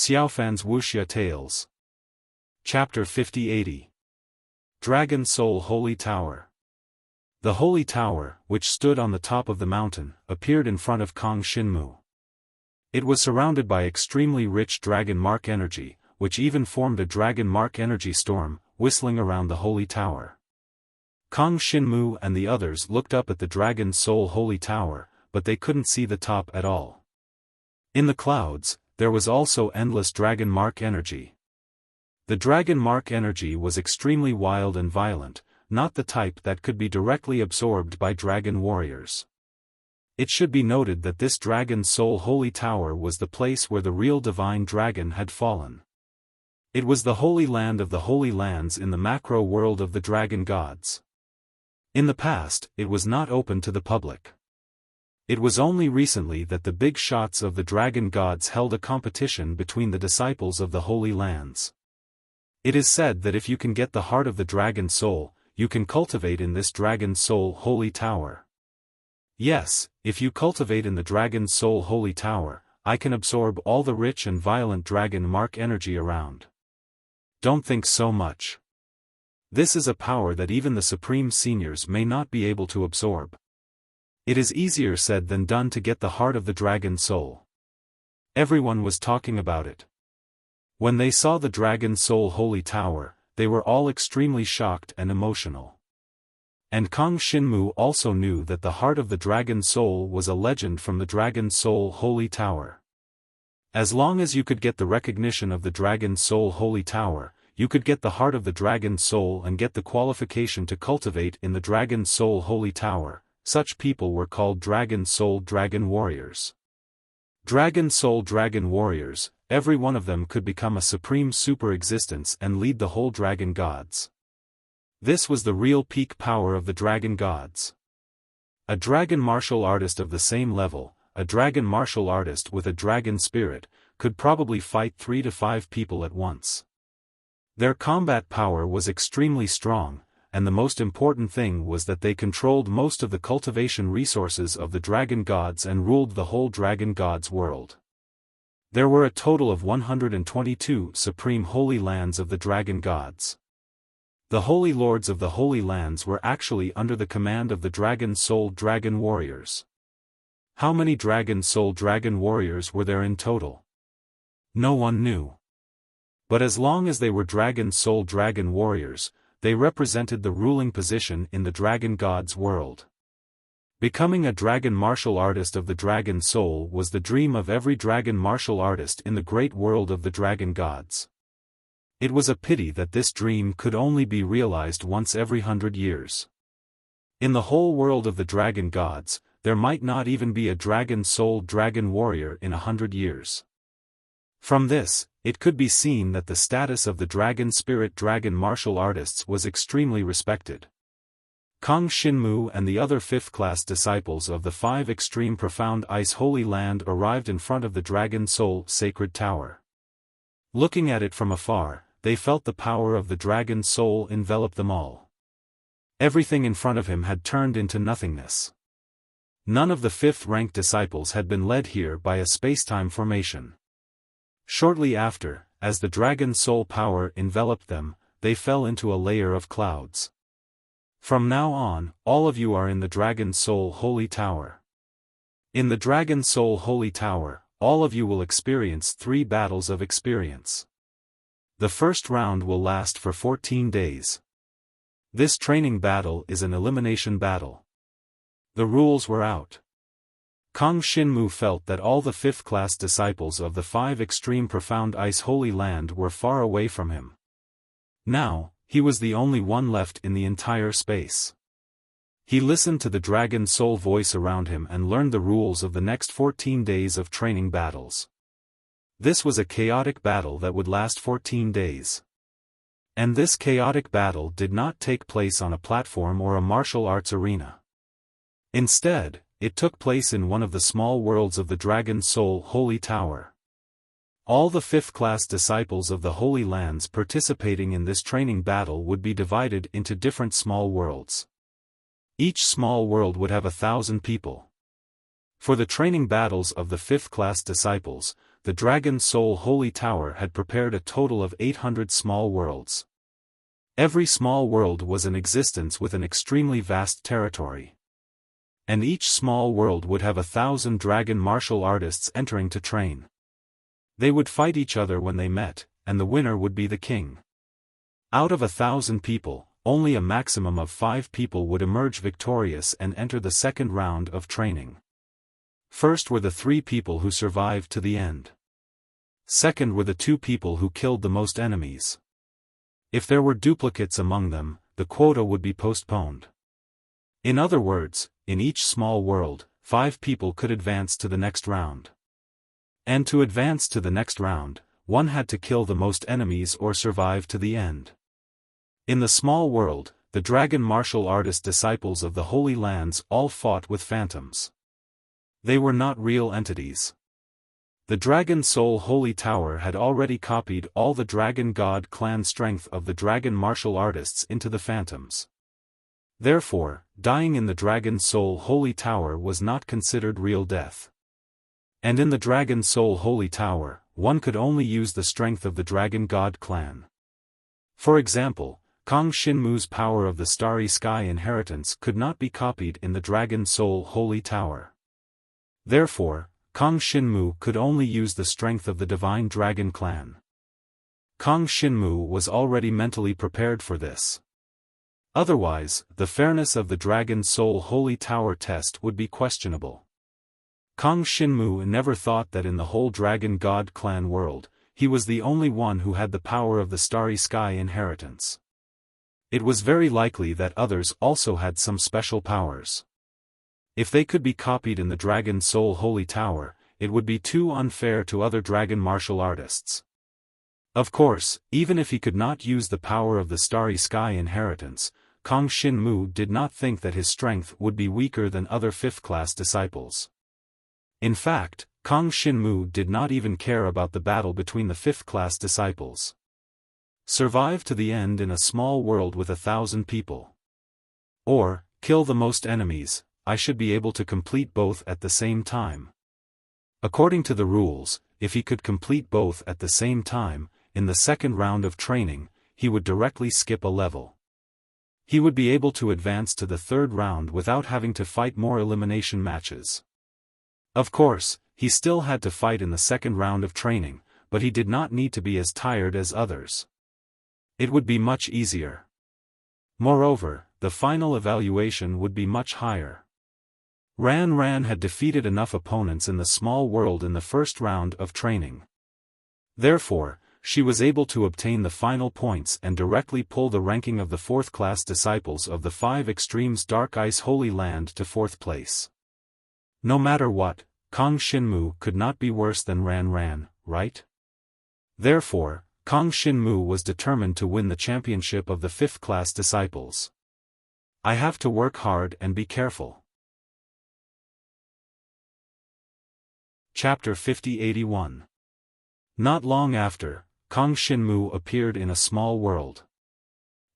Xiaofan's Wuxia Tales. Chapter 50-80. Dragon Soul Holy Tower. The Holy Tower, which stood on the top of the mountain, appeared in front of Kong Xinmu. It was surrounded by extremely rich dragon mark energy, which even formed a dragon mark energy storm, whistling around the Holy Tower. Kong Xinmu and the others looked up at the Dragon Soul Holy Tower, but they couldn't see the top at all. In the clouds, there was also endless dragon mark energy. The dragon mark energy was extremely wild and violent, not the type that could be directly absorbed by dragon warriors. It should be noted that this Dragon Soul Holy Tower was the place where the real divine dragon had fallen. It was the Holy Land of the Holy Lands in the macro world of the dragon gods. In the past, it was not open to the public. It was only recently that the big shots of the dragon gods held a competition between the disciples of the Holy Lands. It is said that if you can get the heart of the dragon soul, you can cultivate in this Dragon Soul Holy Tower. Yes, if you cultivate in the Dragon Soul Holy Tower, I can absorb all the rich and violent dragon mark energy around. Don't think so much. This is a power that even the Supreme Seniors may not be able to absorb. It is easier said than done to get the heart of the dragon soul. Everyone was talking about it. When they saw the Dragon Soul Holy Tower, they were all extremely shocked and emotional. And Kong Xinmu also knew that the heart of the dragon soul was a legend from the Dragon Soul Holy Tower. As long as you could get the recognition of the Dragon Soul Holy Tower, you could get the heart of the dragon soul and get the qualification to cultivate in the Dragon Soul Holy Tower. Such people were called Dragon Soul Dragon Warriors. Dragon Soul Dragon Warriors, every one of them could become a supreme super existence and lead the whole dragon gods. This was the real peak power of the dragon gods. A dragon martial artist of the same level, a dragon martial artist with a dragon spirit, could probably fight 3 to 5 people at once. Their combat power was extremely strong, and the most important thing was that they controlled most of the cultivation resources of the dragon gods and ruled the whole dragon gods world. There were a total of 122 supreme holy lands of the dragon gods. The holy lords of the holy lands were actually under the command of the Dragon Soul Dragon Warriors. How many Dragon Soul Dragon Warriors were there in total? No one knew. But as long as they were Dragon Soul Dragon Warriors, they represented the ruling position in the dragon gods world. Becoming a dragon martial artist of the dragon soul was the dream of every dragon martial artist in the great world of the dragon gods. It was a pity that this dream could only be realized once every 100 years. In the whole world of the dragon gods, there might not even be a dragon soul dragon warrior in 100 years. From this, it could be seen that the status of the dragon spirit dragon martial artists was extremely respected. Kong Xinmu and the other 5th-class disciples of the 5 extreme profound ice holy land arrived in front of the Dragon Soul Sacred Tower. Looking at it from afar, they felt the power of the dragon soul envelop them all. Everything in front of him had turned into nothingness. None of the 5th-ranked disciples had been led here by a spacetime formation. Shortly after, as the dragon soul power enveloped them, they fell into a layer of clouds. From now on, all of you are in the Dragon Soul Holy Tower. In the Dragon Soul Holy Tower, all of you will experience 3 battles of experience. The first round will last for 14 days. This training battle is an elimination battle. The rules were out. Kong Xinmu felt that all the 5th-class disciples of the 5 extreme profound ice holy land were far away from him. Now, he was the only one left in the entire space. He listened to the dragon soul voice around him and learned the rules of the next 14 days of training battles. This was a chaotic battle that would last 14 days. And this chaotic battle did not take place on a platform or a martial arts arena. Instead, it took place in one of the small worlds of the Dragon Soul Holy Tower. All the 5th-class disciples of the Holy Lands participating in this training battle would be divided into different small worlds. Each small world would have 1,000 people. For the training battles of the 5th-class disciples, the Dragon Soul Holy Tower had prepared a total of 800 small worlds. Every small world was in existence with an extremely vast territory. And each small world would have 1,000 dragon martial artists entering to train. They would fight each other when they met, and the winner would be the king. Out of 1,000 people, only a maximum of 5 people would emerge victorious and enter the second round of training. First were the 3 people who survived to the end. Second were the 2 people who killed the most enemies. If there were duplicates among them, the quota would be postponed. In other words, in each small world, 5 people could advance to the next round. And to advance to the next round, one had to kill the most enemies or survive to the end. In the small world, the dragon martial artist disciples of the Holy Lands all fought with phantoms. They were not real entities. The Dragon Soul Holy Tower had already copied all the Dragon God clan strength of the dragon martial artists into the phantoms. Therefore, dying in the Dragon Soul Holy Tower was not considered real death. And in the Dragon Soul Holy Tower, one could only use the strength of the Dragon God clan. For example, Kong Shinmu's power of the Starry Sky inheritance could not be copied in the Dragon Soul Holy Tower. Therefore, Kong Shinmu could only use the strength of the Divine Dragon clan. Kong Shinmu was already mentally prepared for this. Otherwise, the fairness of the Dragon Soul Holy Tower test would be questionable. Kong Shinmu never thought that in the whole Dragon God clan world, he was the only one who had the power of the Starry Sky inheritance. It was very likely that others also had some special powers. If they could be copied in the Dragon Soul Holy Tower, it would be too unfair to other dragon martial artists. Of course, even if he could not use the power of the Starry Sky inheritance, Kong Shinmu did not think that his strength would be weaker than other 5th-class disciples. In fact, Kong Shinmu did not even care about the battle between the 5th-class disciples. Survive to the end in a small world with 1,000 people. Or, kill the most enemies, I should be able to complete both at the same time. According to the rules, if he could complete both at the same time, in the second round of training, he would directly skip a level. He would be able to advance to the third round without having to fight more elimination matches. Of course, he still had to fight in the second round of training, but he did not need to be as tired as others. It would be much easier. Moreover, the final evaluation would be much higher. Ran had defeated enough opponents in the small world in the first round of training. Therefore, she was able to obtain the final points and directly pull the ranking of the 4th-class disciples of the 5 Extremes Dark Ice Holy Land to 4th place. No matter what, Kong Shinmu could not be worse than Ran, right? Therefore, Kong Shinmu was determined to win the championship of the 5th-class disciples. I have to work hard and be careful. Chapter 50-81. Not long after, Kong Shinmu appeared in a small world.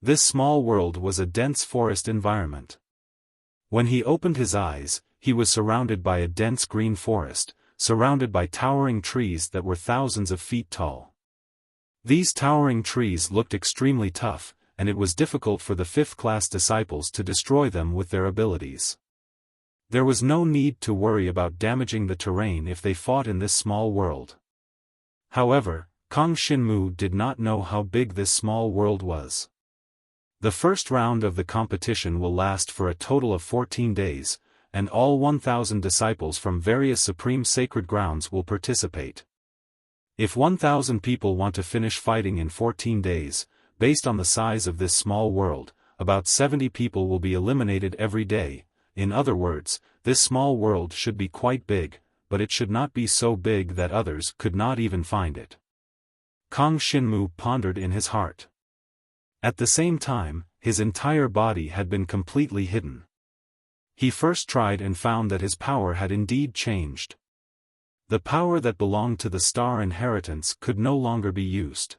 This small world was a dense forest environment. When he opened his eyes, he was surrounded by a dense green forest, surrounded by towering trees that were thousands of feet tall. These towering trees looked extremely tough, and it was difficult for the 5th-class disciples to destroy them with their abilities. There was no need to worry about damaging the terrain if they fought in this small world. However, Kong Shinmu did not know how big this small world was. The first round of the competition will last for a total of 14 days, and all 1,000 disciples from various supreme sacred grounds will participate. If 1,000 people want to finish fighting in 14 days, based on the size of this small world, about 70 people will be eliminated every day. In other words, this small world should be quite big, but it should not be so big that others could not even find it. Kong Shinmu pondered in his heart. At the same time, his entire body had been completely hidden. He first tried and found that his power had indeed changed. The power that belonged to the star inheritance could no longer be used.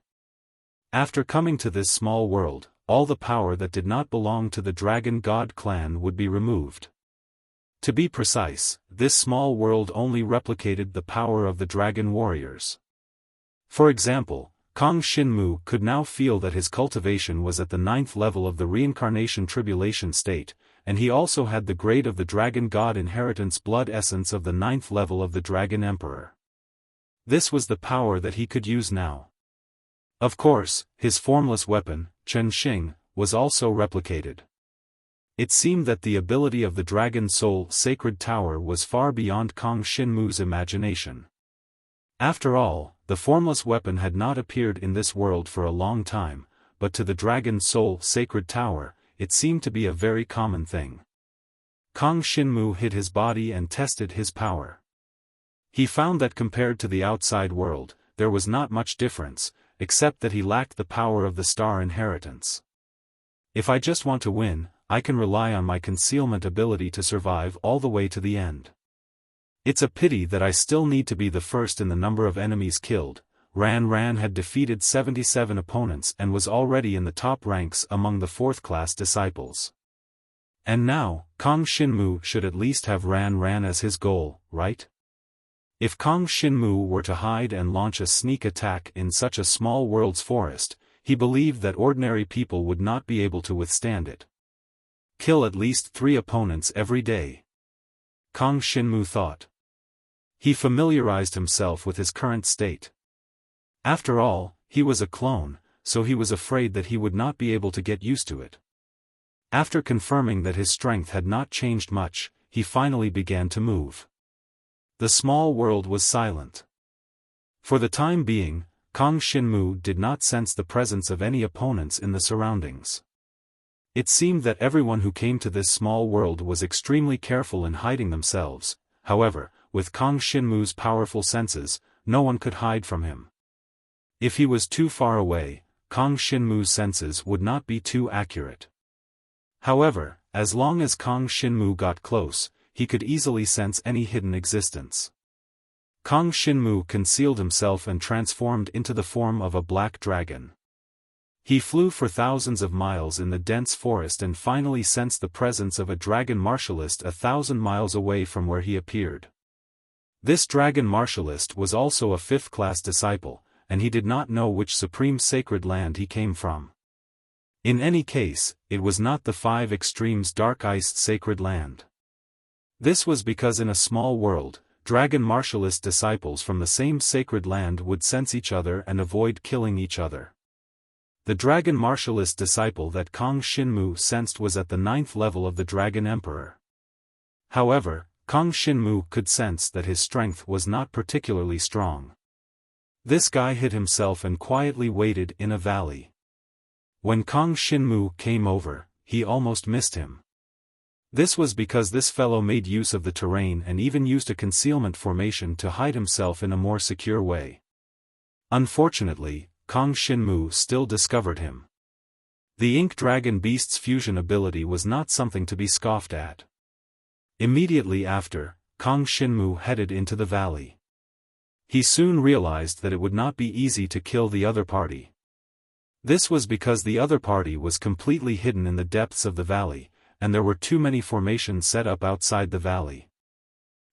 After coming to this small world, all the power that did not belong to the Dragon God clan would be removed. To be precise, this small world only replicated the power of the dragon warriors. For example, Kang Shinmu could now feel that his cultivation was at the 9th level of the reincarnation tribulation state, and he also had the grade of the dragon god inheritance blood essence of the 9th level of the dragon emperor. This was the power that he could use now. Of course, his formless weapon, Chen Xing, was also replicated. It seemed that the ability of the Dragon Soul Sacred Tower was far beyond Kang Shinmu's imagination. After all, the formless weapon had not appeared in this world for a long time, but to the Dragon Soul Sacred Tower, it seemed to be a very common thing. Kang Shinmu hid his body and tested his power. He found that compared to the outside world, there was not much difference, except that he lacked the power of the star inheritance. If I just want to win, I can rely on my concealment ability to survive all the way to the end. It's a pity that I still need to be the first in the number of enemies killed. Ran had defeated 77 opponents and was already in the top ranks among the 4th-class disciples. And now, Kang Shinmu should at least have Ran as his goal, right? If Kang Shinmu were to hide and launch a sneak attack in such a small world's forest, he believed that ordinary people would not be able to withstand it. Kill at least 3 opponents every day. Kang Shinmu thought. He familiarized himself with his current state. After all, he was a clone, so he was afraid that he would not be able to get used to it. After confirming that his strength had not changed much, he finally began to move. The small world was silent. For the time being, Kang Shinmu did not sense the presence of any opponents in the surroundings. It seemed that everyone who came to this small world was extremely careful in hiding themselves. However, with Kang Shinmu's powerful senses, no one could hide from him. If he was too far away, Kang Shinmu's senses would not be too accurate. However, as long as Kang Shinmu got close, he could easily sense any hidden existence. Kang Shinmu concealed himself and transformed into the form of a black dragon. He flew for thousands of miles in the dense forest and finally sensed the presence of a dragon martialist 1,000 miles away from where he appeared. This dragon martialist was also a 5th-class disciple, and he did not know which supreme sacred land he came from. In any case, it was not the 5 extremes dark-iced sacred land. This was because in a small world, dragon martialist disciples from the same sacred land would sense each other and avoid killing each other. The dragon martialist disciple that Kang Shinmu sensed was at the 9th level of the Dragon Emperor. However, Kang Shinmu could sense that his strength was not particularly strong. This guy hid himself and quietly waited in a valley. When Kang Shinmu came over, he almost missed him. This was because this fellow made use of the terrain and even used a concealment formation to hide himself in a more secure way. Unfortunately, Kang Shinmu still discovered him. The Ink Dragon Beast's fusion ability was not something to be scoffed at. Immediately after, Kang Shinmu headed into the valley. He soon realized that it would not be easy to kill the other party. This was because the other party was completely hidden in the depths of the valley, and there were too many formations set up outside the valley.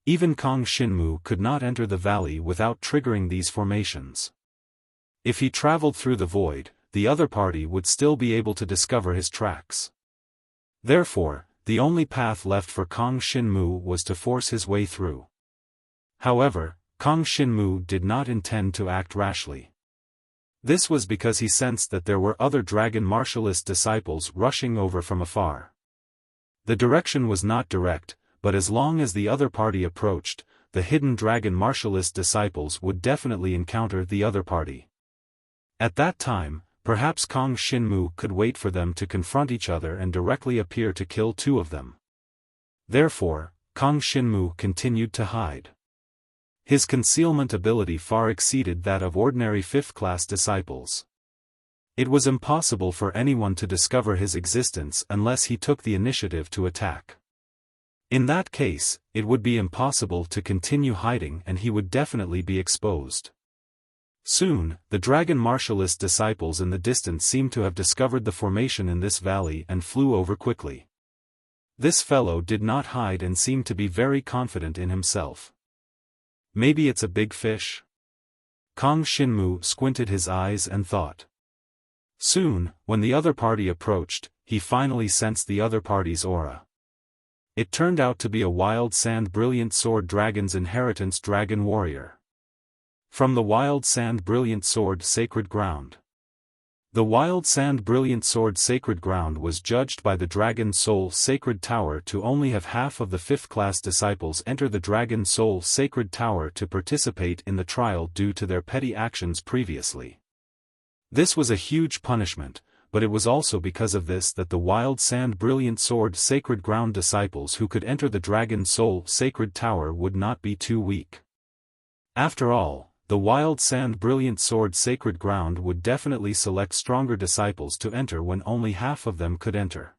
Even Kang Shinmu could not enter the valley without triggering these formations. If he traveled through the void, the other party would still be able to discover his tracks. Therefore, the only path left for Kang Shinmu was to force his way through. However, Kang Shinmu did not intend to act rashly. This was because he sensed that there were other dragon martialist disciples rushing over from afar. The direction was not direct, but as long as the other party approached, the hidden dragon martialist disciples would definitely encounter the other party. At that time, perhaps Kang Shinmu could wait for them to confront each other and directly appear to kill 2 of them. Therefore, Kang Shinmu continued to hide. His concealment ability far exceeded that of ordinary 5th-class disciples. It was impossible for anyone to discover his existence unless he took the initiative to attack. In that case, it would be impossible to continue hiding and he would definitely be exposed. Soon, the dragon martialist disciples in the distance seemed to have discovered the formation in this valley and flew over quickly. This fellow did not hide and seemed to be very confident in himself. Maybe it's a big fish? Kang Xinmu squinted his eyes and thought. Soon, when the other party approached, he finally sensed the other party's aura. It turned out to be a Wild Sand Brilliant Sword Dragon's Inheritance Dragon Warrior. From the Wild Sand Brilliant Sword Sacred Ground. The Wild Sand Brilliant Sword Sacred Ground was judged by the Dragon Soul Sacred Tower to only have half of the 5th-class disciples enter the Dragon Soul Sacred Tower to participate in the trial due to their petty actions previously. This was a huge punishment, but it was also because of this that the Wild Sand Brilliant Sword Sacred Ground disciples who could enter the Dragon Soul Sacred Tower would not be too weak. After all, the Wild Sand Brilliant Sword Sacred Ground would definitely select stronger disciples to enter when only half of them could enter.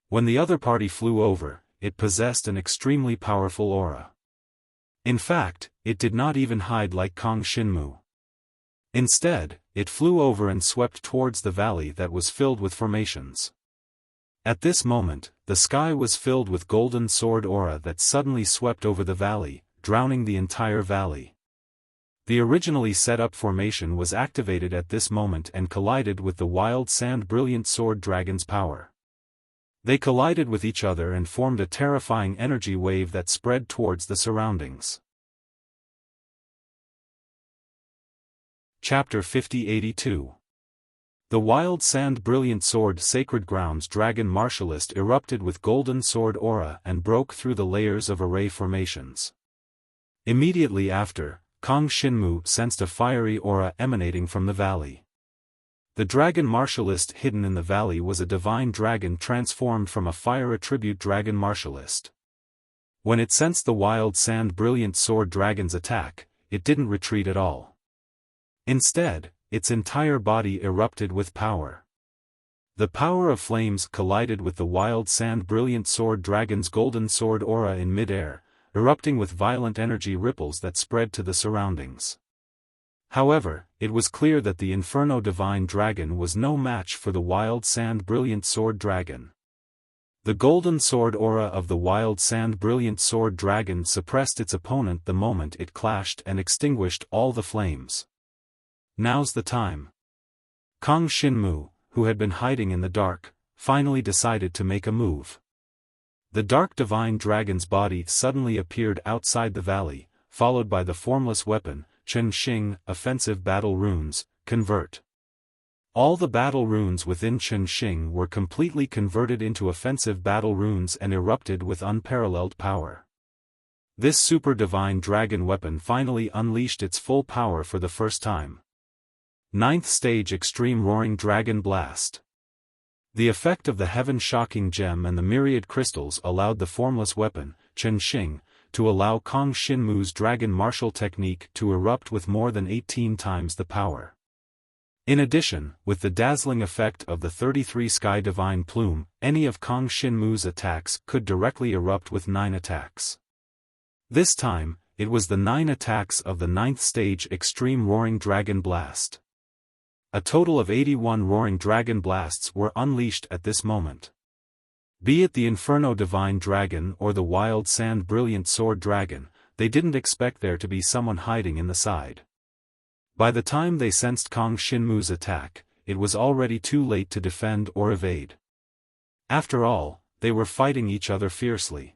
When the other party flew over, it possessed an extremely powerful aura. In fact, it did not even hide like Kang Xinmu. Instead, it flew over and swept towards the valley that was filled with formations. At this moment, the sky was filled with golden sword aura that suddenly swept over the valley, drowning the entire valley. The originally set up formation was activated at this moment and collided with the Wild Sand Brilliant Sword Dragon's power. They collided with each other and formed a terrifying energy wave that spread towards the surroundings. Chapter 5082. The Wild Sand Brilliant Sword Sacred Grounds Dragon Martialist erupted with golden sword aura and broke through the layers of array formations. Immediately after, Kang Xinmu sensed a fiery aura emanating from the valley. The dragon martialist hidden in the valley was a divine dragon transformed from a fire attribute dragon martialist. When it sensed the Wild Sand Brilliant Sword Dragon's attack, it didn't retreat at all. Instead, its entire body erupted with power. The power of flames collided with the Wild Sand Brilliant Sword Dragon's golden sword aura in mid-air, erupting with violent energy ripples that spread to the surroundings. However, it was clear that the Inferno Divine Dragon was no match for the Wild Sand Brilliant Sword Dragon. The golden sword aura of the Wild Sand Brilliant Sword Dragon suppressed its opponent the moment it clashed and extinguished all the flames. Now's the time. Kang Xinmu, who had been hiding in the dark, finally decided to make a move. The dark divine dragon's body suddenly appeared outside the valley, followed by the formless weapon, Chen Xing, offensive battle runes, convert. All the battle runes within Chen Xing were completely converted into offensive battle runes and erupted with unparalleled power. This super divine dragon weapon finally unleashed its full power for the first time. 9th Stage Extreme Roaring Dragon Blast. The effect of the heaven-shocking gem and the myriad crystals allowed the formless weapon, Chen Xing, to allow Kang Xinmu's dragon martial technique to erupt with more than 18 times the power. In addition, with the dazzling effect of the 33 Sky Divine Plume, any of Kang Xinmu's attacks could directly erupt with 9 attacks. This time, it was the 9 attacks of the 9th Stage Extreme Roaring Dragon Blast. A total of 81 Roaring Dragon Blasts were unleashed at this moment. Be it the Inferno Divine Dragon or the Wild Sand Brilliant Sword Dragon, they didn't expect there to be someone hiding in the side. By the time they sensed Kang Xinmu's attack, it was already too late to defend or evade. After all, they were fighting each other fiercely.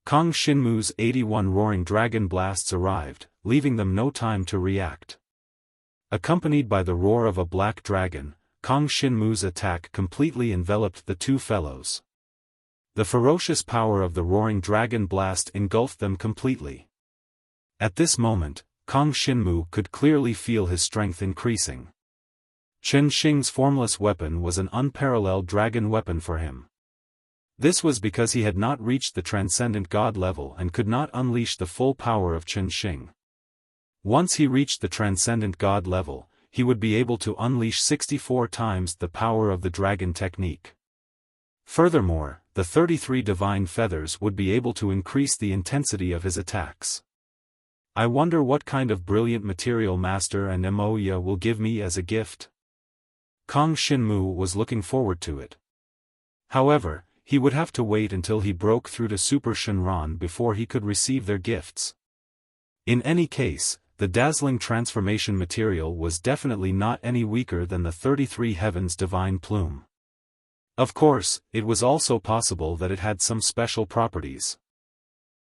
Kang Xinmu's 81 Roaring Dragon Blasts arrived, leaving them no time to react. Accompanied by the roar of a black dragon, Kang Xinmu's attack completely enveloped the two fellows. The ferocious power of the roaring dragon blast engulfed them completely. At this moment, Kang Xinmu could clearly feel his strength increasing. Chen Xing's formless weapon was an unparalleled dragon weapon for him. This was because he had not reached the transcendent god level and could not unleash the full power of Chen Xing. Once he reached the transcendent god level, he would be able to unleash 64 times the power of the dragon technique. Furthermore, the 33 divine feathers would be able to increase the intensity of his attacks. I wonder what kind of brilliant material Master and Moya will give me as a gift. Kang Xinmu was looking forward to it. However, he would have to wait until he broke through to Super Shenron before he could receive their gifts. In any case, the dazzling transformation material was definitely not any weaker than the 33 Heavens Divine Plume. Of course, it was also possible that it had some special properties.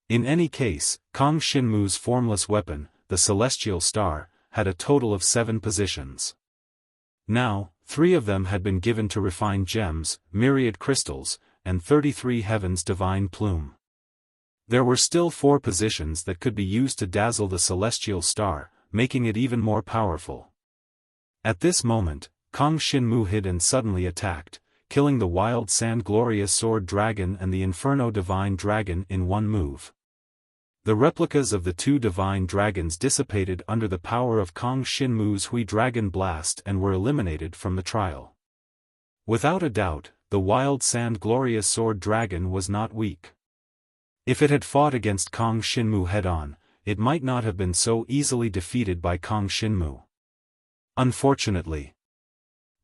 In any case, Kang Shinmu's formless weapon, the Celestial Star, had a total of 7 positions. Now, 3 of them had been given to refined gems, myriad crystals, and 33 Heavens Divine Plume. There were still 4 positions that could be used to dazzle the Celestial Star, making it even more powerful. At this moment, Kang Shinmu hid and suddenly attacked, killing the Wild Sand Glorious Sword Dragon and the Inferno Divine Dragon in one move. The replicas of the 2 divine dragons dissipated under the power of Kang Shinmu's Hui Dragon Blast and were eliminated from the trial. Without a doubt, the Wild Sand Glorious Sword Dragon was not weak. If it had fought against Kang Shinmu head-on, it might not have been so easily defeated by Kang Shinmu. Unfortunately,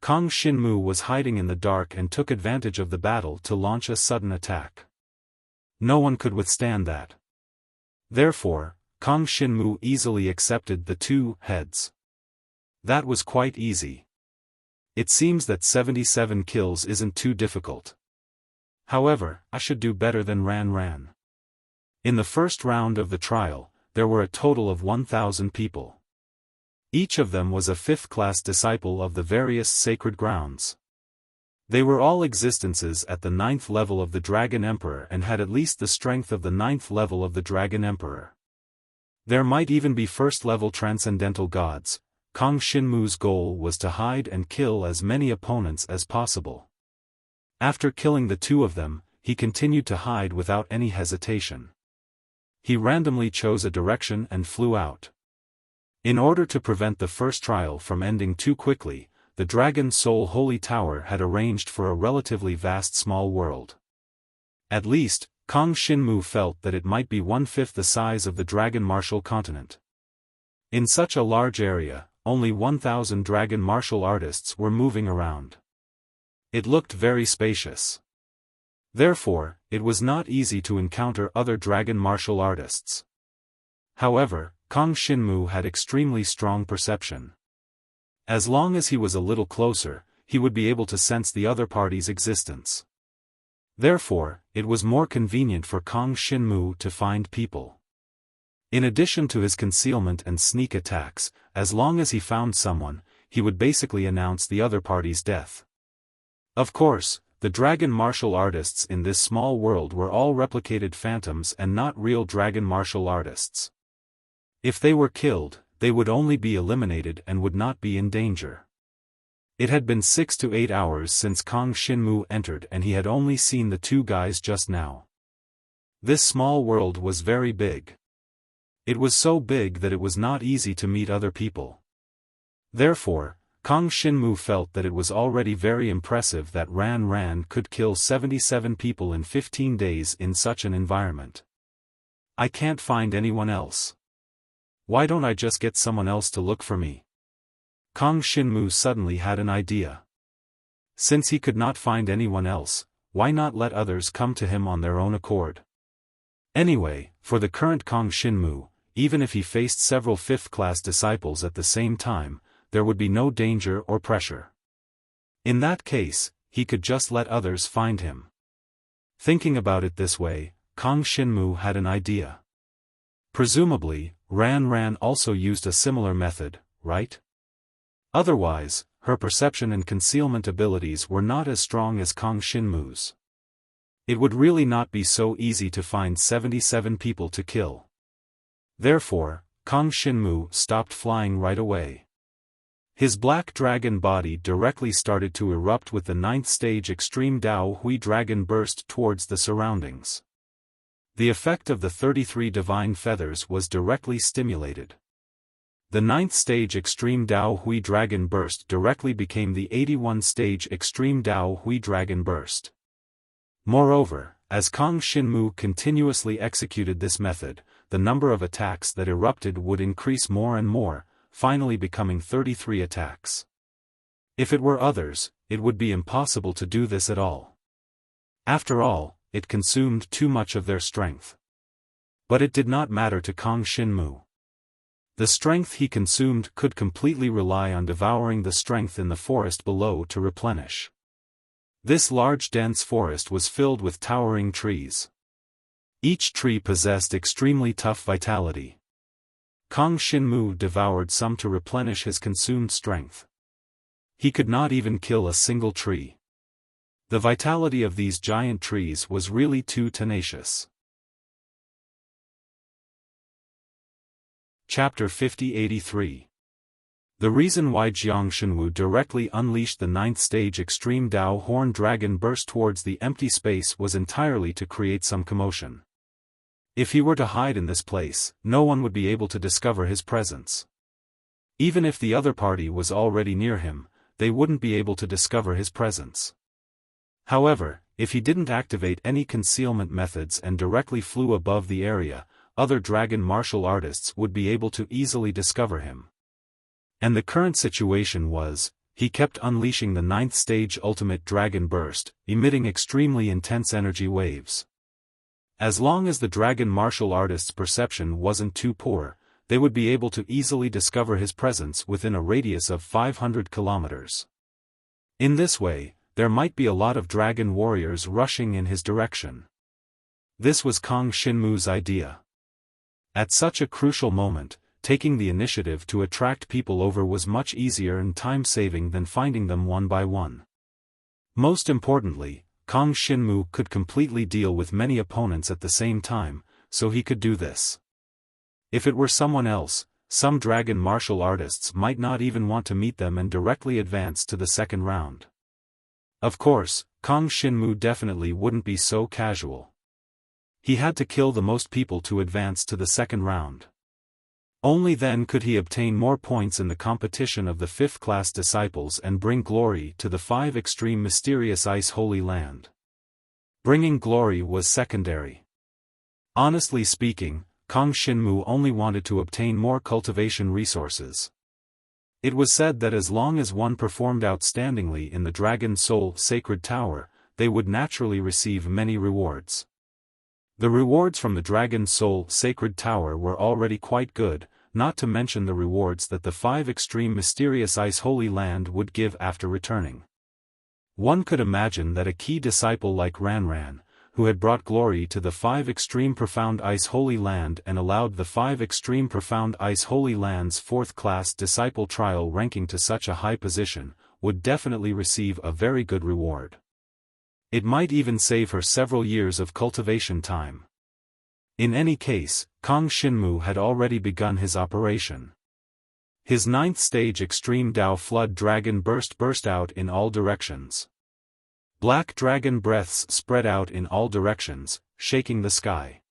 Kang Shinmu was hiding in the dark and took advantage of the battle to launch a sudden attack. No one could withstand that. Therefore, Kang Shinmu easily accepted the 2 heads. That was quite easy. It seems that 77 kills isn't too difficult. However, I should do better than Ran. In the first round of the trial, there were a total of 1,000 people. Each of them was a 5th-class disciple of the various sacred grounds. They were all existences at the 9th level of the Dragon Emperor and had at least the strength of the 9th level of the Dragon Emperor. There might even be 1st-level transcendental gods. Kang Shinmu's goal was to hide and kill as many opponents as possible. After killing the 2 of them, he continued to hide without any hesitation. He randomly chose a direction and flew out. In order to prevent the first trial from ending too quickly, the Dragon Soul Holy Tower had arranged for a relatively vast small world. At least, Kang Shinmu felt that it might be 1/5 the size of the Dragon Martial Continent. In such a large area, only 1,000 dragon martial artists were moving around. It looked very spacious. Therefore, it was not easy to encounter other dragon martial artists. However, Kang Shinmu had extremely strong perception. As long as he was a little closer, he would be able to sense the other party's existence. Therefore, it was more convenient for Kang Shinmu to find people. In addition to his concealment and sneak attacks, as long as he found someone, he would basically announce the other party's death. Of course, the dragon martial artists in this small world were all replicated phantoms and not real dragon martial artists. If they were killed, they would only be eliminated and would not be in danger. It had been 6 to 8 hours since Kang Shinmu entered and he had only seen the 2 guys just now. This small world was very big. It was so big that it was not easy to meet other people. Therefore, Kang Shinmu felt that it was already very impressive that Ran could kill 77 people in 15 days in such an environment. I can't find anyone else. Why don't I just get someone else to look for me? Kang Shinmu suddenly had an idea. Since he could not find anyone else, why not let others come to him on their own accord? Anyway, for the current Kang Shinmu, even if he faced several 5th-class disciples at the same time, there would be no danger or pressure. In that case, he could just let others find him. Thinking about it this way, Kang Shinmu had an idea. Presumably, Ran also used a similar method, right? Otherwise, her perception and concealment abilities were not as strong as Kang Shinmu's. It would really not be so easy to find 77 people to kill. Therefore, Kang Shinmu stopped flying right away. His black dragon body directly started to erupt with the 9th stage Extreme Dao Hui Dragon Burst towards the surroundings. The effect of the 33 divine feathers was directly stimulated. The 9th stage Extreme Dao Hui Dragon Burst directly became the 81 stage Extreme Dao Hui Dragon Burst. Moreover, as Kang Shinmu continuously executed this method, the number of attacks that erupted would increase more and more, finally becoming 33 attacks. If it were others, it would be impossible to do this at all. After all, it consumed too much of their strength. But it did not matter to Kang Xinmu. The strength he consumed could completely rely on devouring the strength in the forest below to replenish. This large dense forest was filled with towering trees. Each tree possessed extremely tough vitality. Kang Xinmu devoured some to replenish his consumed strength. He could not even kill a single tree. The vitality of these giant trees was really too tenacious. Chapter 5083. The reason why Jiang Shenwu directly unleashed the 9th stage Extreme Dao Horn Dragon burst towards the empty space was entirely to create some commotion. If he were to hide in this place, no one would be able to discover his presence. Even if the other party was already near him, they wouldn't be able to discover his presence. However, if he didn't activate any concealment methods and directly flew above the area, other dragon martial artists would be able to easily discover him. And the current situation was, he kept unleashing the 9th stage ultimate dragon burst, emitting extremely intense energy waves. As long as the dragon martial artist's perception wasn't too poor, they would be able to easily discover his presence within a radius of 500 kilometers. In this way, there might be a lot of dragon warriors rushing in his direction. This was Kang Xinmu's idea. At such a crucial moment, taking the initiative to attract people over was much easier and time-saving than finding them one by one. Most importantly, Kang Xinmu could completely deal with many opponents at the same time, so he could do this. If it were someone else, some dragon martial artists might not even want to meet them and directly advance to the second round. Of course, Kang Xinmu definitely wouldn't be so casual. He had to kill the most people to advance to the second round. Only then could he obtain more points in the competition of the 5th class disciples and bring glory to the 5 extreme mysterious ice holy land. Bringing glory was secondary. Honestly speaking, Kang Xinmu only wanted to obtain more cultivation resources. It was said that as long as one performed outstandingly in the Dragon Soul Sacred Tower, they would naturally receive many rewards. The rewards from the Dragon Soul Sacred Tower were already quite good, not to mention the rewards that the 5 extreme mysterious ice holy land would give after returning. One could imagine that a key disciple like Ranran, who had brought glory to the 5 extreme profound ice holy land and allowed the 5 extreme profound ice holy land's 4th class disciple trial ranking to such a high position, would definitely receive a very good reward. It might even save her several years of cultivation time. In any case, Kang Xinmu had already begun his operation. His 9th stage Extreme Dao Flood Dragon burst out in all directions. Black dragon breaths spread out in all directions, shaking the sky.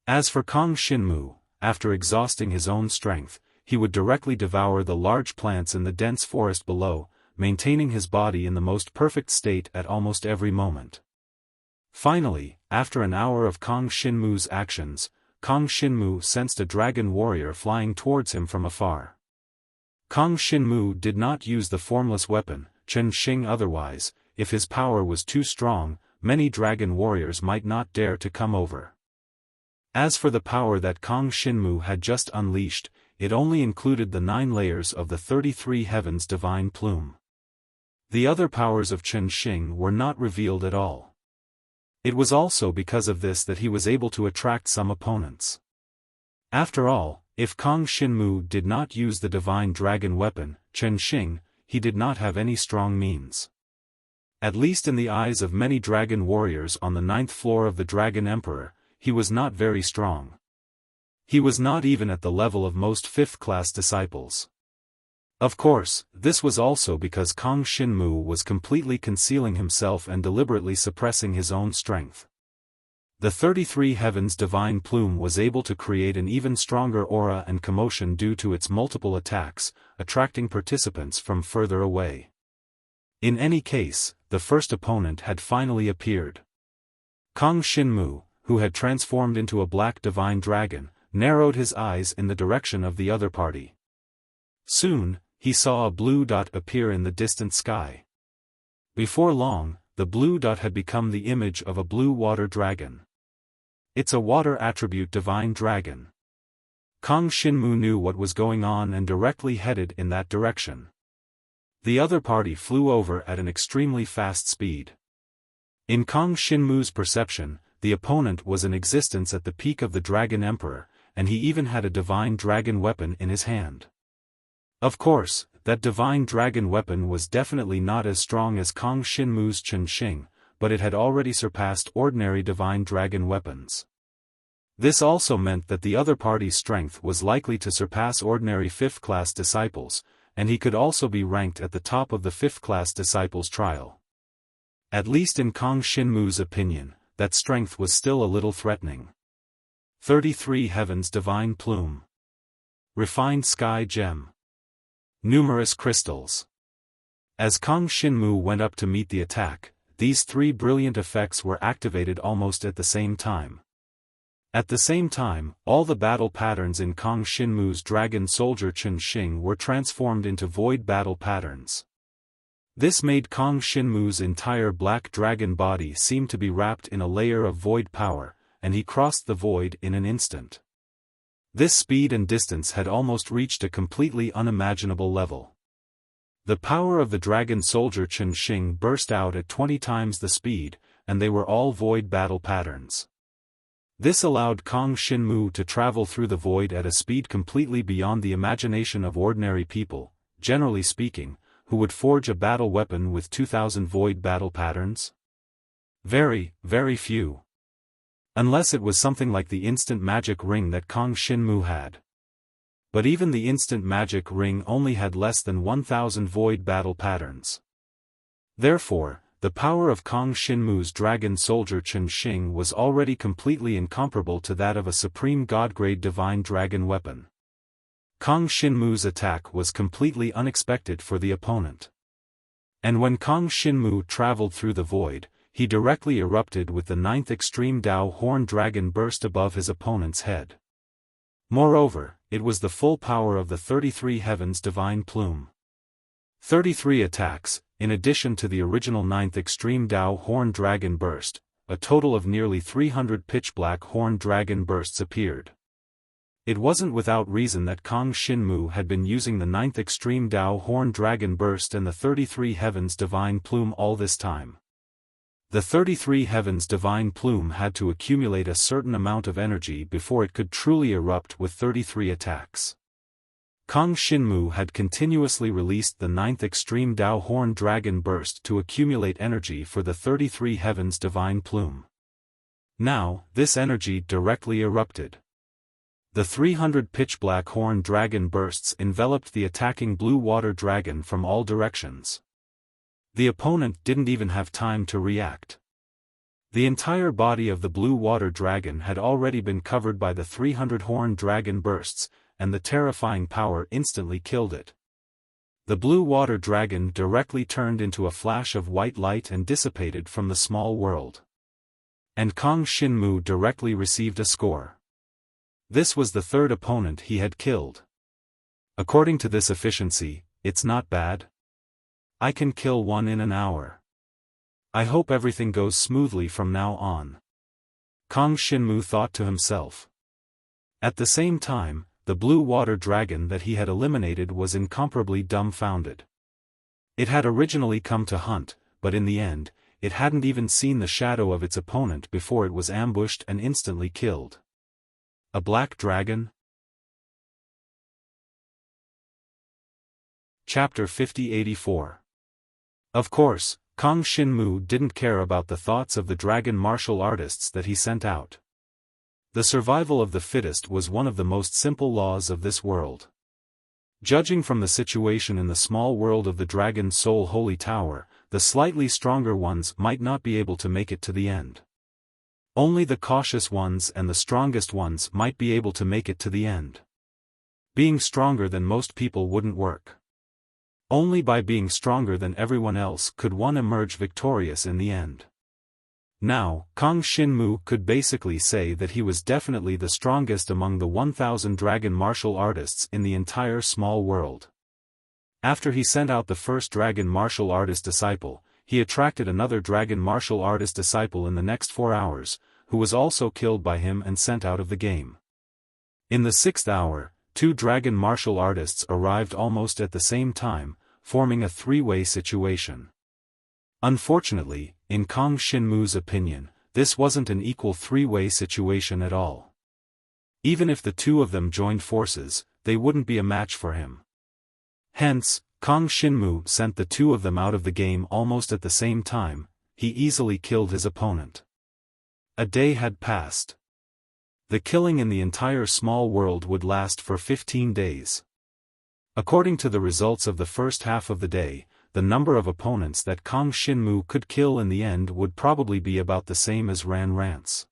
As for Kang Xinmu, after exhausting his own strength, he would directly devour the large plants in the dense forest below, maintaining his body in the most perfect state at almost every moment. Finally, after an hour of Kang Xinmu's actions, Kang Xinmu sensed a dragon warrior flying towards him from afar. Kang Xinmu did not use the formless weapon, Chen Xing otherwise, if his power was too strong, many dragon warriors might not dare to come over. As for the power that Kang Xinmu had just unleashed, it only included the 9 layers of the 33 heavens divine plume. The other powers of Chen Xing were not revealed at all. It was also because of this that he was able to attract some opponents. After all, if Kang Xinmu did not use the divine dragon weapon, Chen Xing, he did not have any strong means. At least in the eyes of many dragon warriors on the 9th floor of the Dragon Emperor, he was not very strong. He was not even at the level of most 5th class disciples. Of course, this was also because Kang Xinmu was completely concealing himself and deliberately suppressing his own strength. The 33 heavens divine plume was able to create an even stronger aura and commotion due to its multiple attacks, attracting participants from further away. In any case, the first opponent had finally appeared. Kang Xinmu, who had transformed into a black divine dragon, narrowed his eyes in the direction of the other party. Soon, he saw a blue dot appear in the distant sky. Before long, the blue dot had become the image of a blue water dragon. It's a water attribute divine dragon. Kang Xinmu knew what was going on and directly headed in that direction. The other party flew over at an extremely fast speed. In Kang Xinmu's perception, the opponent was in existence at the peak of the Dragon Emperor, and he even had a divine dragon weapon in his hand. Of course, that divine dragon weapon was definitely not as strong as Kang Xinmu's Chunxing, but it had already surpassed ordinary divine dragon weapons. This also meant that the other party's strength was likely to surpass ordinary 5th-class disciples, and he could also be ranked at the top of the 5th-class disciples' trial. At least in Kang Xinmu's opinion, that strength was still a little threatening. 33 Heavens Divine Plume. Refined Sky Gem. Numerous Crystals. As Kang Xinmu went up to meet the attack, these 3 brilliant effects were activated almost at the same time. At the same time, all the battle patterns in Kang Xinmu's Dragon Soldier Chunxing were transformed into void battle patterns. This made Kang Xinmu's entire black dragon body seem to be wrapped in a layer of void power, and he crossed the void in an instant. This speed and distance had almost reached a completely unimaginable level. The power of the Dragon Soldier Chunxing burst out at 20 times the speed, and they were all void battle patterns. This allowed Kang Xinmu to travel through the void at a speed completely beyond the imagination of ordinary people, generally speaking, who would forge a battle weapon with 2,000 void battle patterns? Very, very few. Unless it was something like the instant magic ring that Kang Xinmu had. But even the instant magic ring only had less than 1,000 void battle patterns. Therefore, the power of Kang Xinmu's Dragon Soldier Chunxing was already completely incomparable to that of a supreme god-grade divine dragon weapon. Kang Xinmu's attack was completely unexpected for the opponent. And when Kang Xinmu traveled through the void, he directly erupted with the 9th Extreme Dao Horn Dragon burst above his opponent's head. Moreover, it was the full power of the 33 Heavens Divine Plume. 33 attacks, in addition to the original 9th Extreme Dao Horn Dragon burst, a total of nearly 300 pitch-black Horn Dragon bursts appeared. It wasn't without reason that Kang Xinmu had been using the 9th Extreme Dao Horn Dragon burst and the 33 Heavens Divine Plume all this time. The 33 Heavens Divine Plume had to accumulate a certain amount of energy before it could truly erupt with 33 attacks. Kang Xinmu had continuously released the 9th Extreme Dao Horn Dragon burst to accumulate energy for the 33 Heavens Divine Plume. Now, this energy directly erupted. The 300 pitch-black Horn Dragon bursts enveloped the attacking blue water dragon from all directions. The opponent didn't even have time to react. The entire body of the blue water dragon had already been covered by the 300 Horn Dragon bursts, and the terrifying power instantly killed it. The blue water dragon directly turned into a flash of white light and dissipated from the small world. And Kang Xinmu directly received a score. This was the 3rd opponent he had killed. According to this efficiency, it's not bad. I can kill one in an hour. I hope everything goes smoothly from now on. Kang Xinmu thought to himself. At the same time, the blue water dragon that he had eliminated was incomparably dumbfounded. It had originally come to hunt, but in the end, it hadn't even seen the shadow of its opponent before it was ambushed and instantly killed. A black dragon? Chapter 5084. Of course, Kang Xinmu didn't care about the thoughts of the dragon martial artists that he sent out. The survival of the fittest was one of the most simple laws of this world. Judging from the situation in the small world of the Dragon Soul Holy Tower, the slightly stronger ones might not be able to make it to the end. Only the cautious ones and the strongest ones might be able to make it to the end. Being stronger than most people wouldn't work. Only by being stronger than everyone else could one emerge victorious in the end. Now, Kang Xinmu could basically say that he was definitely the strongest among the 1,000 dragon martial artists in the entire small world. After he sent out the first dragon martial artist disciple, he attracted another dragon martial artist disciple in the next 4 hours, who was also killed by him and sent out of the game. In the 6th hour, 2 dragon martial artists arrived almost at the same time, forming a 3-way situation. Unfortunately, in Kang Xinmu's opinion, this wasn't an equal 3-way situation at all. Even if the 2 of them joined forces, they wouldn't be a match for him. Hence, Kang Xinmu sent the 2 of them out of the game almost at the same time. He easily killed his opponent. A day had passed. The killing in the entire small world would last for 15 days. According to the results of the first half of the day, the number of opponents that Kang Xinmu could kill in the end would probably be about the same as Ran Ran's.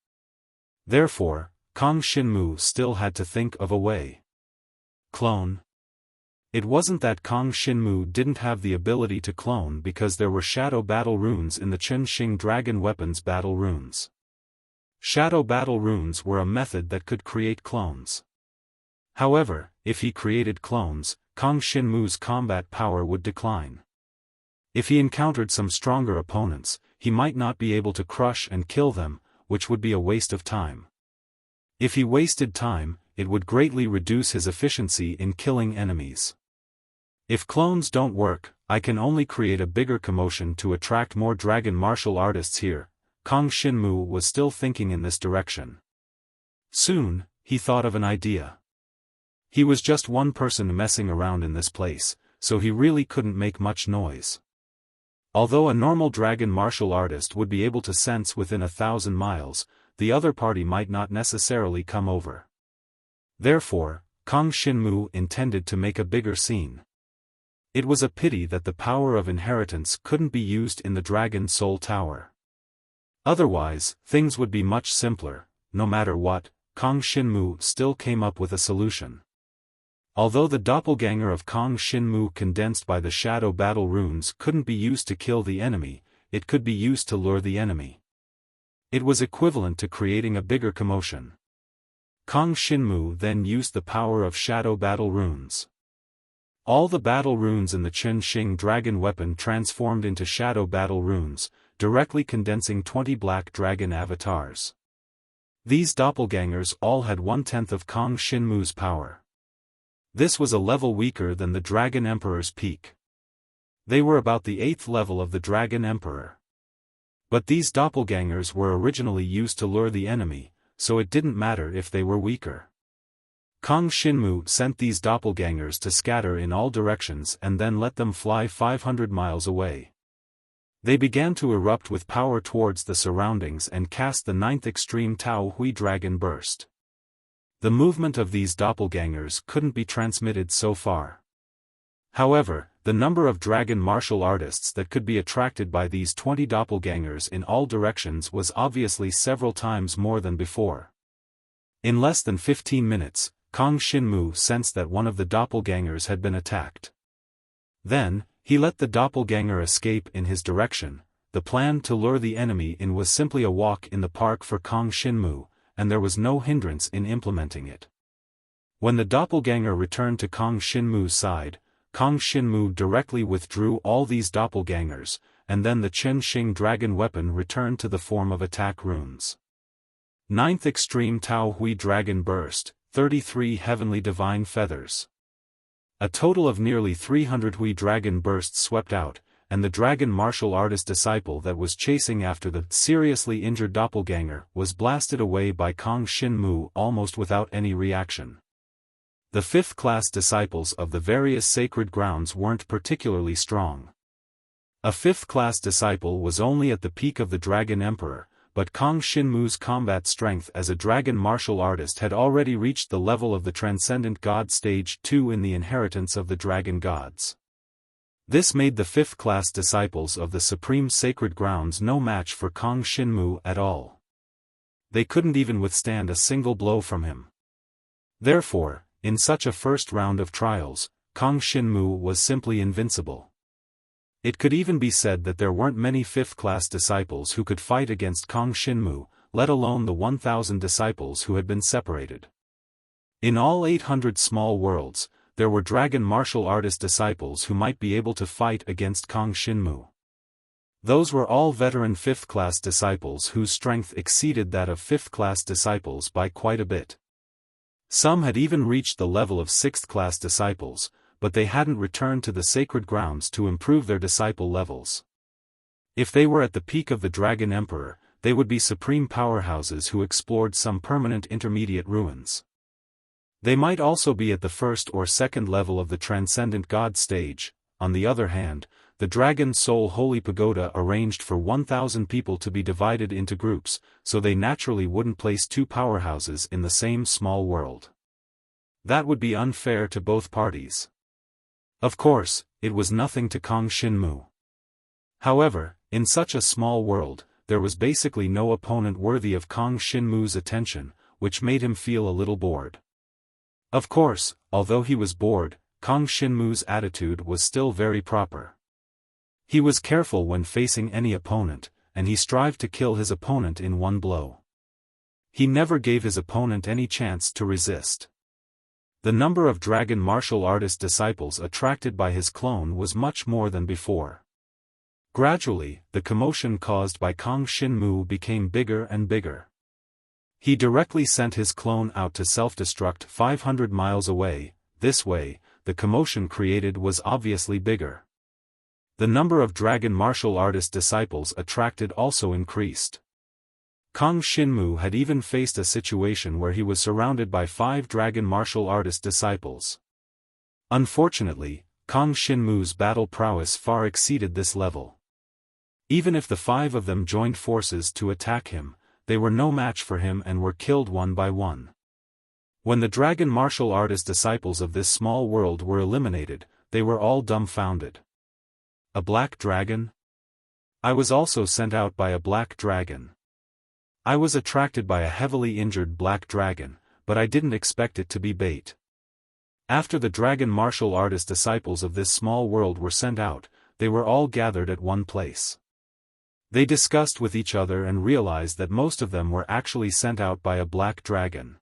Therefore, Kang Xinmu still had to think of a way. Clone. It wasn't that Kang Xinmu didn't have the ability to clone because there were shadow battle runes in the Qinxing Dragon Weapons battle runes. Shadow battle runes were a method that could create clones. However, if he created clones, Kang Xinmu's combat power would decline. If he encountered some stronger opponents, he might not be able to crush and kill them, which would be a waste of time. If he wasted time, it would greatly reduce his efficiency in killing enemies. If clones don't work, I can only create a bigger commotion to attract more dragon martial artists here. Kang Xinmu was still thinking in this direction. Soon, he thought of an idea. He was just one person messing around in this place, so he really couldn't make much noise. Although a normal dragon martial artist would be able to sense within 1,000 miles, the other party might not necessarily come over. Therefore, Kang Xinmu intended to make a bigger scene. It was a pity that the power of inheritance couldn't be used in the Dragon Soul Tower. Otherwise, things would be much simpler. No matter what, Kang Xinmu still came up with a solution. Although the doppelganger of Kang Xinmu condensed by the shadow battle runes couldn't be used to kill the enemy, it could be used to lure the enemy. It was equivalent to creating a bigger commotion. Kang Xinmu then used the power of shadow battle runes. All the battle runes in the Qinxing dragon weapon transformed into shadow battle runes, directly condensing 20 black dragon avatars. These doppelgangers all had 1/10 of Kang Xinmu's power. This was a level weaker than the Dragon Emperor's peak. They were about the 8th level of the Dragon Emperor. But these doppelgangers were originally used to lure the enemy, so it didn't matter if they were weaker. Kang Xinmu sent these doppelgangers to scatter in all directions and then let them fly 500 miles away. They began to erupt with power towards the surroundings and cast the 9th extreme Tao Hui Dragon Burst. The movement of these doppelgangers couldn't be transmitted so far. However, the number of dragon martial artists that could be attracted by these 20 doppelgangers in all directions was obviously several times more than before. In less than 15 minutes, Kang Xinmu sensed that one of the doppelgangers had been attacked. Then, he let the doppelganger escape in his direction. The plan to lure the enemy in was simply a walk in the park for Kang Xinmu, and there was no hindrance in implementing it. When the doppelganger returned to Kang Xinmu's side, Kang Xinmu directly withdrew all these doppelgangers, and then the Qinxing dragon weapon returned to the form of attack runes. 9th extreme Tao Hui Dragon Burst, 33 heavenly divine feathers. A total of nearly 300 Hui Dragon Bursts swept out, and the dragon martial artist disciple that was chasing after the seriously injured doppelganger was blasted away by Kang Xinmu almost without any reaction. The 5th class disciples of the various sacred grounds weren't particularly strong. A 5th class disciple was only at the peak of the Dragon Emperor, but Kang Xinmu's combat strength as a dragon martial artist had already reached the level of the Transcendent God Stage 2 in the Inheritance of the Dragon Gods. This made the 5th class disciples of the Supreme Sacred Grounds no match for Kang Xinmu at all. They couldn't even withstand a single blow from him. Therefore, in such a first round of trials, Kang Xinmu was simply invincible. It could even be said that there weren't many 5th class disciples who could fight against Kang Xinmu, let alone the 1,000 disciples who had been separated. In all 800 small worlds, there were dragon martial artist disciples who might be able to fight against Kang Xinmu. Those were all veteran 5th-class disciples whose strength exceeded that of 5th-class disciples by quite a bit. Some had even reached the level of 6th-class disciples, but they hadn't returned to the sacred grounds to improve their disciple levels. If they were at the peak of the Dragon Emperor, they would be supreme powerhouses who explored some permanent intermediate ruins. They might also be at the first or second level of the Transcendent God stage. On the other hand, the Dragon Soul Holy Pagoda arranged for 1,000 people to be divided into groups, so they naturally wouldn't place two powerhouses in the same small world. That would be unfair to both parties. Of course, it was nothing to Kang Xinmu. However, in such a small world, there was basically no opponent worthy of Kang Xinmu's attention, which made him feel a little bored. Of course, although he was bored, Kang Xinmu's attitude was still very proper. He was careful when facing any opponent, and he strived to kill his opponent in one blow. He never gave his opponent any chance to resist. The number of dragon martial artist disciples attracted by his clone was much more than before. Gradually, the commotion caused by Kang Xinmu became bigger and bigger. He directly sent his clone out to self-destruct 500 miles away. This way, the commotion created was obviously bigger. The number of dragon martial artist disciples attracted also increased. Kang Xinmu had even faced a situation where he was surrounded by 5 dragon martial artist disciples. Unfortunately, Kang Xinmu's battle prowess far exceeded this level. Even if the 5 of them joined forces to attack him, they were no match for him and were killed one by one. When the dragon martial artist disciples of this small world were eliminated, they were all dumbfounded. A black dragon? I was also sent out by a black dragon. I was attracted by a heavily injured black dragon, but I didn't expect it to be bait. After the dragon martial artist disciples of this small world were sent out, they were all gathered at one place. They discussed with each other and realized that most of them were actually sent out by a black dragon.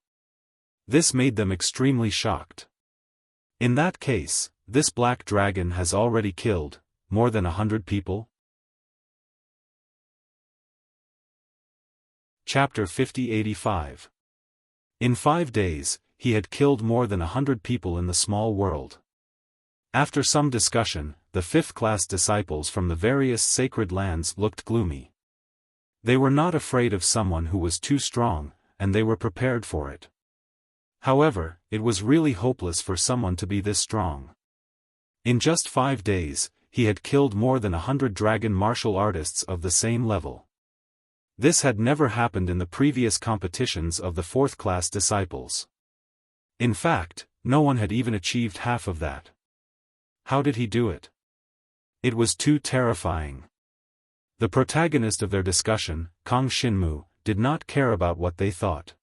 This made them extremely shocked. In that case, this black dragon has already killed more than 100 people? Chapter 50-85. In 5 days, he had killed more than 100 people in the small world. After some discussion, the 5th-class disciples from the various sacred lands looked gloomy. They were not afraid of someone who was too strong, and they were prepared for it. However, it was really hopeless for someone to be this strong. In just 5 days, he had killed more than 100 dragon martial artists of the same level. This had never happened in the previous competitions of the 4th-class disciples. In fact, no one had even achieved half of that. How did he do it? It was too terrifying. The protagonist of their discussion, Kang Xinmu, did not care about what they thought.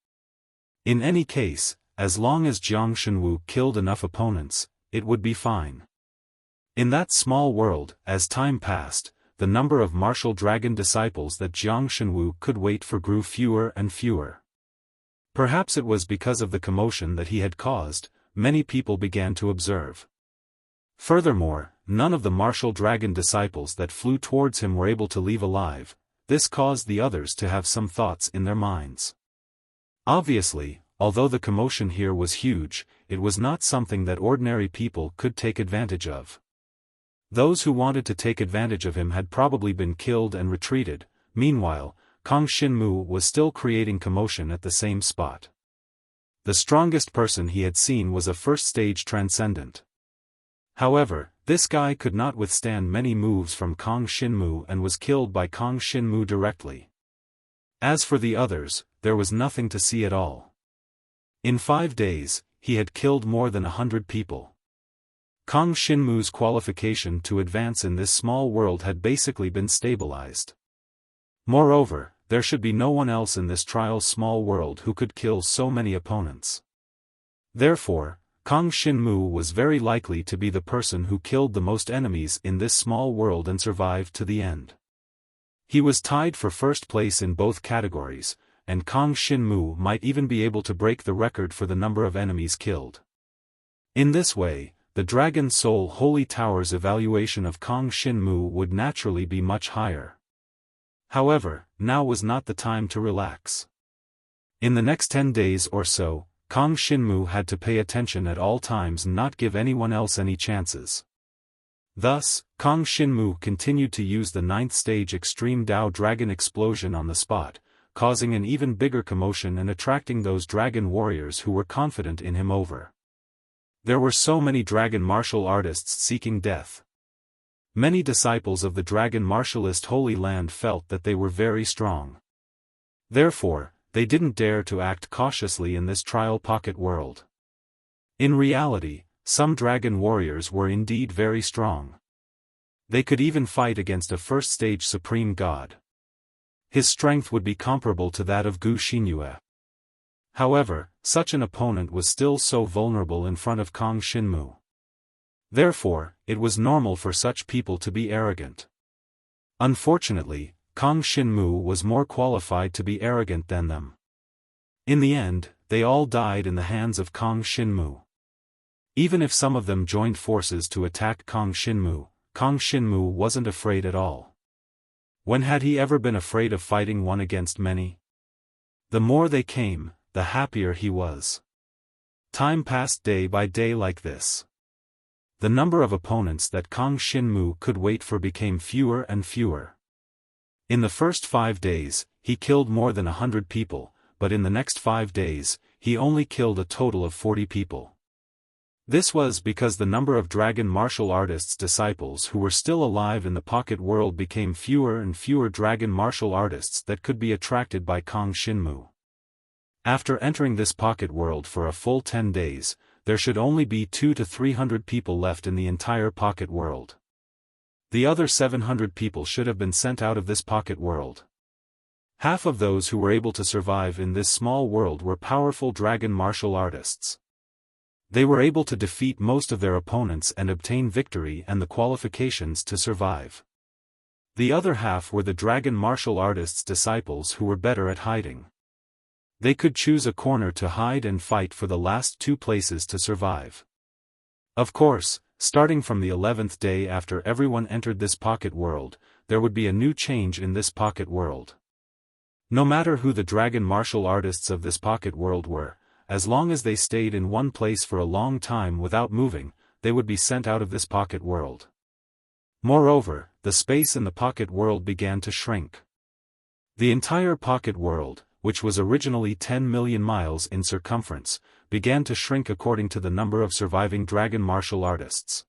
In any case, as long as Jiang Shenwu killed enough opponents, it would be fine. In that small world, as time passed, the number of martial dragon disciples that Jiang Shenwu could wait for grew fewer and fewer. Perhaps it was because of the commotion that he had caused, many people began to observe. Furthermore, none of the martial dragon disciples that flew towards him were able to leave alive. This caused the others to have some thoughts in their minds. Obviously, although the commotion here was huge, it was not something that ordinary people could take advantage of. Those who wanted to take advantage of him had probably been killed and retreated. Meanwhile, Kang Xinmu was still creating commotion at the same spot. The strongest person he had seen was a first-stage transcendent. However, this guy could not withstand many moves from Kang Xinmu and was killed by Kang Xinmu directly. As for the others, there was nothing to see at all. In 5 days, he had killed more than 100 people. Kang Xinmu's qualification to advance in this small world had basically been stabilized. Moreover, there should be no one else in this trial small world who could kill so many opponents. Therefore, Kang Xinmu was very likely to be the person who killed the most enemies in this small world and survived to the end. He was tied for first place in both categories, and Kang Xinmu might even be able to break the record for the number of enemies killed. In this way, the Dragon Soul Holy Tower's evaluation of Kong Shinmu would naturally be much higher. However, now was not the time to relax. In the next 10 days or so, Kong Shinmu had to pay attention at all times and not give anyone else any chances. Thus, Kong Shinmu continued to use the 9th stage Extreme Dao Dragon Explosion on the spot, causing an even bigger commotion and attracting those dragon warriors who were confident in him over. There were so many dragon martial artists seeking death. Many disciples of the dragon martialist Holy Land felt that they were very strong. Therefore, they didn't dare to act cautiously in this trial pocket world. In reality, some dragon warriors were indeed very strong. They could even fight against a first-stage supreme god. His strength would be comparable to that of Gu Xinyue. However, such an opponent was still so vulnerable in front of Kong Shinmu. Therefore, it was normal for such people to be arrogant. Unfortunately, Kong Shinmu was more qualified to be arrogant than them. In the end, they all died in the hands of Kong Shinmu. Even if some of them joined forces to attack Kong Shinmu wasn't afraid at all. When had he ever been afraid of fighting one against many? The more they came, the happier he was. Time passed day by day like this. The number of opponents that Kong Shinmu could wait for became fewer and fewer. In the first 5 days, he killed more than 100 people, but in the next 5 days, he only killed a total of 40 people. This was because the number of dragon martial artists' disciples who were still alive in the pocket world became fewer and fewer dragon martial artists that could be attracted by Kong Shinmu. After entering this pocket world for a full 10 days, there should only be 200 to 300 people left in the entire pocket world. The other 700 people should have been sent out of this pocket world. Half of those who were able to survive in this small world were powerful dragon martial artists. They were able to defeat most of their opponents and obtain victory and the qualifications to survive. The other half were the dragon martial artists' disciples who were better at hiding. They could choose a corner to hide and fight for the last 2 places to survive. Of course, starting from the 11th day after everyone entered this pocket world, there would be a new change in this pocket world. No matter who the dragon martial artists of this pocket world were, as long as they stayed in one place for a long time without moving, they would be sent out of this pocket world. Moreover, the space in the pocket world began to shrink. The entire pocket world, which was originally 10 million miles in circumference, began to shrink according to the number of surviving dragon martial artists.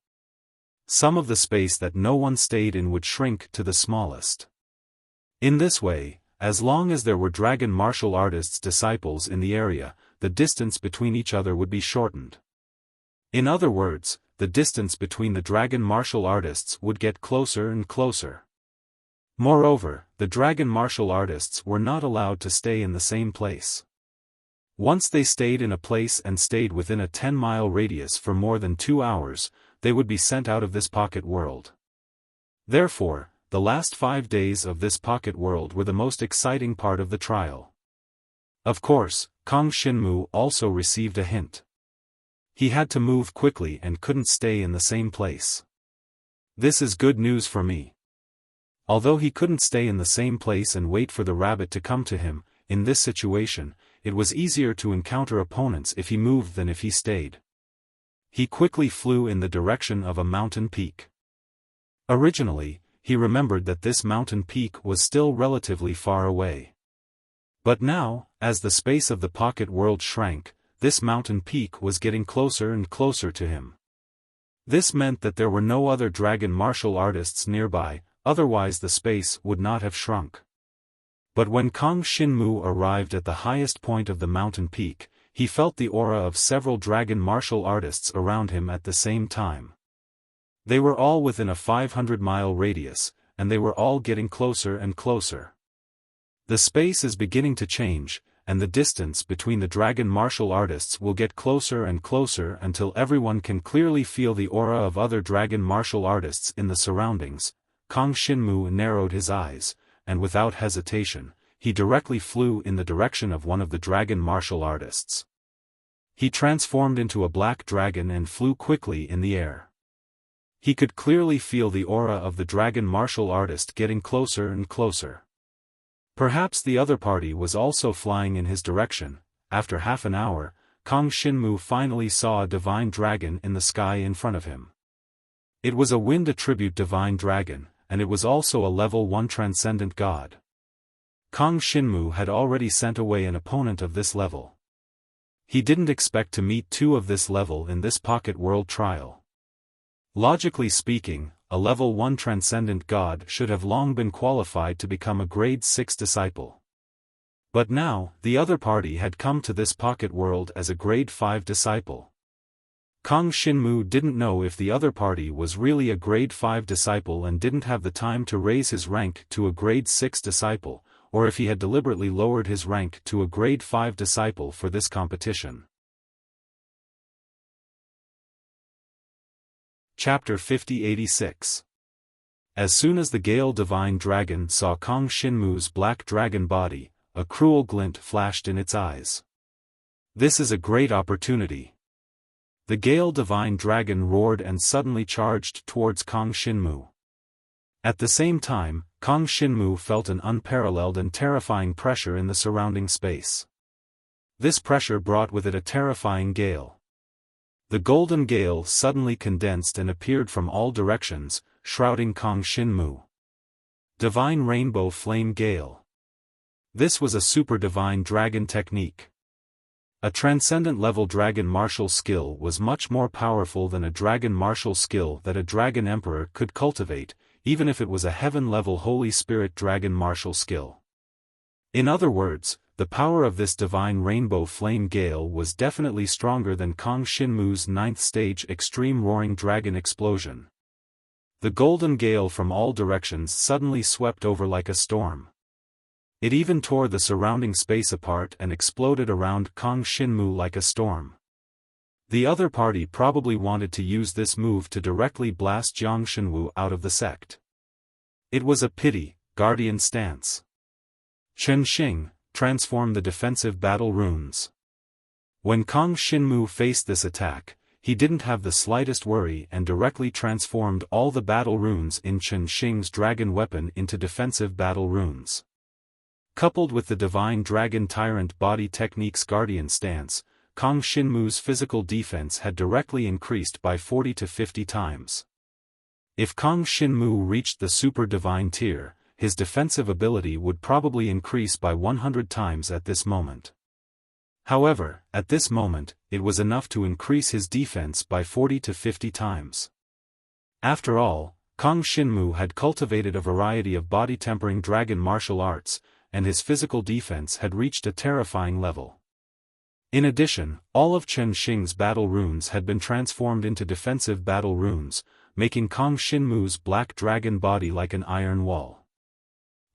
Some of the space that no one stayed in would shrink to the smallest. In this way, as long as there were dragon martial artists' disciples in the area, the distance between each other would be shortened. In other words, the distance between the dragon martial artists would get closer and closer. Moreover, the dragon martial artists were not allowed to stay in the same place. Once they stayed in a place and stayed within a 10-mile radius for more than 2 hours, they would be sent out of this pocket world. Therefore, the last 5 days of this pocket world were the most exciting part of the trial. Of course, Kong Shinmu also received a hint. He had to move quickly and couldn't stay in the same place. This is good news for me. Although he couldn't stay in the same place and wait for the rabbit to come to him, in this situation, it was easier to encounter opponents if he moved than if he stayed. He quickly flew in the direction of a mountain peak. Originally, he remembered that this mountain peak was still relatively far away. But now, as the space of the pocket world shrank, this mountain peak was getting closer and closer to him. This meant that there were no other dragon martial artists nearby, otherwise the space would not have shrunk. But when Kong Shinmu arrived at the highest point of the mountain peak, he felt the aura of several dragon martial artists around him at the same time. They were all within a 500-mile radius, and they were all getting closer and closer. The space is beginning to change, and the distance between the dragon martial artists will get closer and closer until everyone can clearly feel the aura of other dragon martial artists in the surroundings. Kong Shinmu narrowed his eyes, and without hesitation, he directly flew in the direction of one of the dragon martial artists. He transformed into a black dragon and flew quickly in the air. He could clearly feel the aura of the dragon martial artist getting closer and closer. Perhaps the other party was also flying in his direction. After half an hour, Kang Xinmu finally saw a divine dragon in the sky in front of him. It was a wind attribute divine dragon, and it was also a level 1 transcendent god. Kang Xinmu had already sent away an opponent of this level. He didn't expect to meet 2 of this level in this pocket world trial. Logically speaking, a level 1 transcendent god should have long been qualified to become a grade 6 disciple. But now, the other party had come to this pocket world as a grade 5 disciple. Kang Xinmu didn't know if the other party was really a grade 5 disciple and didn't have the time to raise his rank to a grade 6 disciple, or if he had deliberately lowered his rank to a grade 5 disciple for this competition. Chapter 5086. As soon as the Gale Divine Dragon saw Kang Xinmu's black dragon body, a cruel glint flashed in its eyes. This is a great opportunity. The Gale Divine Dragon roared and suddenly charged towards Kang Xinmu. At the same time, Kang Xinmu felt an unparalleled and terrifying pressure in the surrounding space. This pressure brought with it a terrifying gale. The golden gale suddenly condensed and appeared from all directions, shrouding Kang Xinmu. Divine Rainbow Flame Gale. This was a super divine dragon technique. A transcendent level dragon martial skill was much more powerful than a dragon martial skill that a dragon emperor could cultivate, even if it was a heaven-level Holy Spirit dragon martial skill. In other words, the power of this divine rainbow flame gale was definitely stronger than Kang Xinmu's 9th stage extreme roaring dragon explosion. The golden gale from all directions suddenly swept over like a storm. It even tore the surrounding space apart and exploded around Kang Xinmu like a storm. The other party probably wanted to use this move to directly blast Jiang Shenwu out of the sect. It was a pity, guardian stance. Chen Xing, transform the defensive battle runes. When Kang Xinmu faced this attack, he didn't have the slightest worry and directly transformed all the battle runes in Chen Xing's dragon weapon into defensive battle runes. Coupled with the divine dragon tyrant body technique's guardian stance, Kang Xinmu's physical defense had directly increased by 40 to 50 times. If Kang Xinmu reached the super divine tier, his defensive ability would probably increase by 100 times at this moment. However, at this moment, it was enough to increase his defense by 40 to 50 times. After all, Kang Xinmu had cultivated a variety of body-tempering dragon martial arts, and his physical defense had reached a terrifying level. In addition, all of Chen Xing's battle runes had been transformed into defensive battle runes, making Kang Xinmu's black dragon body like an iron wall.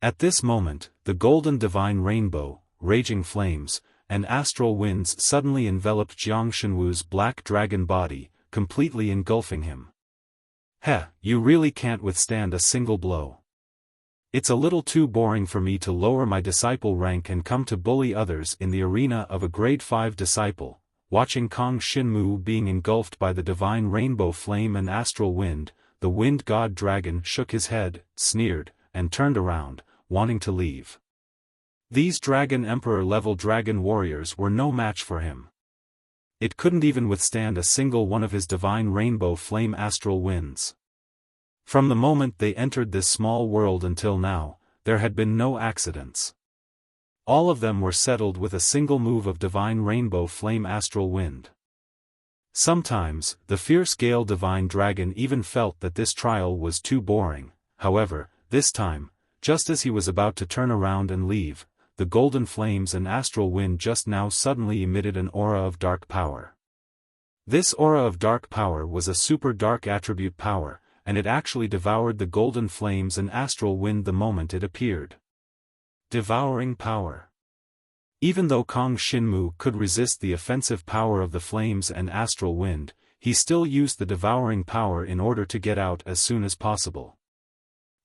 At this moment, the golden divine rainbow, raging flames, and astral winds suddenly enveloped Jiang Shenwu's black dragon body, completely engulfing him. Heh, you really can't withstand a single blow. It's a little too boring for me to lower my disciple rank and come to bully others in the arena of a grade 5 disciple. Watching Kang Xinmu being engulfed by the divine rainbow flame and astral wind, the wind god dragon shook his head, sneered, and turned around, wanting to leave. These dragon emperor level dragon warriors were no match for him. It couldn't even withstand a single one of his divine rainbow flame astral winds. From the moment they entered this small world until now, there had been no accidents. All of them were settled with a single move of divine rainbow flame astral wind. Sometimes, the fierce gale divine dragon even felt that this trial was too boring. However, this time, just as he was about to turn around and leave, the golden flames and astral wind just now suddenly emitted an aura of dark power. This aura of dark power was a super dark attribute power, and it actually devoured the golden flames and astral wind the moment it appeared. Devouring power. Even though Kang Xinmu could resist the offensive power of the flames and astral wind, he still used the devouring power in order to get out as soon as possible.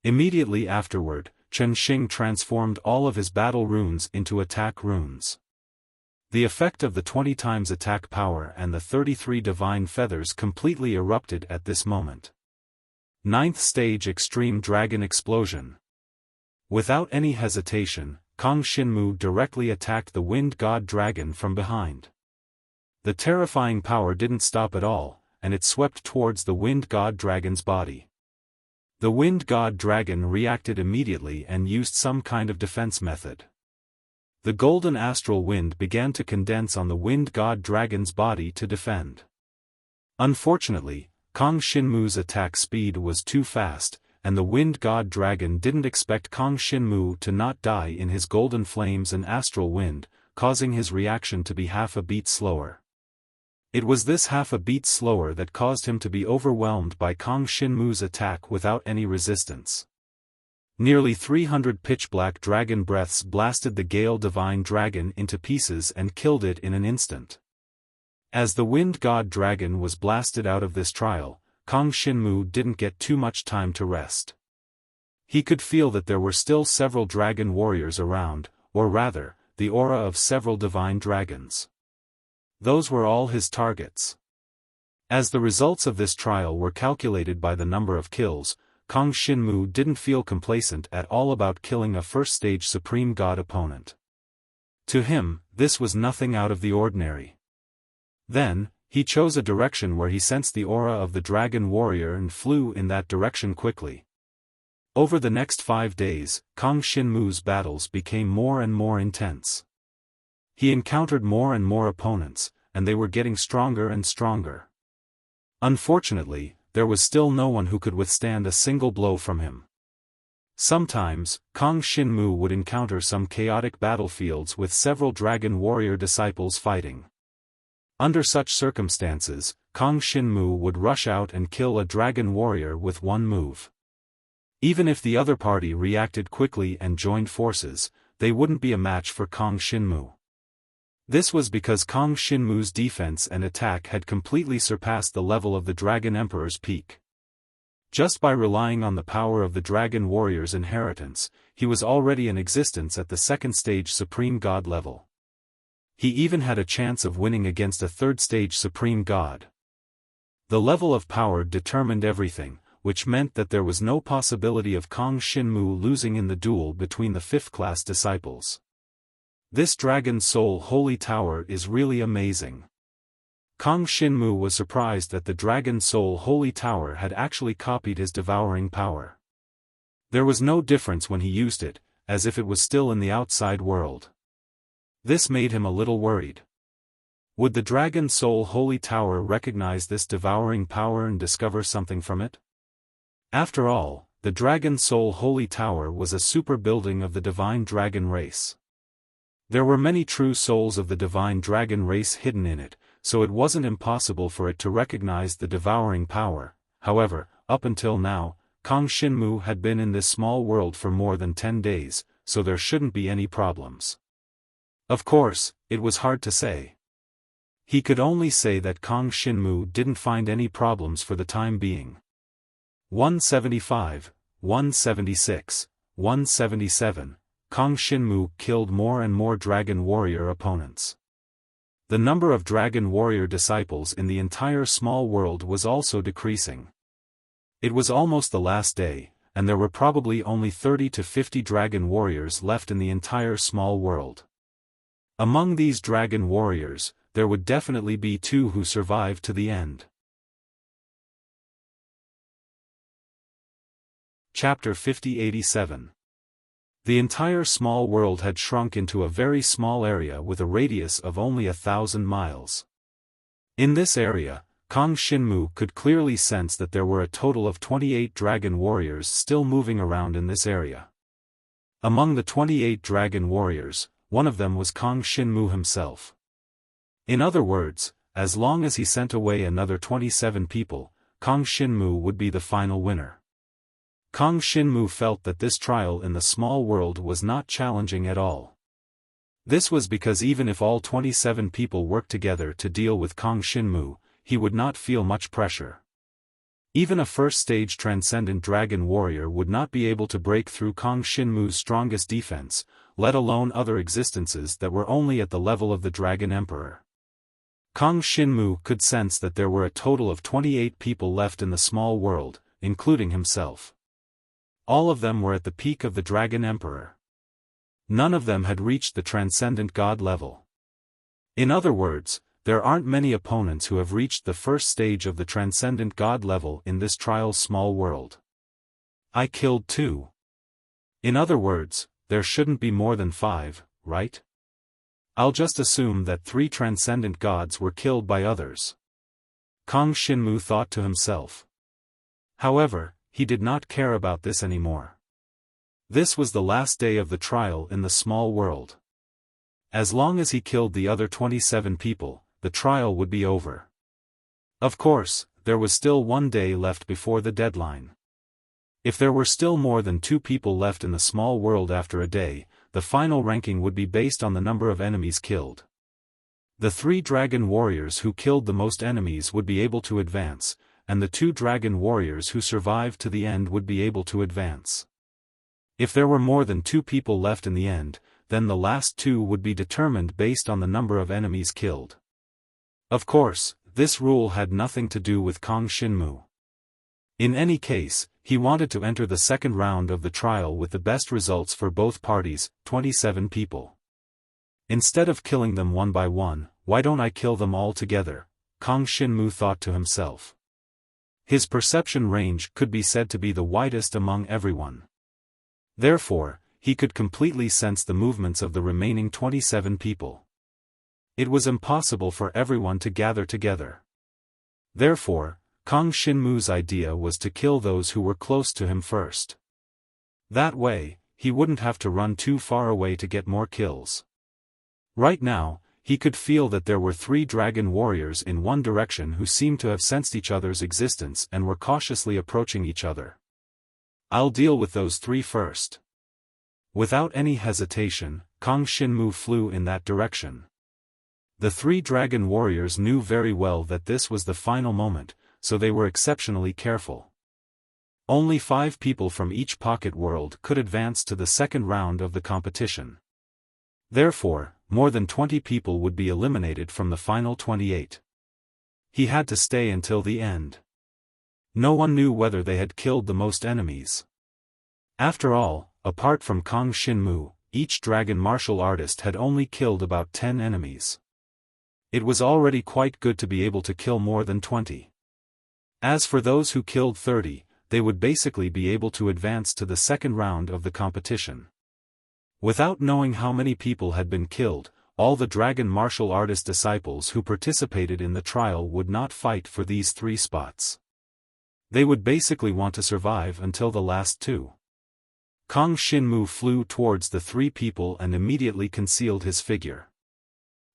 Immediately afterward, Chen Xing transformed all of his battle runes into attack runes. The effect of the 20 times attack power and the 33 divine feathers completely erupted at this moment. 9th stage Extreme Dragon Explosion. Without any hesitation, Kang Shinmu directly attacked the Wind God Dragon from behind. The terrifying power didn't stop at all, and it swept towards the Wind God Dragon's body. The Wind God Dragon reacted immediately and used some kind of defense method. The golden astral wind began to condense on the Wind God Dragon's body to defend. Unfortunately, Kang Shinmu's attack speed was too fast, and the Wind God Dragon didn't expect Kang Shinmu to not die in his golden flames and astral wind, causing his reaction to be half a beat slower. It was this half a beat slower that caused him to be overwhelmed by Kang Shinmu's attack without any resistance. Nearly 300 pitch-black dragon breaths blasted the Gale Divine Dragon into pieces and killed it in an instant. As the Wind God Dragon was blasted out of this trial, Kang Shinmu didn't get too much time to rest. He could feel that there were still several dragon warriors around, or rather, the aura of several divine dragons. Those were all his targets. As the results of this trial were calculated by the number of kills, Kang Shinmu didn't feel complacent at all about killing a first-stage Supreme God opponent. To him, this was nothing out of the ordinary. Then, he chose a direction where he sensed the aura of the dragon warrior and flew in that direction quickly. Over the next 5 days, Kang Shinmu's battles became more and more intense. He encountered more and more opponents, and they were getting stronger and stronger. Unfortunately, there was still no one who could withstand a single blow from him. Sometimes, Kang Shinmu would encounter some chaotic battlefields with several dragon warrior disciples fighting. Under such circumstances, Kang Shinmu would rush out and kill a dragon warrior with one move. Even if the other party reacted quickly and joined forces, they wouldn't be a match for Kang Shinmu. This was because Kang Shinmu's defense and attack had completely surpassed the level of the Dragon Emperor's peak. Just by relying on the power of the Dragon Warrior's inheritance, he was already in existence at the 2nd stage Supreme God level. He even had a chance of winning against a 3rd stage Supreme God. The level of power determined everything, which meant that there was no possibility of Kang Shinmu losing in the duel between the 5th-class disciples. This Dragon Soul Holy Tower is really amazing. Kang Shinmu was surprised that the Dragon Soul Holy Tower had actually copied his devouring power. There was no difference when he used it, as if it was still in the outside world. This made him a little worried. Would the Dragon Soul Holy Tower recognize this devouring power and discover something from it? After all, the Dragon Soul Holy Tower was a super building of the Divine Dragon race. There were many true souls of the Divine Dragon race hidden in it, so it wasn't impossible for it to recognize the devouring power. However, up until now, Kang Shinmu had been in this small world for more than 10 days, so there shouldn't be any problems. Of course, it was hard to say. He could only say that Kang Shinmu didn't find any problems for the time being. 175, 176, 177. Kang Shinmu killed more and more dragon warrior opponents. The number of dragon warrior disciples in the entire small world was also decreasing. It was almost the last day, and there were probably only 30 to 50 dragon warriors left in the entire small world. Among these dragon warriors, there would definitely be 2 who survived to the end. Chapter 5087. The entire small world had shrunk into a very small area with a radius of only 1,000 miles. In this area, Kang Shinmu could clearly sense that there were a total of 28 dragon warriors still moving around in this area. Among the 28 dragon warriors, one of them was Kang Shinmu himself. In other words, as long as he sent away another 27 people, Kang Shinmu would be the final winner. Kang Shinmu felt that this trial in the small world was not challenging at all. This was because even if all 27 people worked together to deal with Kang Shinmu, he would not feel much pressure. Even a first-stage Transcendent Dragon Warrior would not be able to break through Kang Shinmu's strongest defense, let alone other existences that were only at the level of the Dragon Emperor. Kang Shinmu could sense that there were a total of 28 people left in the small world, including himself. All of them were at the peak of the Dragon Emperor. None of them had reached the Transcendent God level. In other words, there aren't many opponents who have reached the first stage of the Transcendent God level in this trial's small world. I killed 2. In other words, there shouldn't be more than 5, right? I'll just assume that 3 Transcendent Gods were killed by others. Kang Shinmu thought to himself. However, he did not care about this anymore. This was the last day of the trial in the small world. As long as he killed the other 27 people, the trial would be over. Of course, there was still 1 day left before the deadline. If there were still more than 2 people left in the small world after a day, the final ranking would be based on the number of enemies killed. The 3 dragon warriors who killed the most enemies would be able to advance, and the 2 dragon warriors who survived to the end would be able to advance. If there were more than 2 people left in the end, then the last 2 would be determined based on the number of enemies killed. Of course, this rule had nothing to do with Kang Shinmu. In any case, he wanted to enter the second round of the trial with the best results for both parties, 27 people. Instead of killing them one by one, why don't I kill them all together? Kang Shinmu thought to himself. His perception range could be said to be the widest among everyone. Therefore, he could completely sense the movements of the remaining 27 people. It was impossible for everyone to gather together. Therefore, Kang Shinmu's idea was to kill those who were close to him first. That way, he wouldn't have to run too far away to get more kills. Right now, he could feel that there were 3 dragon warriors in one direction who seemed to have sensed each other's existence and were cautiously approaching each other. I'll deal with those 3 first. Without any hesitation, Kang Shinmu flew in that direction. The 3 dragon warriors knew very well that this was the final moment, so they were exceptionally careful. Only 5 people from each pocket world could advance to the second round of the competition. Therefore, more than 20 people would be eliminated from the final 28. He had to stay until the end. No one knew whether they had killed the most enemies. After all, apart from Kang Shinmu, each dragon martial artist had only killed about 10 enemies. It was already quite good to be able to kill more than 20. As for those who killed 30, they would basically be able to advance to the second round of the competition. Without knowing how many people had been killed, all the dragon martial artist disciples who participated in the trial would not fight for these 3 spots. They would basically want to survive until the last 2. Kang Shinmu flew towards the 3 people and immediately concealed his figure.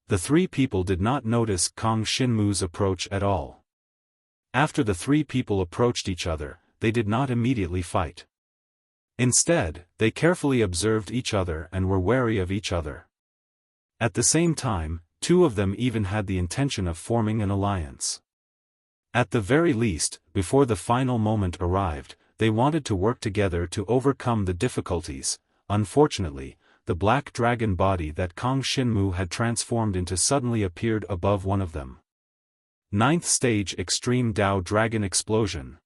The 3 people did not notice Kang Shinmu's approach at all. After the 3 people approached each other, they did not immediately fight. Instead, they carefully observed each other and were wary of each other. At the same time, 2 of them even had the intention of forming an alliance. At the very least, before the final moment arrived, they wanted to work together to overcome the difficulties. Unfortunately, the black dragon body that Kang Shinmu had transformed into suddenly appeared above one of them. 9th Stage Extreme Dao Dragon Explosion.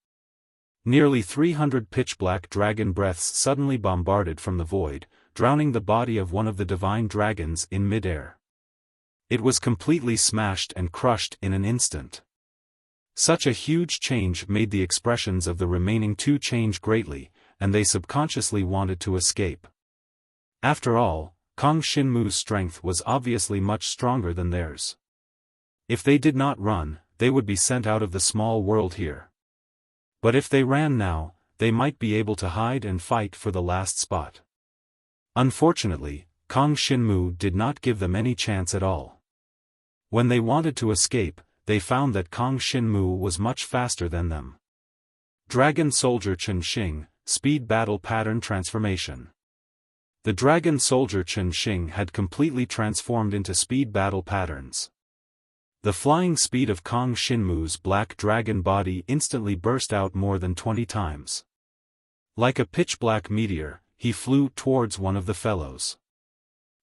Nearly 300 pitch-black dragon breaths suddenly bombarded from the void, drowning the body of one of the divine dragons in mid-air. It was completely smashed and crushed in an instant. Such a huge change made the expressions of the remaining 2 change greatly, and they subconsciously wanted to escape. After all, Kang Shinmu's strength was obviously much stronger than theirs. If they did not run, they would be sent out of the small world here. But if they ran now, they might be able to hide and fight for the last spot. Unfortunately, Kang Shinmu did not give them any chance at all. When they wanted to escape, they found that Kang Shinmu was much faster than them. Dragon Soldier Chen Xing, Speed Battle Pattern Transformation. The Dragon Soldier Chen Xing had completely transformed into speed battle patterns. The flying speed of Kong Shinmu's black dragon body instantly burst out more than 20 times. Like a pitch-black meteor, he flew towards one of the fellows.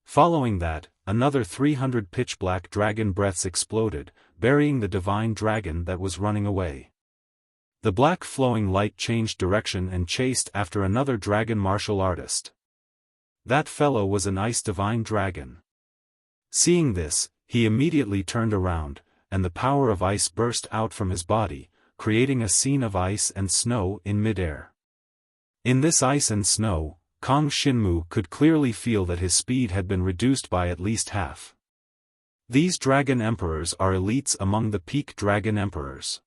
Following that, another 300 pitch-black dragon breaths exploded, burying the divine dragon that was running away. The black flowing light changed direction and chased after another dragon martial artist. That fellow was an ice divine dragon. Seeing this, he immediately turned around, and the power of ice burst out from his body, creating a scene of ice and snow in midair. In this ice and snow, Kong Shinmu could clearly feel that his speed had been reduced by at least half. These dragon emperors are elites among the peak dragon emperors.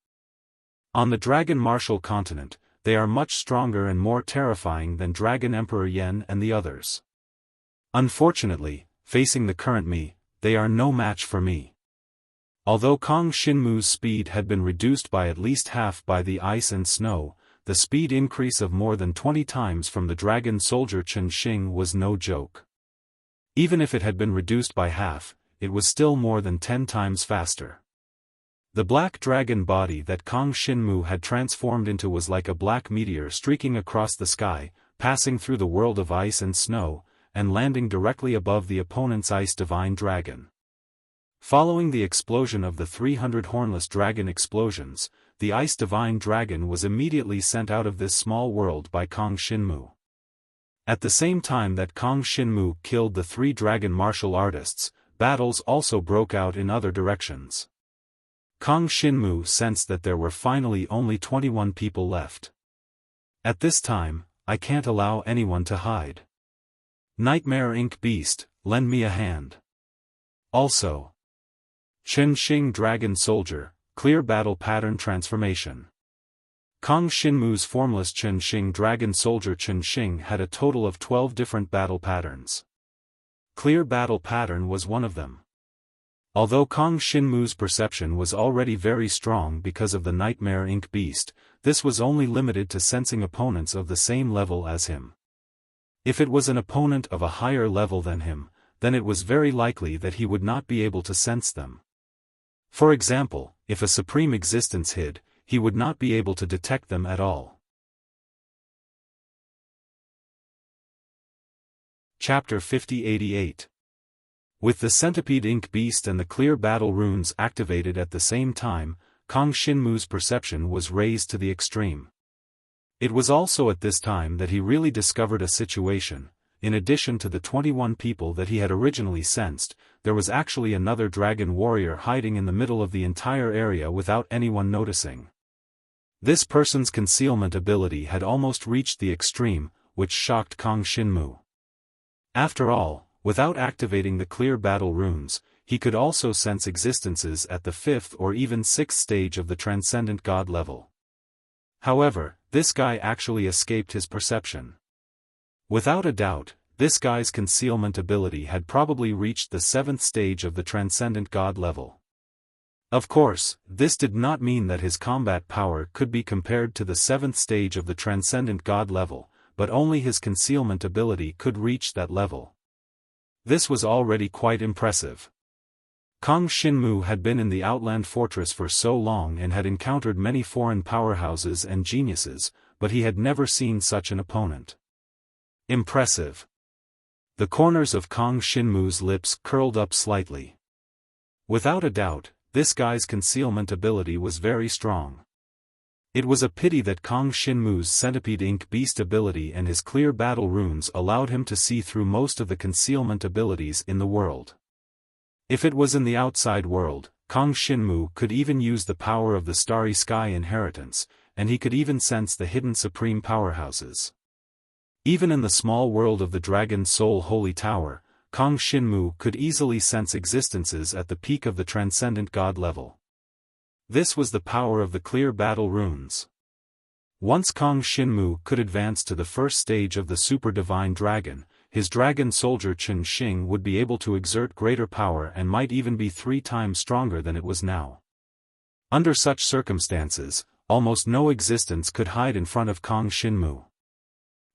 On the dragon martial continent, they are much stronger and more terrifying than Dragon Emperor Yen and the others. Unfortunately, facing the current me, they are no match for me. Although Kong Shinmu's speed had been reduced by at least half by the ice and snow, the speed increase of more than 20 times from the dragon soldier Chen Xing was no joke. Even if it had been reduced by half, it was still more than 10 times faster. The black dragon body that Kong Shinmu had transformed into was like a black meteor streaking across the sky, passing through the world of ice and snow, and landing directly above the opponent's ice divine dragon. Following the explosion of the 300 hornless dragon explosions, the ice divine dragon was immediately sent out of this small world by Kong Shinmu. At the same time that Kong Shinmu killed the 3 dragon martial artists, battles also broke out in other directions. Kong Shinmu sensed that there were finally only 21 people left. At this time, I can't allow anyone to hide. Nightmare Ink Beast, lend me a hand. Also, Chen Xing Dragon Soldier, clear battle pattern transformation. Kong Shinmu's formless Chen Xing Dragon Soldier Chen Xing had a total of 12 different battle patterns. Clear battle pattern was one of them. Although Kong Shinmu's perception was already very strong because of the Nightmare Ink Beast, this was only limited to sensing opponents of the same level as him. If it was an opponent of a higher level than him, then it was very likely that he would not be able to sense them. For example, if a supreme existence hid, he would not be able to detect them at all. Chapter 5088. With the Centipede Ink Beast and the Clear Battle Runes activated at the same time, Kong Shinmu's perception was raised to the extreme. It was also at this time that he really discovered a situation. In addition to the 21 people that he had originally sensed, there was actually another dragon warrior hiding in the middle of the entire area without anyone noticing. This person's concealment ability had almost reached the extreme, which shocked Kong Shinmu. After all, without activating the Clear Battle Runes, he could also sense existences at the 5th or even 6th stage of the Transcendent God level. However, this guy actually escaped his perception. Without a doubt, this guy's concealment ability had probably reached the 7th stage of the Transcendent God level. Of course, this did not mean that his combat power could be compared to the 7th stage of the Transcendent God level, but only his concealment ability could reach that level. This was already quite impressive. Kong Shinmu had been in the Outland Fortress for so long and had encountered many foreign powerhouses and geniuses, but he had never seen such an opponent. Impressive. The corners of Kong Shinmu's lips curled up slightly. Without a doubt, this guy's concealment ability was very strong. It was a pity that Kong Shinmu's Centipede Ink Beast ability and his Clear Battle Runes allowed him to see through most of the concealment abilities in the world. If it was in the outside world, Kong Shinmu could even use the power of the Starry Sky Inheritance, and he could even sense the hidden supreme powerhouses. Even in the small world of the Dragon Soul Holy Tower, Kong Shinmu could easily sense existences at the peak of the Transcendent God level. This was the power of the Clear Battle Runes. Once Kong Shinmu could advance to the 1st stage of the Super Divine Dragon, his dragon soldier Chen Xing would be able to exert greater power and might even be 3 times stronger than it was now. Under such circumstances, almost no existence could hide in front of Kong Shinmu.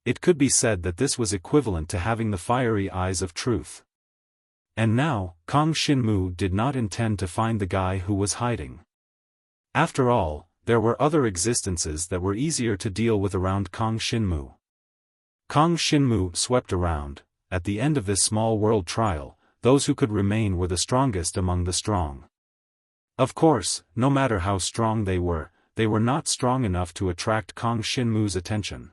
It could be said that this was equivalent to having the fiery eyes of truth. And now, Kang Shinmu did not intend to find the guy who was hiding. After all, there were other existences that were easier to deal with around Kang Shinmu. Kang Shinmu swept around. At the end of this small world trial, those who could remain were the strongest among the strong. Of course, no matter how strong they were not strong enough to attract Kang Shinmu's attention.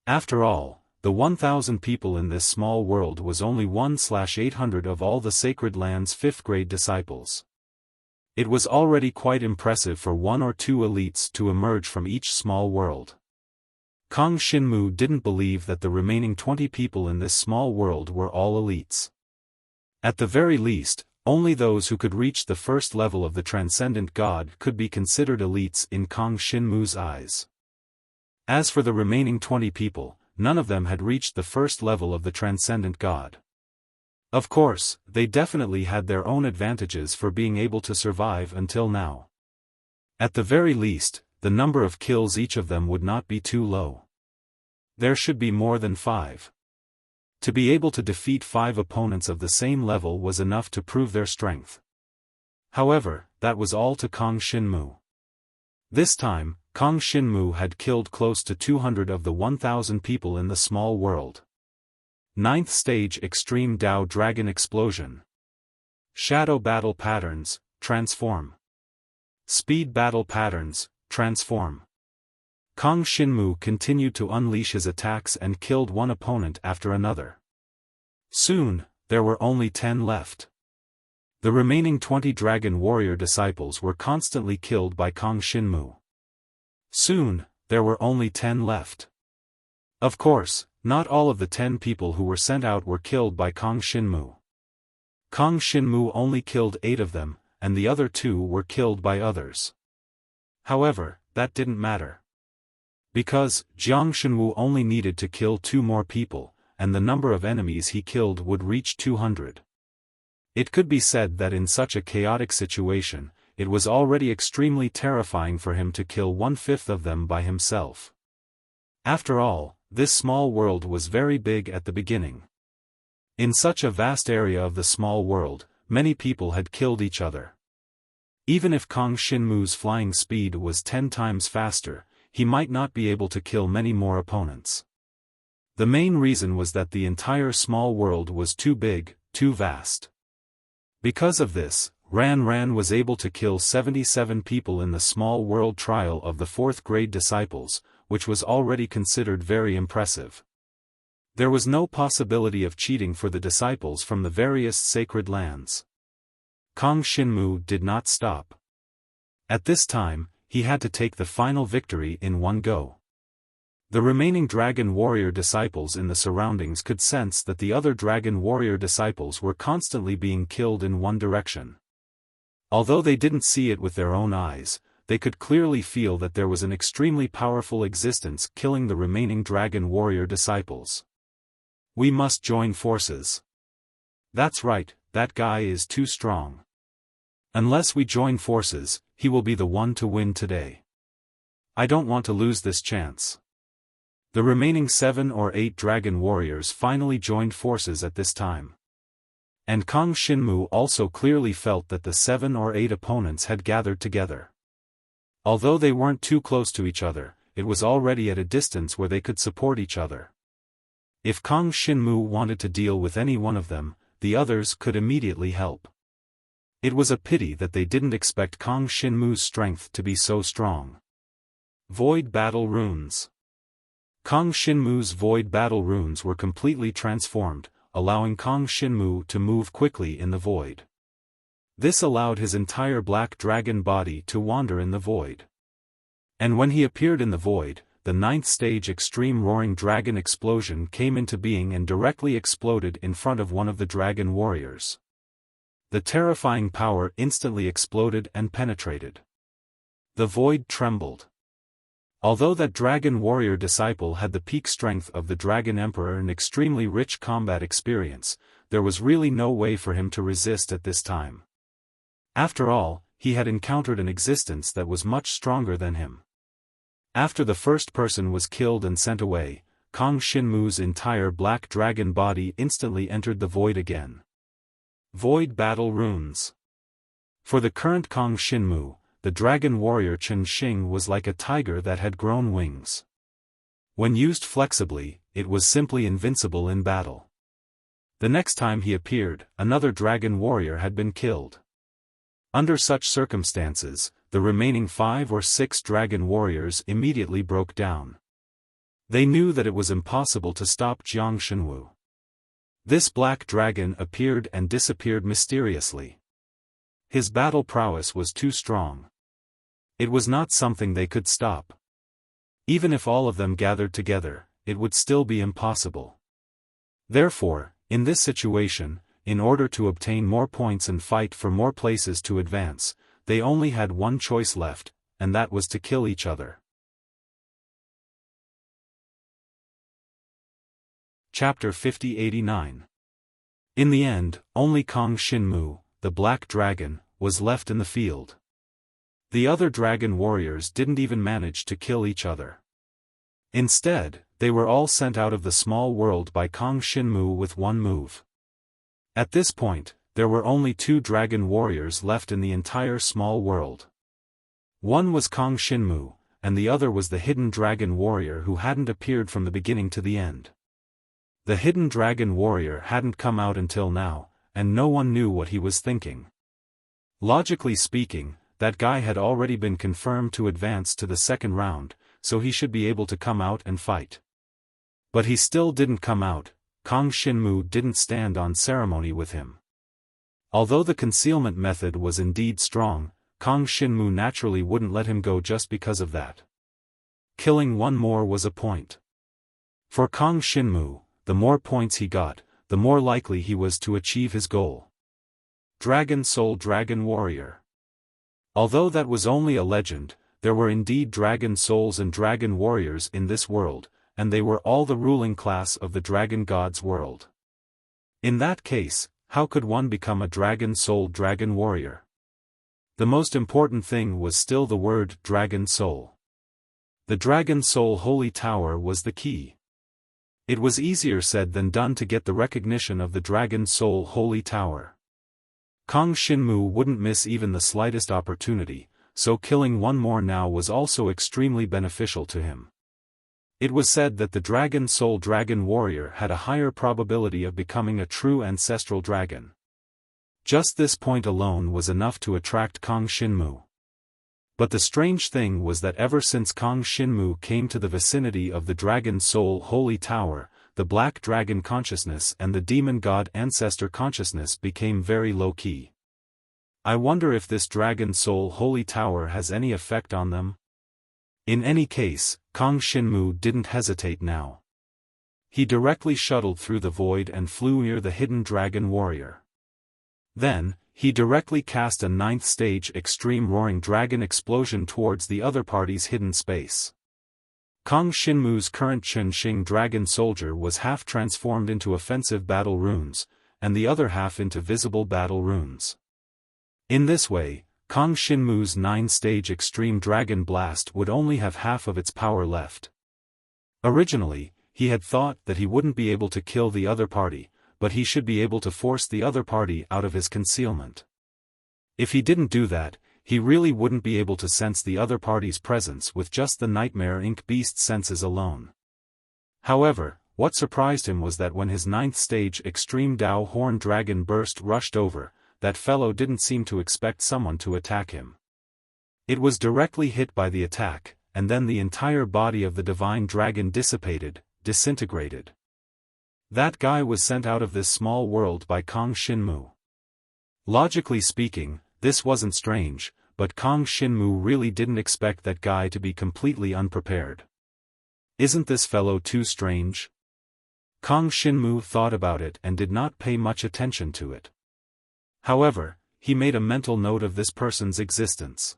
After all, the 1,000 people in this small world was only 1/800 of all the Sacred Land's 5th grade disciples. It was already quite impressive for 1 or 2 elites to emerge from each small world. Kang Shinmu didn't believe that the remaining 20 people in this small world were all elites. At the very least, only those who could reach the first level of the Transcendent God could be considered elites in Kang Shinmu's eyes. As for the remaining 20 people, none of them had reached the first level of the Transcendent God. Of course, they definitely had their own advantages for being able to survive until now. At the very least, the number of kills each of them would not be too low. There should be more than 5. To be able to defeat 5 opponents of the same level was enough to prove their strength. However, that was all to Kang Shinmu. This time, Kang Shinmu had killed close to 200 of the 1,000 people in the small world. 9th Stage Extreme Dao Dragon Explosion. Shadow Battle Patterns, Transform. Speed Battle Patterns, Transform. Kang Shinmu continued to unleash his attacks and killed one opponent after another. Soon, there were only 10 left. The remaining 20 Dragon Warrior disciples were constantly killed by Kang Shinmu. Soon, there were only 10 left. Of course, not all of the 10 people who were sent out were killed by Kang Shinmu. Kang Shinmu only killed 8 of them, and the other 2 were killed by others. However, that didn't matter. Because, Jiang Shenwu only needed to kill 2 more people, and the number of enemies he killed would reach 200. It could be said that in such a chaotic situation, it was already extremely terrifying for him to kill 1/5 of them by himself. After all, this small world was very big at the beginning. In such a vast area of the small world, many people had killed each other. Even if Kang Shinmu's flying speed was 10 times faster, he might not be able to kill many more opponents. The main reason was that the entire small world was too big, too vast. Because of this, Ran was able to kill 77 people in the small world trial of the 4th grade disciples, which was already considered very impressive. There was no possibility of cheating for the disciples from the various sacred lands. Kang Shinmu did not stop. At this time, he had to take the final victory in one go. The remaining Dragon Warrior disciples in the surroundings could sense that the other Dragon Warrior disciples were constantly being killed in one direction. Although they didn't see it with their own eyes, they could clearly feel that there was an extremely powerful existence killing the remaining Dragon Warrior disciples. We must join forces. That's right, that guy is too strong. Unless we join forces, he will be the one to win today. I don't want to lose this chance. The remaining 7 or 8 Dragon Warriors finally joined forces at this time. And Kang Shinmu also clearly felt that the 7 or 8 opponents had gathered together. Although they weren't too close to each other, it was already at a distance where they could support each other. If Kang Shinmu wanted to deal with any one of them, the others could immediately help. It was a pity that they didn't expect Kang Shinmu's strength to be so strong. Void Battle Runes. Kang Shinmu's Void Battle Runes were completely transformed, allowing Kang Shinmu to move quickly in the void. This allowed his entire black dragon body to wander in the void. And when he appeared in the void, the 9th Stage Extreme Roaring Dragon Explosion came into being and directly exploded in front of one of the Dragon Warriors. The terrifying power instantly exploded and penetrated. The void trembled. Although that Dragon Warrior disciple had the peak strength of the Dragon Emperor and extremely rich combat experience, there was really no way for him to resist at this time. After all, he had encountered an existence that was much stronger than him. After the first person was killed and sent away, Kang Shinmu's entire black dragon body instantly entered the void again. Void Battle Runes. For the current Kong Shinmu, the dragon warrior Chen Xing was like a tiger that had grown wings. When used flexibly, it was simply invincible in battle. The next time he appeared, another dragon warrior had been killed. Under such circumstances, the remaining 5 or 6 dragon warriors immediately broke down. They knew that it was impossible to stop Jiang Shenwu. This black dragon appeared and disappeared mysteriously. His battle prowess was too strong. It was not something they could stop. Even if all of them gathered together, it would still be impossible. Therefore, in this situation, in order to obtain more points and fight for more places to advance, they only had one choice left, and that was to kill each other. Chapter 50-89. In the end, only Kong Shinmu, the Black Dragon, was left in the field. The other dragon warriors didn't even manage to kill each other. Instead, they were all sent out of the small world by Kong Shinmu with one move. At this point, there were only 2 dragon warriors left in the entire small world. One was Kong Shinmu, and the other was the hidden dragon warrior who hadn't appeared from the beginning to the end. The hidden dragon warrior hadn't come out until now, and no one knew what he was thinking. Logically speaking, that guy had already been confirmed to advance to the second round, so he should be able to come out and fight. But he still didn't come out. Kong Shinmu didn't stand on ceremony with him. Although the concealment method was indeed strong, Kong Shinmu naturally wouldn't let him go just because of that. Killing one more was a point. For Kong Shinmu, the more points he got, the more likely he was to achieve his goal. Dragon Soul Dragon Warrior. Although that was only a legend, there were indeed dragon souls and dragon warriors in this world, and they were all the ruling class of the dragon god's world. In that case, how could one become a dragon soul dragon warrior? The most important thing was still the word dragon soul. The dragon soul holy tower was the key. It was easier said than done to get the recognition of the dragon soul holy tower. Kong Shinmu wouldn't miss even the slightest opportunity, so killing one more now was also extremely beneficial to him. It was said that the dragon soul dragon warrior had a higher probability of becoming a true ancestral dragon. Just this point alone was enough to attract Kong Shinmu. But the strange thing was that ever since Kong Shinmu came to the vicinity of the dragon soul holy tower, the black dragon consciousness and the demon god ancestor consciousness became very low-key. I wonder if this dragon soul holy tower has any effect on them? In any case, Kong Shinmu didn't hesitate now. He directly shuttled through the void and flew near the hidden dragon warrior. Then, he directly cast a 9th stage extreme roaring dragon explosion towards the other party's hidden space. Kong Shinmu's current Chen Xing dragon soldier was half transformed into offensive battle runes, and the other half into visible battle runes. In this way, Kong Shinmu's 9-stage extreme dragon blast would only have half of its power left. Originally, he had thought that he wouldn't be able to kill the other party, but he should be able to force the other party out of his concealment. If he didn't do that, he really wouldn't be able to sense the other party's presence with just the Nightmare Ink Beast senses alone. However, what surprised him was that when his 9th stage extreme Dao Horn Dragon burst rushed over, that fellow didn't seem to expect someone to attack him. It was directly hit by the attack, and then the entire body of the divine dragon disintegrated. That guy was sent out of this small world by Kong Shinmu. Logically speaking, this wasn't strange, but Kong Shinmu really didn't expect that guy to be completely unprepared. Isn't this fellow too strange? Kong Shinmu thought about it and did not pay much attention to it. However, he made a mental note of this person's existence.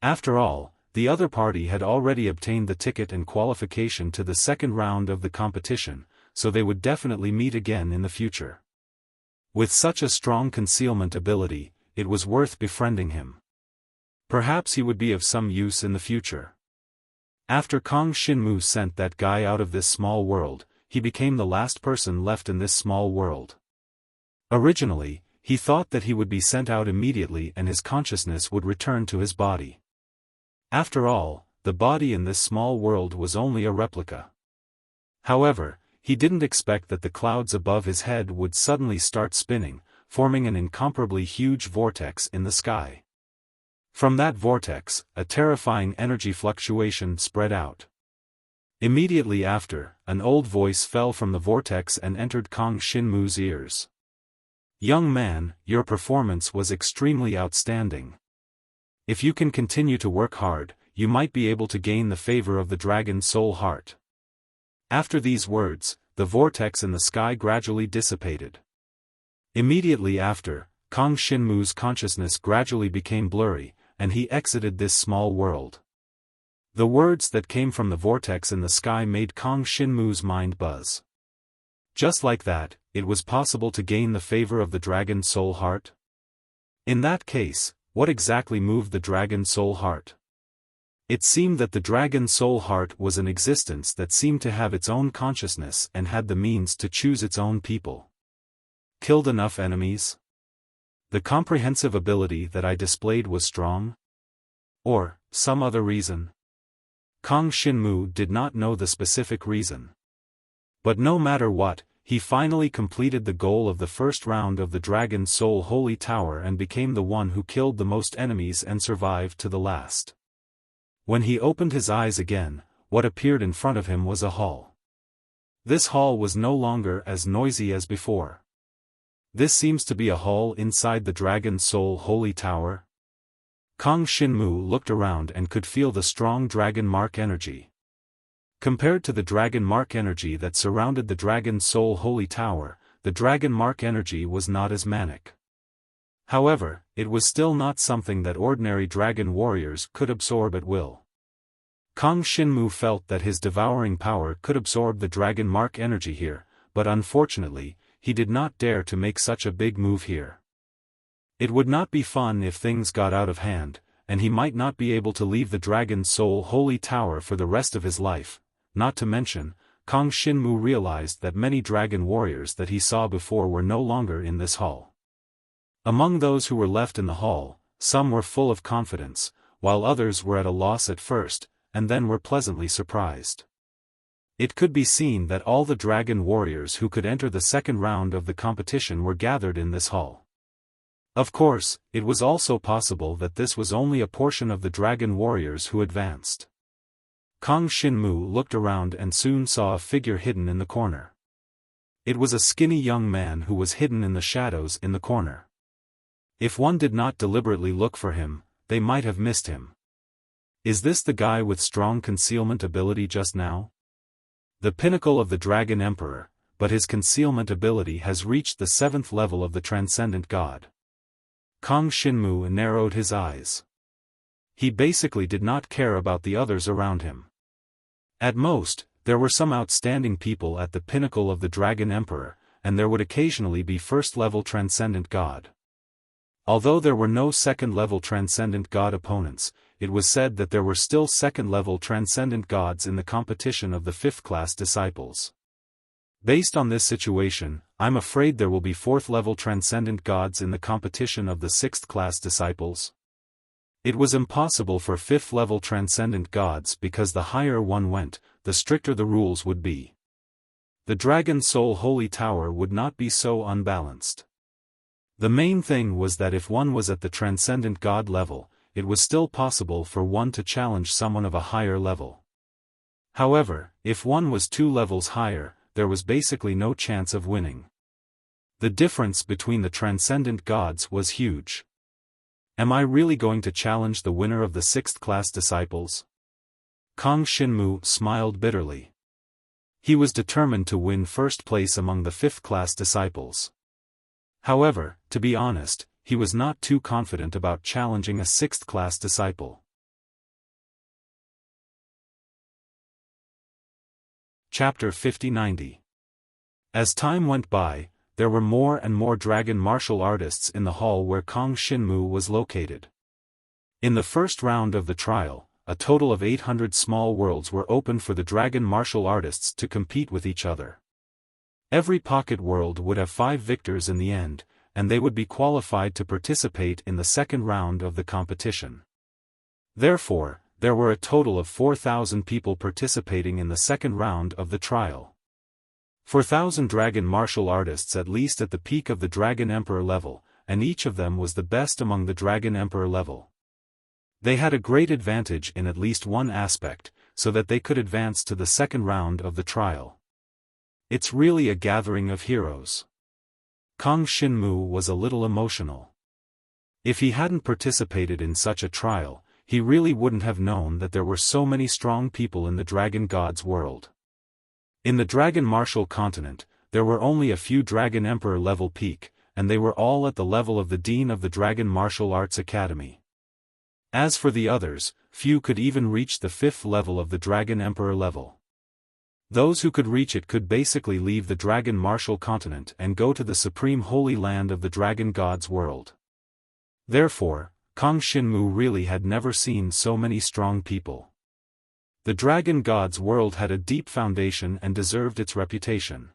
After all, the other party had already obtained the ticket and qualification to the second round of the competition, so they would definitely meet again in the future. With such a strong concealment ability, it was worth befriending him. Perhaps he would be of some use in the future. After Kong Shinmu sent that guy out of this small world, he became the last person left in this small world. Originally, He thought that he would be sent out immediately and his consciousness would return to his body. After all, the body in this small world was only a replica. However, he didn't expect that the clouds above his head would suddenly start spinning, forming an incomparably huge vortex in the sky. From that vortex, a terrifying energy fluctuation spread out. Immediately after, an old voice fell from the vortex and entered Kang Xinmu's ears. "Young man, your performance was extremely outstanding. If you can continue to work hard, you might be able to gain the favor of the Dragon Soul Heart." After these words, the vortex in the sky gradually dissipated. Immediately after, Kang Xinmu's consciousness gradually became blurry, and he exited this small world. The words that came from the vortex in the sky made Kang Xinmu's mind buzz. Just like that, it was possible to gain the favor of the Dragon Soul Heart? In that case, what exactly moved the Dragon Soul Heart? It seemed that the Dragon Soul Heart was an existence that seemed to have its own consciousness and had the means to choose its own people. Killed enough enemies? The comprehensive ability that I displayed was strong? Or, some other reason? Kang Xinmu did not know the specific reason. But no matter what, he finally completed the goal of the first round of the Dragon Soul Holy Tower and became the one who killed the most enemies and survived to the last. When he opened his eyes again, what appeared in front of him was a hall. This hall was no longer as noisy as before. This seems to be a hall inside the Dragon Soul Holy Tower. Kang Xinmu looked around and could feel the strong dragon mark energy. Compared to the dragon mark energy that surrounded the Dragon Soul Holy Tower, the dragon mark energy was not as manic. However, it was still not something that ordinary dragon warriors could absorb at will. Kang Xinmu felt that his devouring power could absorb the dragon mark energy here, but unfortunately, he did not dare to make such a big move here. It would not be fun if things got out of hand, and he might not be able to leave the Dragon Soul Holy Tower for the rest of his life. Not to mention, Kang Xinmu realized that many dragon warriors that he saw before were no longer in this hall. Among those who were left in the hall, some were full of confidence, while others were at a loss at first, and then were pleasantly surprised. It could be seen that all the dragon warriors who could enter the second round of the competition were gathered in this hall. Of course, it was also possible that this was only a portion of the dragon warriors who advanced. Kang Xinmu looked around and soon saw a figure hidden in the corner. It was a skinny young man who was hidden in the shadows in the corner. If one did not deliberately look for him, they might have missed him. Is this the guy with strong concealment ability just now? The pinnacle of the Dragon Emperor, but his concealment ability has reached the 7th level of the Transcendent God. Kang Xinmu narrowed his eyes. He basically did not care about the others around him. At most, there were some outstanding people at the pinnacle of the Dragon Emperor, and there would occasionally be first-level Transcendent God. Although there were no second-level Transcendent God opponents, it was said that there were still second-level Transcendent Gods in the competition of the 5th-class disciples. Based on this situation, I'm afraid there will be 4th-level Transcendent Gods in the competition of the 6th-class disciples. It was impossible for 5th-level Transcendent Gods because the higher one went, the stricter the rules would be. The Dragon Soul Holy Tower would not be so unbalanced. The main thing was that if one was at the Transcendent God level, it was still possible for one to challenge someone of a higher level. However, if one was 2 levels higher, there was basically no chance of winning. The difference between the Transcendent Gods was huge. Am I really going to challenge the winner of the 6th-class disciples? Kang Xinmu smiled bitterly. He was determined to win first place among the 5th-class disciples. However, to be honest, he was not too confident about challenging a 6th-class disciple. Chapter 50-90. As time went by, there were more and more dragon martial artists in the hall where Kang Xinmu was located. In the first round of the trial, a total of 800 small worlds were opened for the dragon martial artists to compete with each other. Every pocket world would have 5 victors in the end, and they would be qualified to participate in the second round of the competition. Therefore, there were a total of 4,000 people participating in the second round of the trial. 4,000 dragon martial artists at least at the peak of the Dragon Emperor level, and each of them was the best among the Dragon Emperor level. They had a great advantage in at least one aspect, so that they could advance to the second round of the trial. It's really a gathering of heroes. Kang Xinmu was a little emotional. If he hadn't participated in such a trial, he really wouldn't have known that there were so many strong people in the Dragon God's world. In the Dragon Martial Continent, there were only a few Dragon Emperor level peak, and they were all at the level of the Dean of the Dragon Martial Arts Academy. As for the others, few could even reach the 5th level of the Dragon Emperor level. Those who could reach it could basically leave the Dragon Martial Continent and go to the supreme holy land of the Dragon God's world. Therefore, Kang Xinmu really had never seen so many strong people. The Dragon God's world had a deep foundation and deserved its reputation.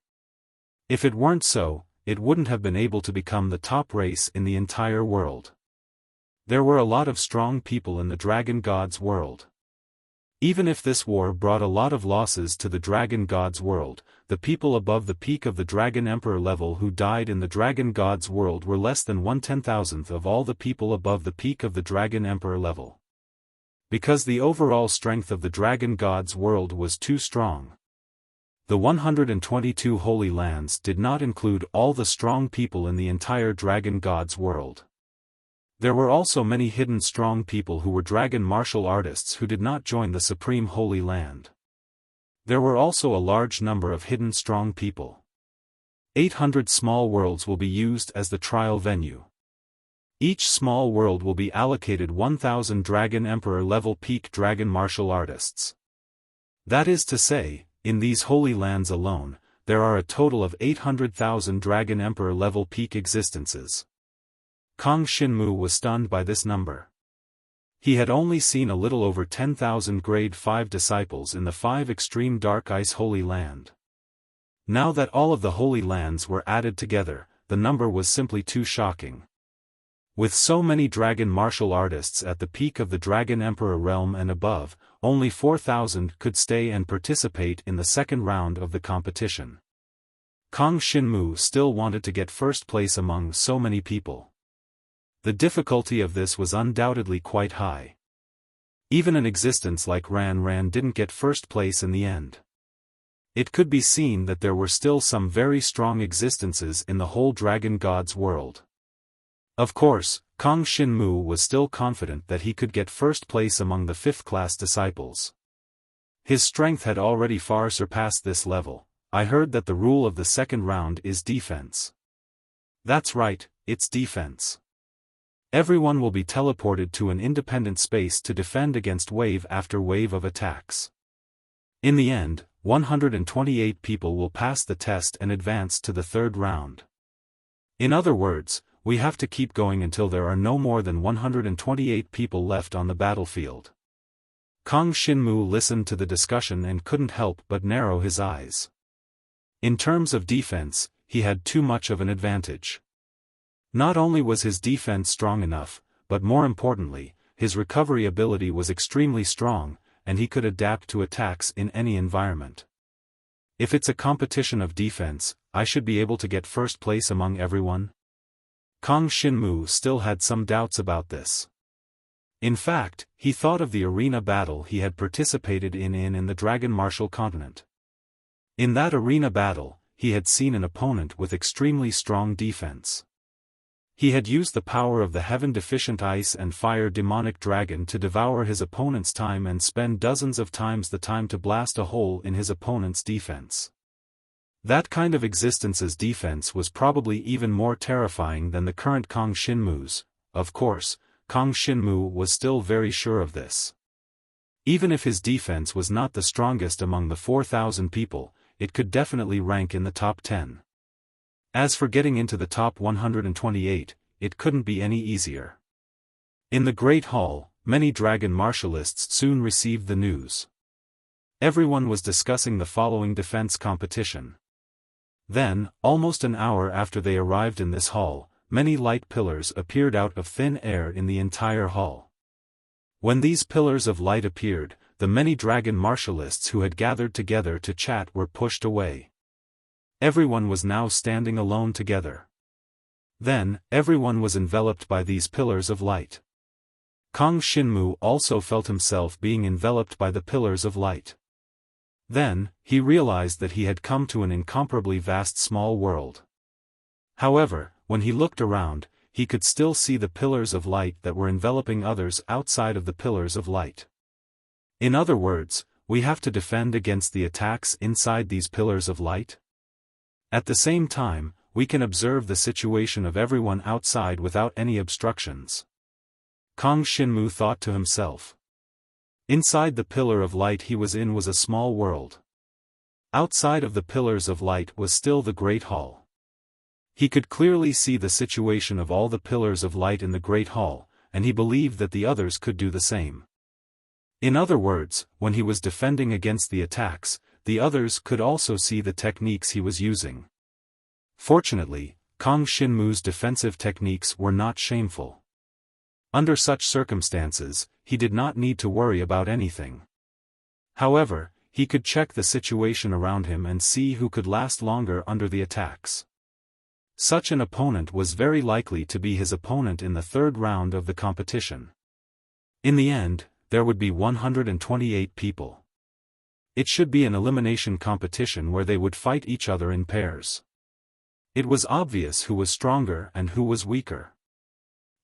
If it weren't so, it wouldn't have been able to become the top race in the entire world. There were a lot of strong people in the Dragon God's world. Even if this war brought a lot of losses to the Dragon God's world, the people above the peak of the Dragon Emperor level who died in the Dragon God's world were less than 1/10,000th of all the people above the peak of the Dragon Emperor level. Because the overall strength of the Dragon God's world was too strong. The 122 Holy Lands did not include all the strong people in the entire Dragon God's world. There were also many hidden strong people who were dragon martial artists who did not join the Supreme Holy Land. There were also a large number of hidden strong people. 800 small worlds will be used as the trial venue. Each small world will be allocated 1,000 Dragon Emperor level peak dragon martial artists. That is to say, in these holy lands alone, there are a total of 800,000 Dragon Emperor level peak existences. Kang Xinmu was stunned by this number. He had only seen a little over 10,000 grade 5 disciples in the 5 extreme dark ice holy land. Now that all of the holy lands were added together, the number was simply too shocking. With so many dragon martial artists at the peak of the Dragon Emperor realm and above, only 4,000 could stay and participate in the second round of the competition. Kang Xinmu still wanted to get first place among so many people. The difficulty of this was undoubtedly quite high. Even an existence like Ran didn't get first place in the end. It could be seen that there were still some very strong existences in the whole Dragon God's world. Of course, Kang Xinmu was still confident that he could get first place among the 5th-class disciples. His strength had already far surpassed this level. I heard that the rule of the second round is defense. That's right, it's defense. Everyone will be teleported to an independent space to defend against wave after wave of attacks. In the end, 128 people will pass the test and advance to the third round. In other words, we have to keep going until there are no more than 128 people left on the battlefield. Kang Xinmu listened to the discussion and couldn't help but narrow his eyes. In terms of defense, he had too much of an advantage. Not only was his defense strong enough, but more importantly, his recovery ability was extremely strong, and he could adapt to attacks in any environment. If it's a competition of defense, I should be able to get first place among everyone. Kang Xinmu still had some doubts about this. In fact, he thought of the arena battle he had participated in the Dragon Martial Continent. In that arena battle, he had seen an opponent with extremely strong defense. He had used the power of the heaven-deficient ice and fire demonic dragon to devour his opponent's time and spend dozens of times the time to blast a hole in his opponent's defense. That kind of existence's defense was probably even more terrifying than the current Kang Xinmu's. Of course, Kang Xinmu was still very sure of this. Even if his defense was not the strongest among the 4,000 people, it could definitely rank in the top 10. As for getting into the top 128, it couldn't be any easier. In the Great Hall, many dragon martialists soon received the news. Everyone was discussing the following defense competition. Then, almost an hour after they arrived in this hall, many light pillars appeared out of thin air in the entire hall. When these pillars of light appeared, the many dragon martialists who had gathered together to chat were pushed away. Everyone was now standing alone together. Then, everyone was enveloped by these pillars of light. Kang Xinmu also felt himself being enveloped by the pillars of light. Then, he realized that he had come to an incomparably vast small world. However, when he looked around, he could still see the pillars of light that were enveloping others outside of the pillars of light. In other words, we have to defend against the attacks inside these pillars of light. At the same time, we can observe the situation of everyone outside without any obstructions. Kang Xinmu thought to himself. Inside the pillar of light he was in was a small world. Outside of the pillars of light was still the Great Hall. He could clearly see the situation of all the pillars of light in the Great Hall, and he believed that the others could do the same. In other words, when he was defending against the attacks, the others could also see the techniques he was using. Fortunately, Kang Xinmu's defensive techniques were not shameful. Under such circumstances, he did not need to worry about anything. However, he could check the situation around him and see who could last longer under the attacks. Such an opponent was very likely to be his opponent in the third round of the competition. In the end, there would be 128 people. It should be an elimination competition where they would fight each other in pairs. It was obvious who was stronger and who was weaker.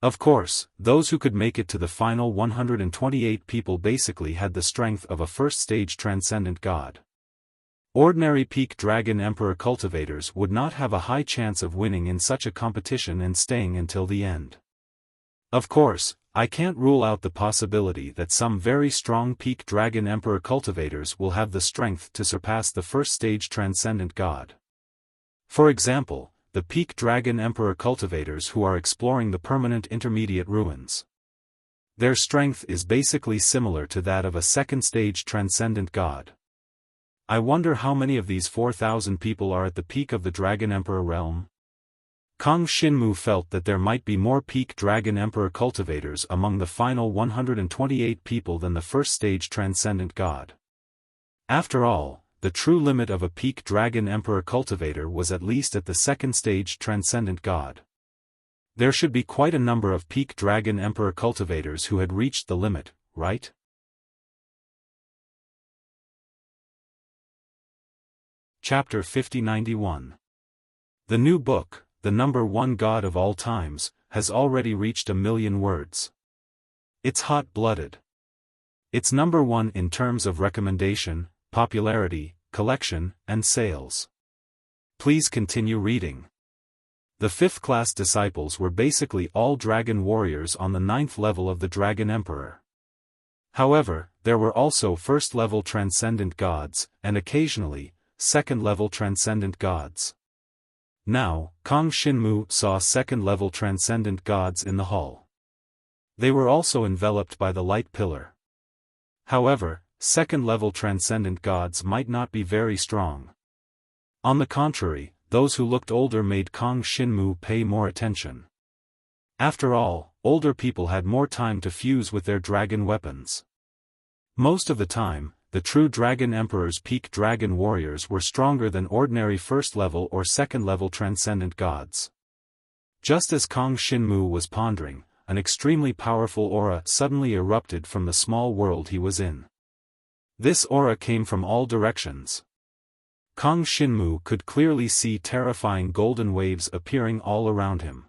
Of course, those who could make it to the final 128 people basically had the strength of a first-stage transcendent god. Ordinary peak dragon emperor cultivators would not have a high chance of winning in such a competition and staying until the end. Of course, I can't rule out the possibility that some very strong peak dragon emperor cultivators will have the strength to surpass the first-stage transcendent god. For example, the peak dragon emperor cultivators who are exploring the permanent intermediate ruins. Their strength is basically similar to that of a second-stage transcendent god. I wonder how many of these 4,000 people are at the peak of the Dragon Emperor realm? Kang Xinmu felt that there might be more peak Dragon Emperor cultivators among the final 128 people than the first-stage transcendent god. After all, the true limit of a peak Dragon Emperor cultivator was at least at the second-stage transcendent god. There should be quite a number of peak Dragon Emperor cultivators who had reached the limit, right? Chapter 5091. The new book, the number one god of all times, has already reached 1 million words. It's hot-blooded. It's number one in terms of recommendation, popularity, collection, and sales. Please continue reading. The 5th-class disciples were basically all dragon warriors on the 9th level of the Dragon Emperor. However, there were also first-level transcendent gods, and occasionally, second-level transcendent gods. Now, Kang Xinmu saw second-level transcendent gods in the hall. They were also enveloped by the light pillar. However, second-level transcendent gods might not be very strong. On the contrary, those who looked older made Kang Xinmu pay more attention. After all, older people had more time to fuse with their dragon weapons. Most of the time, the true Dragon Emperor's peak dragon warriors were stronger than ordinary first-level or second-level transcendent gods. Just as Kang Xinmu was pondering, an extremely powerful aura suddenly erupted from the small world he was in. This aura came from all directions. Kang Xinmu could clearly see terrifying golden waves appearing all around him.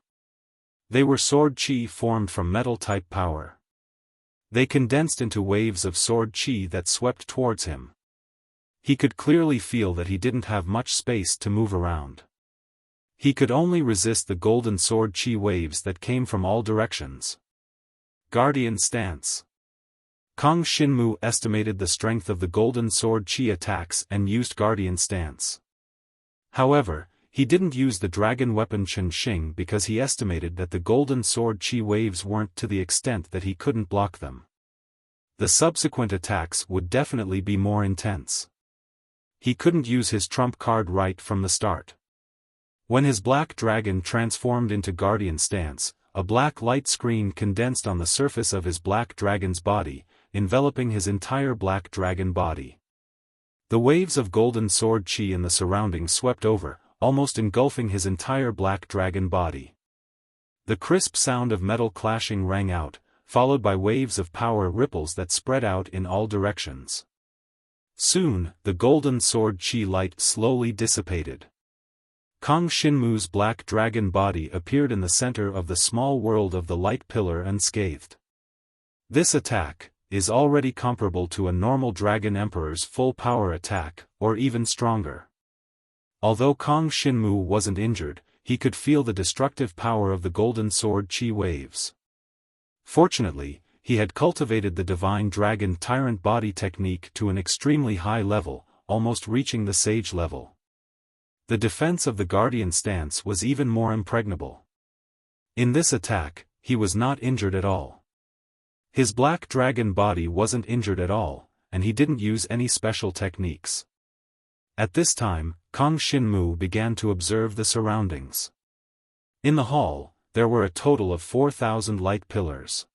They were sword chi formed from metal-type power. They condensed into waves of sword chi that swept towards him. He could clearly feel that he didn't have much space to move around. He could only resist the golden sword chi waves that came from all directions. Guardian Stance. Kang Xinmu estimated the strength of the golden sword chi attacks and used Guardian Stance. However, he didn't use the dragon weapon Chen Xing because he estimated that the golden sword chi waves weren't to the extent that he couldn't block them. The subsequent attacks would definitely be more intense. He couldn't use his trump card right from the start. When his black dragon transformed into guardian stance, a black light screen condensed on the surface of his black dragon's body, enveloping his entire black dragon body. The waves of golden sword chi in the surroundings swept over, almost engulfing his entire black dragon body. The crisp sound of metal clashing rang out, followed by waves of power ripples that spread out in all directions. Soon, the golden sword chi light slowly dissipated. Kang Shinmu's black dragon body appeared in the center of the small world of the light pillar unscathed. This attack is already comparable to a normal Dragon Emperor's full power attack, or even stronger. Although Kang Shinmu wasn't injured, he could feel the destructive power of the golden sword chi waves. Fortunately, he had cultivated the divine dragon tyrant body technique to an extremely high level, almost reaching the sage level. The defense of the guardian stance was even more impregnable. In this attack, he was not injured at all. His black dragon body wasn't injured at all, and he didn't use any special techniques. At this time, Kang Shinmu began to observe the surroundings. In the hall, there were a total of 4,000 light pillars.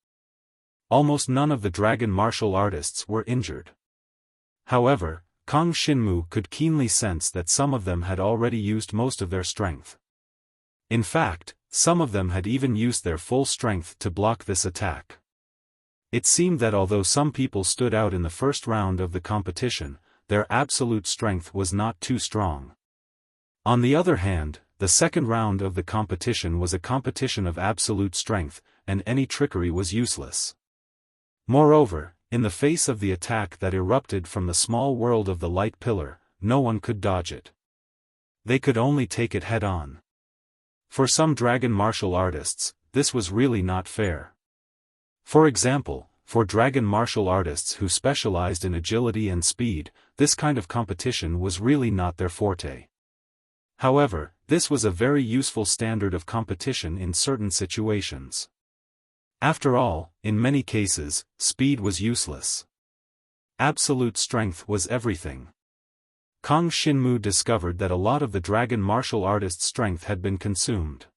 Almost none of the dragon martial artists were injured. However, Kang Shinmu could keenly sense that some of them had already used most of their strength. In fact, some of them had even used their full strength to block this attack. It seemed that although some people stood out in the first round of the competition, their absolute strength was not too strong. On the other hand, the second round of the competition was a competition of absolute strength, and any trickery was useless. Moreover, in the face of the attack that erupted from the small world of the light pillar, no one could dodge it. They could only take it head-on. For some dragon martial artists, this was really not fair. For example, for dragon martial artists who specialized in agility and speed, this kind of competition was really not their forte. However, this was a very useful standard of competition in certain situations. After all, in many cases, speed was useless. Absolute strength was everything. Kang Shinmu discovered that a lot of the dragon martial artist's strength had been consumed.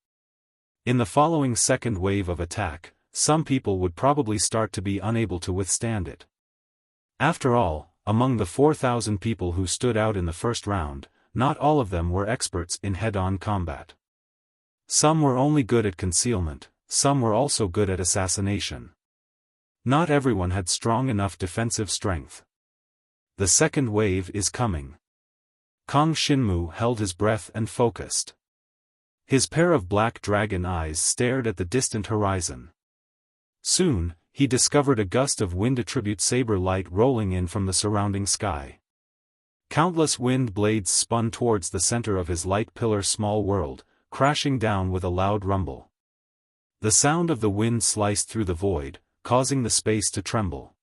In the following second wave of attack, some people would probably start to be unable to withstand it. After all, among the 4,000 people who stood out in the first round, not all of them were experts in head-on combat. Some were only good at concealment, some were also good at assassination. Not everyone had strong enough defensive strength. The second wave is coming. Kang Shinmu held his breath and focused. His pair of black dragon eyes stared at the distant horizon. Soon, he discovered a gust of wind-attribute saber light rolling in from the surrounding sky. Countless wind blades spun towards the center of his light pillar small world, crashing down with a loud rumble. The sound of the wind sliced through the void, causing the space to tremble.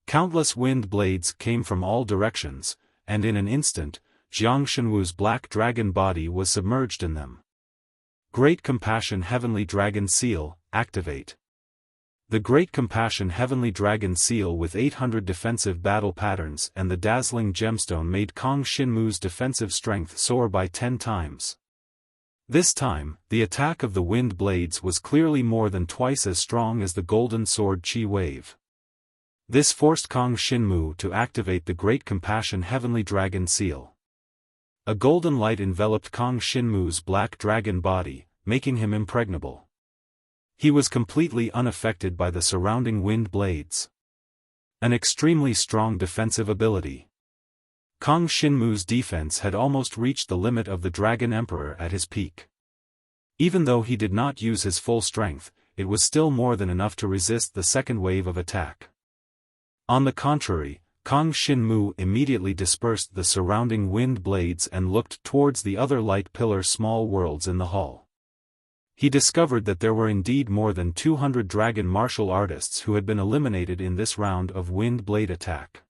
Countless wind blades came from all directions, and in an instant, Jiang Shenwu's black dragon body was submerged in them. Great Compassion Heavenly Dragon Seal, activate. The Great Compassion Heavenly Dragon Seal with 800 defensive battle patterns and the dazzling gemstone made Kang Shinmu's defensive strength soar by 10 times. This time, the attack of the wind blades was clearly more than twice as strong as the golden sword chi wave. This forced Kang Shinmu to activate the Great Compassion Heavenly Dragon Seal. A golden light enveloped Kang Shinmu's black dragon body, making him impregnable. He was completely unaffected by the surrounding wind blades. An extremely strong defensive ability. Kang Shinmu's defense had almost reached the limit of the Dragon Emperor at his peak. Even though he did not use his full strength, it was still more than enough to resist the second wave of attack. On the contrary, Kang Shinmu immediately dispersed the surrounding wind blades and looked towards the other light pillar small worlds in the hall. He discovered that there were indeed more than 200 dragon martial artists who had been eliminated in this round of wind blade attack.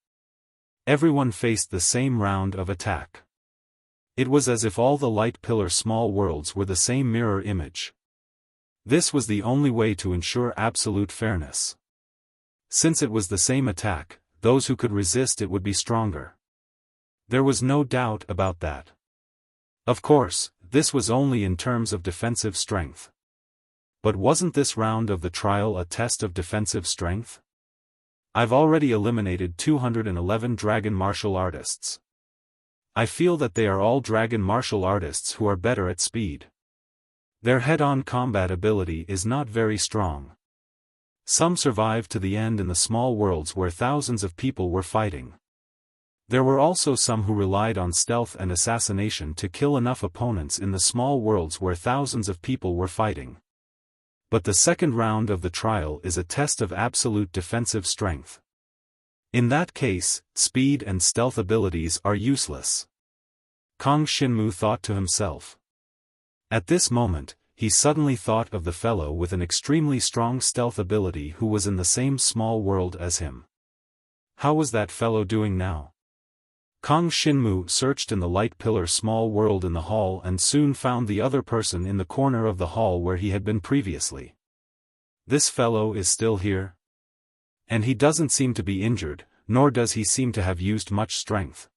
Everyone faced the same round of attack. It was as if all the light pillar small worlds were the same mirror image. This was the only way to ensure absolute fairness. Since it was the same attack, those who could resist it would be stronger. There was no doubt about that. Of course, this was only in terms of defensive strength. But wasn't this round of the trial a test of defensive strength? I've already eliminated 211 dragon martial artists. I feel that they are all dragon martial artists who are better at speed. Their head-on combat ability is not very strong. Some survived to the end in the small worlds where thousands of people were fighting. There were also some who relied on stealth and assassination to kill enough opponents in the small worlds where thousands of people were fighting. But the second round of the trial is a test of absolute defensive strength. In that case, speed and stealth abilities are useless. Kang Xinmu thought to himself. At this moment, he suddenly thought of the fellow with an extremely strong stealth ability who was in the same small world as him. How was that fellow doing now? Kang Xinmu searched in the light pillar small world in the hall and soon found the other person in the corner of the hall where he had been previously. This fellow is still here? And he doesn't seem to be injured, nor does he seem to have used much strength.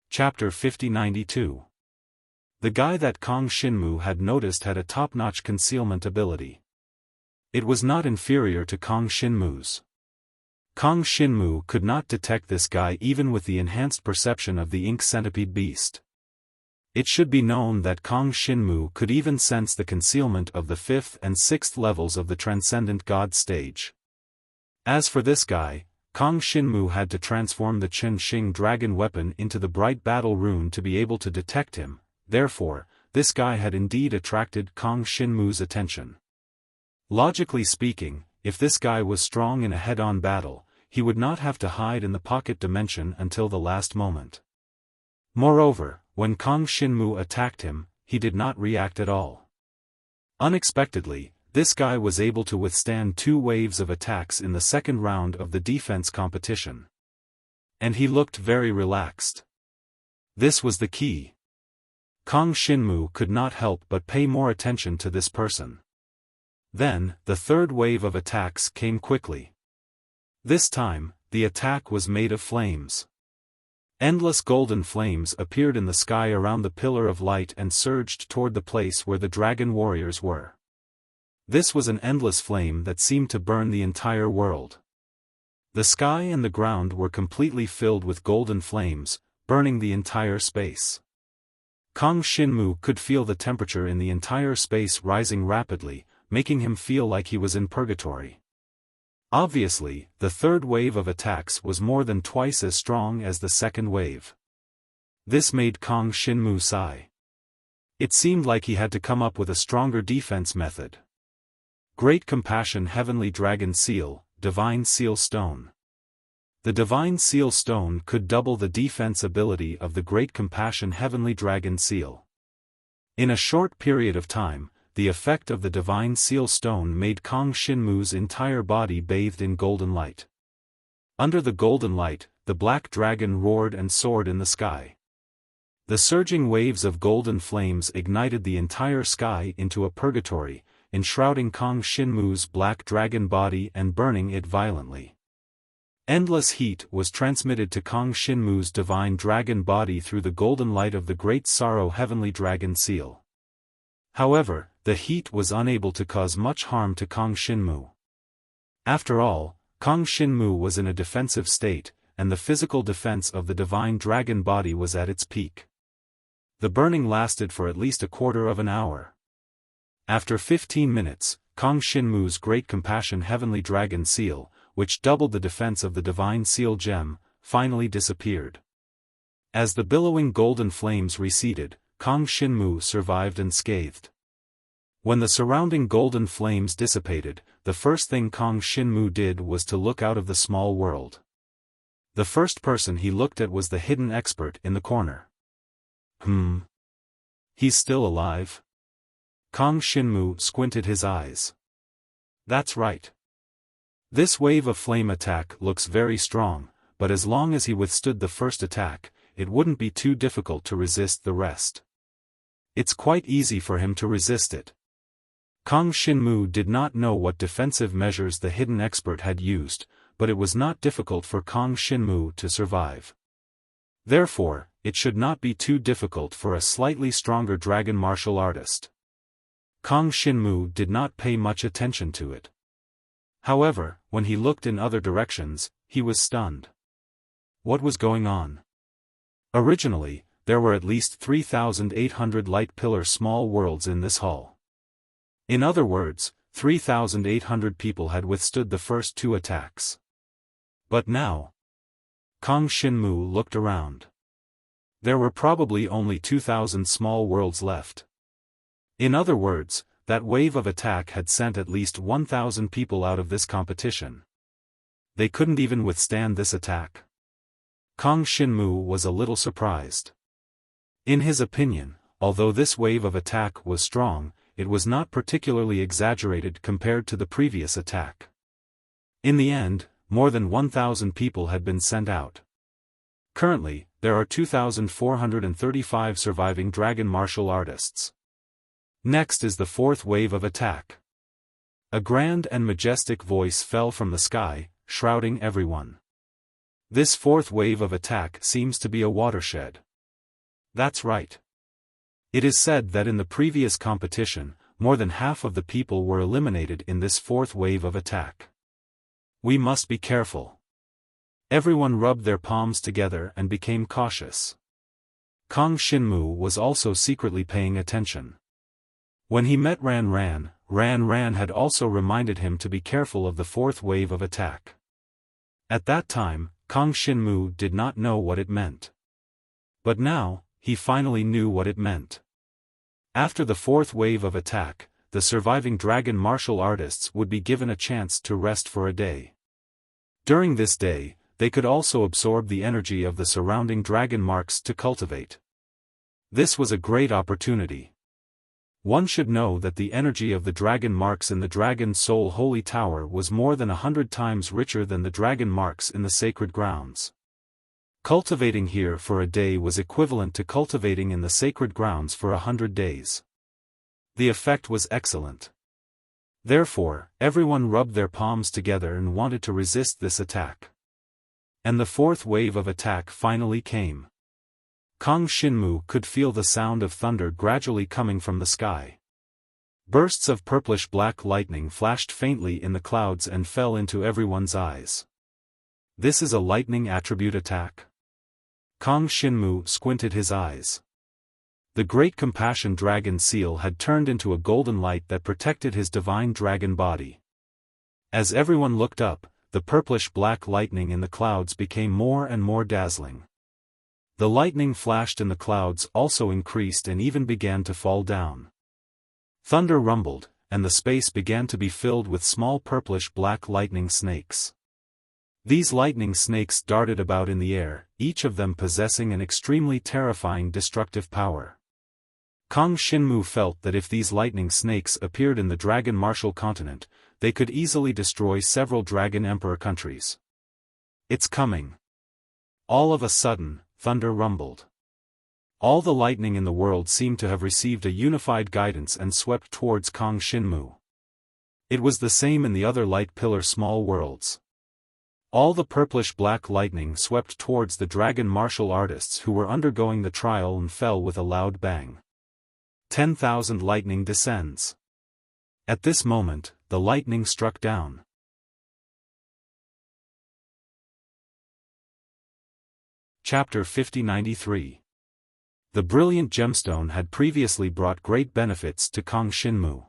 Chapter 5092. The guy that Kang Xinmu had noticed had a top-notch concealment ability. It was not inferior to Kang Xinmu's. Kang Xinmu could not detect this guy even with the enhanced perception of the ink centipede beast. It should be known that Kang Xinmu could even sense the concealment of the 5th and 6th levels of the Transcendent God stage. As for this guy, Kang Xinmu had to transform the Chen Xing dragon weapon into the bright battle rune to be able to detect him, therefore, this guy had indeed attracted Kang Xinmu's attention. Logically speaking, if this guy was strong in a head-on battle, he would not have to hide in the pocket dimension until the last moment. Moreover, when Kang Xinmu attacked him, he did not react at all. Unexpectedly, this guy was able to withstand 2 waves of attacks in the second round of the defense competition. And he looked very relaxed. This was the key. Kang Xinmu could not help but pay more attention to this person. Then, the third wave of attacks came quickly. This time, the attack was made of flames. Endless golden flames appeared in the sky around the pillar of light and surged toward the place where the dragon warriors were. This was an endless flame that seemed to burn the entire world. The sky and the ground were completely filled with golden flames, burning the entire space. Kang Xinmu could feel the temperature in the entire space rising rapidly, making him feel like he was in purgatory. Obviously, the third wave of attacks was more than twice as strong as the second wave. This made Kang Xinmu sigh. It seemed like he had to come up with a stronger defense method. Great Compassion Heavenly Dragon Seal, Divine Seal Stone. The Divine Seal Stone could double the defense ability of the Great Compassion Heavenly Dragon Seal. In a short period of time, the effect of the Divine Seal Stone made Kang Xinmu's entire body bathed in golden light. Under the golden light, the black dragon roared and soared in the sky. The surging waves of golden flames ignited the entire sky into a purgatory, enshrouding Kang Xinmu's black dragon body and burning it violently. Endless heat was transmitted to Kang Xinmu's divine dragon body through the golden light of the Great Sorrow Heavenly Dragon Seal. However, the heat was unable to cause much harm to Kang Xinmu. After all, Kang Xinmu was in a defensive state, and the physical defense of the divine dragon body was at its peak. The burning lasted for at least a quarter of an hour. After 15 minutes, Kang Xinmu's Great Compassion Heavenly Dragon Seal, which doubled the defense of the Divine Seal Gem, finally disappeared. As the billowing golden flames receded, Kang Xinmu survived unscathed. When the surrounding golden flames dissipated, the first thing Kang Xinmu did was to look out of the small world. The first person he looked at was the hidden expert in the corner. He's still alive? Kang Xinmu squinted his eyes. That's right. This wave of flame attack looks very strong, but as long as he withstood the first attack, it wouldn't be too difficult to resist the rest. It's quite easy for him to resist it. Kang Xinmu did not know what defensive measures the hidden expert had used, but it was not difficult for Kang Xinmu to survive. Therefore, it should not be too difficult for a slightly stronger dragon martial artist. Kang Xinmu did not pay much attention to it. However, when he looked in other directions, he was stunned. What was going on? Originally, there were at least 3,800 light pillar small worlds in this hall. In other words, 3,800 people had withstood the first two attacks. But now, Kang Xinmu looked around. There were probably only 2,000 small worlds left. In other words, that wave of attack had sent at least 1,000 people out of this competition. They couldn't even withstand this attack. Kang Xinmu was a little surprised. In his opinion, although this wave of attack was strong, it was not particularly exaggerated compared to the previous attack. In the end, more than 1,000 people had been sent out. Currently, there are 2,435 surviving dragon martial artists. Next is the fourth wave of attack. A grand and majestic voice fell from the sky, shrouding everyone. This fourth wave of attack seems to be a watershed. That's right. It is said that in the previous competition, more than half of the people were eliminated in this fourth wave of attack. We must be careful. Everyone rubbed their palms together and became cautious. Kang Xinmu was also secretly paying attention. When he met Ran Ran had also reminded him to be careful of the fourth wave of attack. At that time, Kang Xinmu did not know what it meant. But now, he finally knew what it meant. After the fourth wave of attack, the surviving dragon martial artists would be given a chance to rest for a day. During this day, they could also absorb the energy of the surrounding dragon marks to cultivate. This was a great opportunity. One should know that the energy of the dragon marks in the Dragon Soul Holy Tower was more than 100 times richer than the dragon marks in the sacred grounds. Cultivating here for a day was equivalent to cultivating in the sacred grounds for 100 days. The effect was excellent. Therefore, everyone rubbed their palms together and wanted to resist this attack. And the fourth wave of attack finally came. Kang Xinmu could feel the sound of thunder gradually coming from the sky. Bursts of purplish-black lightning flashed faintly in the clouds and fell into everyone's eyes. This is a lightning attribute attack? Kang Xinmu squinted his eyes. The great compassion dragon seal had turned into a golden light that protected his divine dragon body. As everyone looked up, the purplish-black lightning in the clouds became more and more dazzling. The lightning flashed in the clouds also increased and even began to fall down. Thunder rumbled, and the space began to be filled with small purplish-black lightning snakes. These lightning snakes darted about in the air, each of them possessing an extremely terrifying destructive power. Kang Xinmu felt that if these lightning snakes appeared in the Dragon Martial Continent, they could easily destroy several Dragon Emperor countries. It's coming. All of a sudden, thunder rumbled. All the lightning in the world seemed to have received a unified guidance and swept towards Kang Xinmu. It was the same in the other light pillar small worlds. All the purplish-black lightning swept towards the dragon martial artists who were undergoing the trial and fell with a loud bang. 10,000 lightning descends. At this moment, the lightning struck down. Chapter 5093. The brilliant gemstone had previously brought great benefits to Kang Xinmu.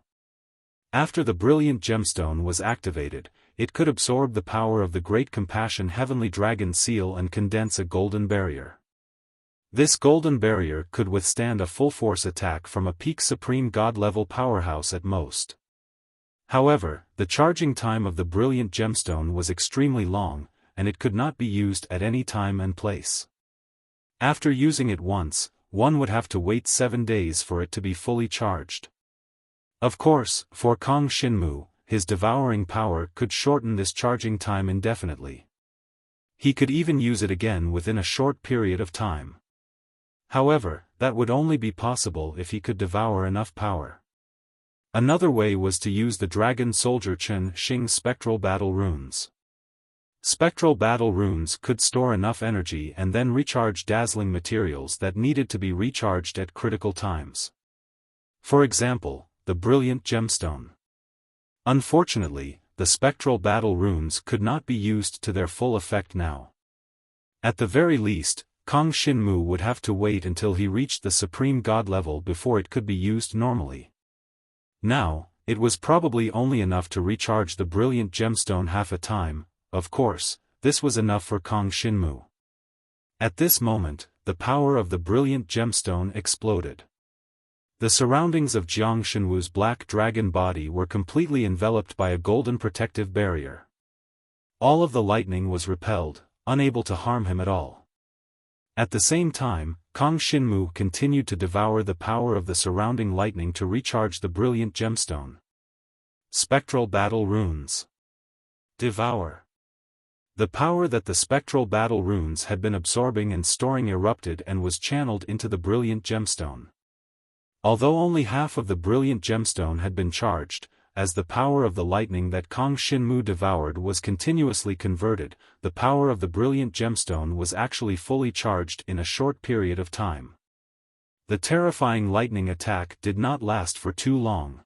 After the brilliant gemstone was activated, it could absorb the power of the Great Compassion Heavenly Dragon Seal and condense a golden barrier. This golden barrier could withstand a full-force attack from a peak Supreme God-level powerhouse at most. However, the charging time of the brilliant gemstone was extremely long, and it could not be used at any time and place. After using it once, one would have to wait 7 days for it to be fully charged. Of course, for Kang Xinmu, his devouring power could shorten this charging time indefinitely. He could even use it again within a short period of time. However, that would only be possible if he could devour enough power. Another way was to use the Dragon Soldier Chen Xing spectral battle runes. Spectral battle runes could store enough energy and then recharge dazzling materials that needed to be recharged at critical times. For example, the brilliant gemstone. Unfortunately, the spectral battle runes could not be used to their full effect now. At the very least, Kang Shinmu would have to wait until he reached the supreme god level before it could be used normally. Now, it was probably only enough to recharge the brilliant gemstone half a time. Of course, this was enough for Kang Shinmu. At this moment, the power of the brilliant gemstone exploded. The surroundings of Jiang Shenwu's black dragon body were completely enveloped by a golden protective barrier. All of the lightning was repelled, unable to harm him at all. At the same time, Kang Shinmu continued to devour the power of the surrounding lightning to recharge the brilliant gemstone. Spectral battle runes. Devour. The power that the spectral battle runes had been absorbing and storing erupted and was channeled into the brilliant gemstone. Although only half of the brilliant gemstone had been charged, as the power of the lightning that Kang Shinmu devoured was continuously converted, the power of the brilliant gemstone was actually fully charged in a short period of time. The terrifying lightning attack did not last for too long.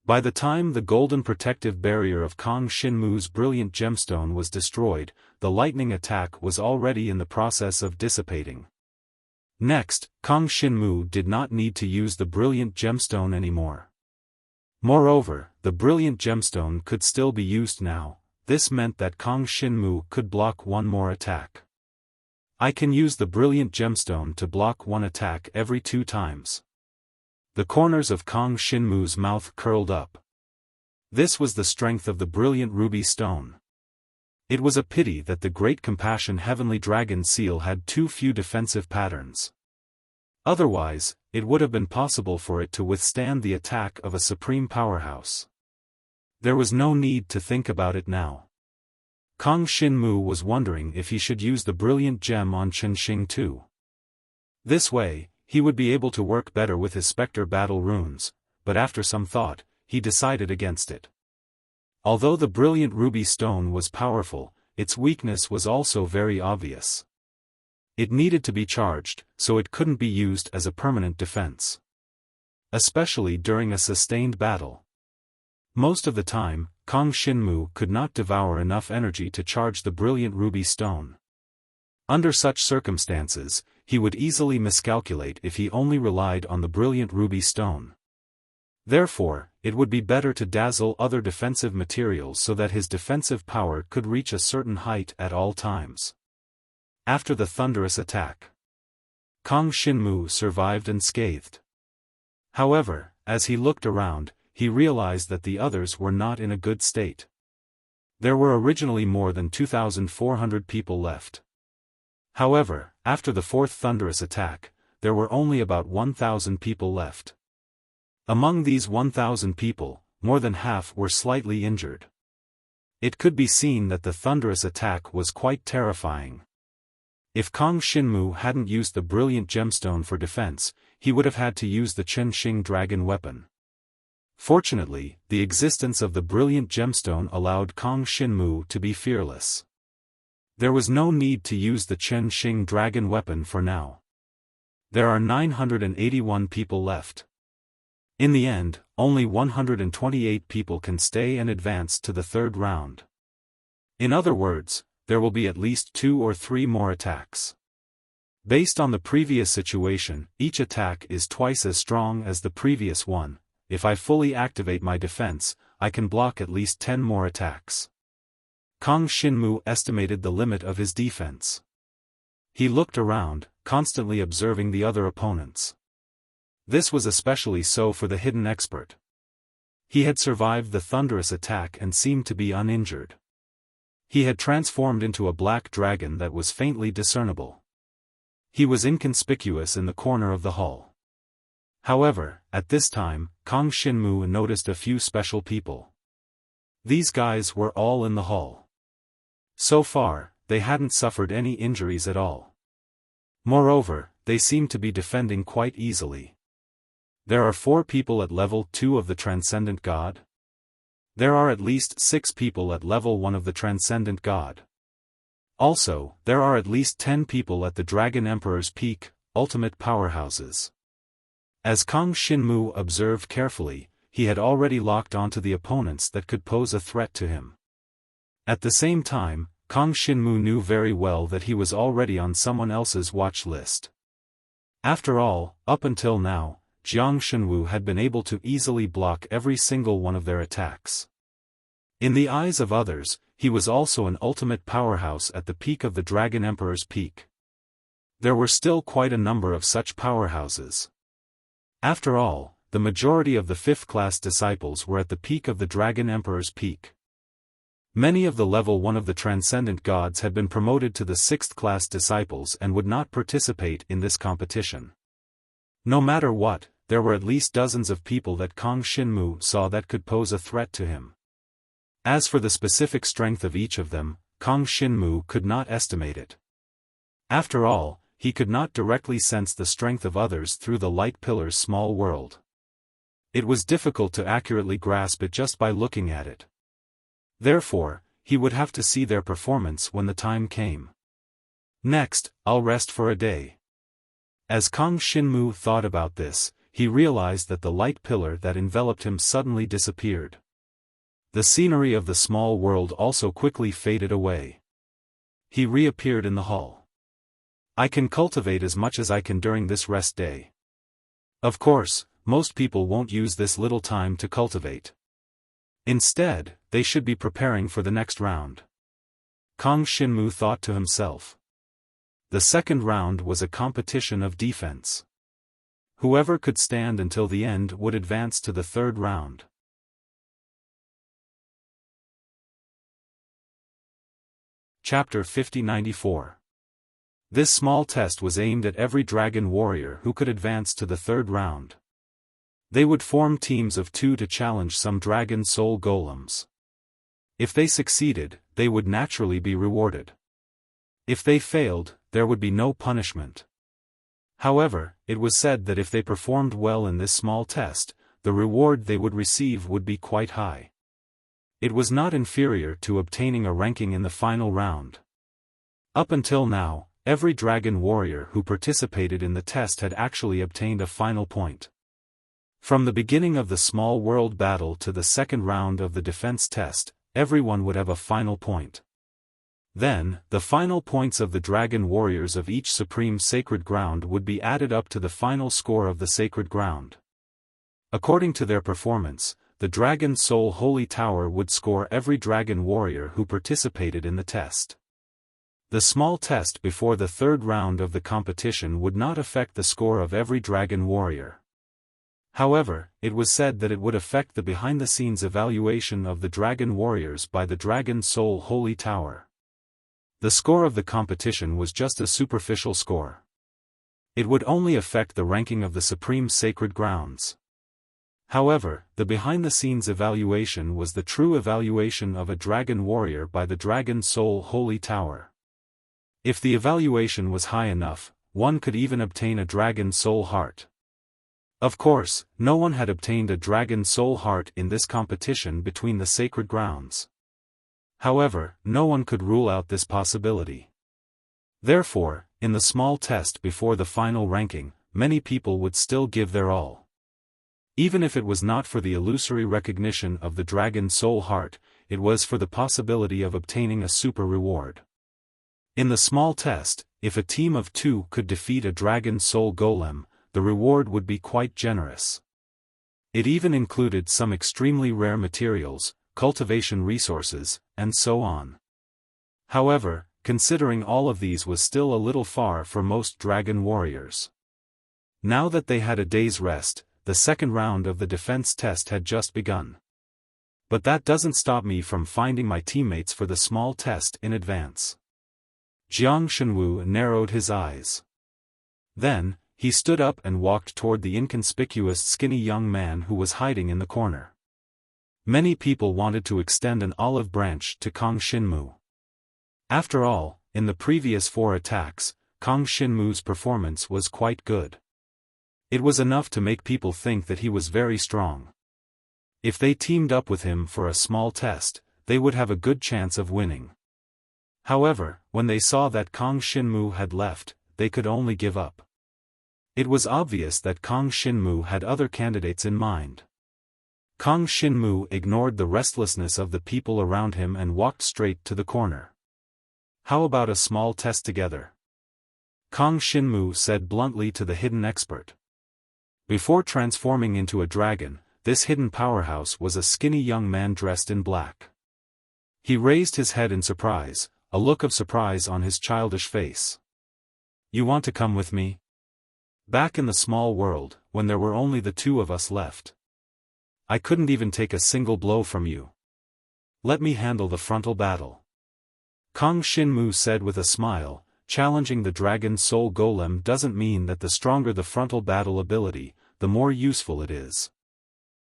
By the time the golden protective barrier of Kang Shinmu's brilliant gemstone was destroyed, the lightning attack was already in the process of dissipating. Next, Kang Shinmu did not need to use the brilliant gemstone anymore. Moreover, the brilliant gemstone could still be used now. This meant that Kang Shinmu could block one more attack. I can use the brilliant gemstone to block one attack every 2 times. The corners of Kang Shinmu's mouth curled up. This was the strength of the brilliant ruby stone. It was a pity that the Great Compassion Heavenly Dragon seal had too few defensive patterns. Otherwise, it would have been possible for it to withstand the attack of a supreme powerhouse. There was no need to think about it now. Kang Shinmu was wondering if he should use the brilliant gem on Chenxing too. This way, he would be able to work better with his spectre battle runes, but after some thought, he decided against it. Although the brilliant ruby stone was powerful, its weakness was also very obvious. It needed to be charged, so it couldn't be used as a permanent defense. Especially during a sustained battle. Most of the time, Kang Shinmu could not devour enough energy to charge the brilliant ruby stone. Under such circumstances, he would easily miscalculate if he only relied on the brilliant ruby stone. Therefore, it would be better to dazzle other defensive materials so that his defensive power could reach a certain height at all times. After the thunderous attack, Kang Shinmu survived unscathed. However, as he looked around, he realized that the others were not in a good state. There were originally more than 2,400 people left. However, after the 4th thunderous attack, there were only about 1,000 people left. Among these 1,000 people, more than half were slightly injured. It could be seen that the thunderous attack was quite terrifying. If Kang Shinmu hadn't used the brilliant gemstone for defense, he would have had to use the Chenxing dragon weapon. Fortunately, the existence of the brilliant gemstone allowed Kang Shinmu to be fearless. There was no need to use the Chenxing dragon weapon for now. There are 981 people left. In the end, only 128 people can stay and advance to the 3rd round. In other words, there will be at least 2 or 3 more attacks. Based on the previous situation, each attack is twice as strong as the previous one. If I fully activate my defense, I can block at least 10 more attacks. Kang Shinmu estimated the limit of his defense. He looked around, constantly observing the other opponents. This was especially so for the hidden expert. He had survived the thunderous attack and seemed to be uninjured. He had transformed into a black dragon that was faintly discernible. He was inconspicuous in the corner of the hall. However, at this time, Kang Shinmu noticed a few special people. These guys were all in the hall. So far, they hadn't suffered any injuries at all. Moreover, they seemed to be defending quite easily. There are 4 people at level 2 of the Transcendent God. There are at least 6 people at level 1 of the Transcendent God. Also, there are at least 10 people at the Dragon Emperor's peak, ultimate powerhouses. As Kang Xinmu observed carefully, he had already locked onto the opponents that could pose a threat to him. At the same time, Kang Xinmu knew very well that he was already on someone else's watch list. After all, up until now, Jiang Shenwu had been able to easily block every single one of their attacks. In the eyes of others, he was also an ultimate powerhouse at the peak of the Dragon Emperor's peak. There were still quite a number of such powerhouses. After all, the majority of the 5th-class disciples were at the peak of the Dragon Emperor's peak. Many of the level 1 of the transcendent gods had been promoted to the 6th-class disciples and would not participate in this competition. No matter what, there were at least dozens of people that Kang Xinmu saw that could pose a threat to him. As for the specific strength of each of them, Kang Xinmu could not estimate it. After all, he could not directly sense the strength of others through the light pillar's small world. It was difficult to accurately grasp it just by looking at it. Therefore, he would have to see their performance when the time came. Next, I'll rest for a day. As Kang Xinmu thought about this, he realized that the light pillar that enveloped him suddenly disappeared. The scenery of the small world also quickly faded away. He reappeared in the hall. I can cultivate as much as I can during this rest day. Of course, most people won't use this little time to cultivate. Instead, they should be preparing for the next round. Kang Xinmu thought to himself. The second round was a competition of defense. Whoever could stand until the end would advance to the third round. Chapter 5094. This small test was aimed at every dragon warrior who could advance to the third round. They would form teams of 2 to challenge some dragon soul golems. If they succeeded, they would naturally be rewarded. If they failed, there would be no punishment. However, it was said that if they performed well in this small test, the reward they would receive would be quite high. It was not inferior to obtaining a ranking in the final round. Up until now, every dragon warrior who participated in the test had actually obtained a final point. From the beginning of the small world battle to the second round of the defense test, everyone would have a final point. Then, the final points of the dragon warriors of each supreme sacred ground would be added up to the final score of the sacred ground. According to their performance, the Dragon Soul Holy Tower would score every dragon warrior who participated in the test. The small test before the third round of the competition would not affect the score of every dragon warrior. However, it was said that it would affect the behind-the-scenes evaluation of the dragon warriors by the Dragon Soul Holy Tower. The score of the competition was just a superficial score. It would only affect the ranking of the supreme sacred grounds. However, the behind-the-scenes evaluation was the true evaluation of a dragon warrior by the Dragon Soul Holy Tower. If the evaluation was high enough, one could even obtain a Dragon Soul Heart. Of course, no one had obtained a Dragon Soul Heart in this competition between the sacred grounds. However, no one could rule out this possibility. Therefore, in the small test before the final ranking, many people would still give their all. Even if it was not for the illusory recognition of the Dragon Soul Heart, it was for the possibility of obtaining a super reward. In the small test, if a team of 2 could defeat a Dragon Soul Golem, the reward would be quite generous. It even included some extremely rare materials, cultivation resources, and so on. However, considering all of these was still a little far for most dragon warriors. Now that they had a day's rest, the second round of the defense test had just begun. But that doesn't stop me from finding my teammates for the small test in advance. Jiang Shenwu narrowed his eyes. Then, he stood up and walked toward the inconspicuous skinny young man who was hiding in the corner. Many people wanted to extend an olive branch to Kang Xinmu. After all, in the previous 4 attacks, Kang Xinmu's performance was quite good. It was enough to make people think that he was very strong. If they teamed up with him for a small test, they would have a good chance of winning. However, when they saw that Kang Shinmu had left, they could only give up. It was obvious that Kang Shinmu had other candidates in mind. Kang Shinmu ignored the restlessness of the people around him and walked straight to the corner. "How about a small test together?" Kang Shinmu said bluntly to the hidden expert. Before transforming into a dragon, this hidden powerhouse was a skinny young man dressed in black. He raised his head in surprise, a look of surprise on his childish face. "You want to come with me?" "Back in the small world, when there were only the two of us left. I couldn't even take a single blow from you. Let me handle the frontal battle." Kang Shinmu said with a smile, challenging the Dragon Soul Golem doesn't mean that the stronger the frontal battle ability, the more useful it is.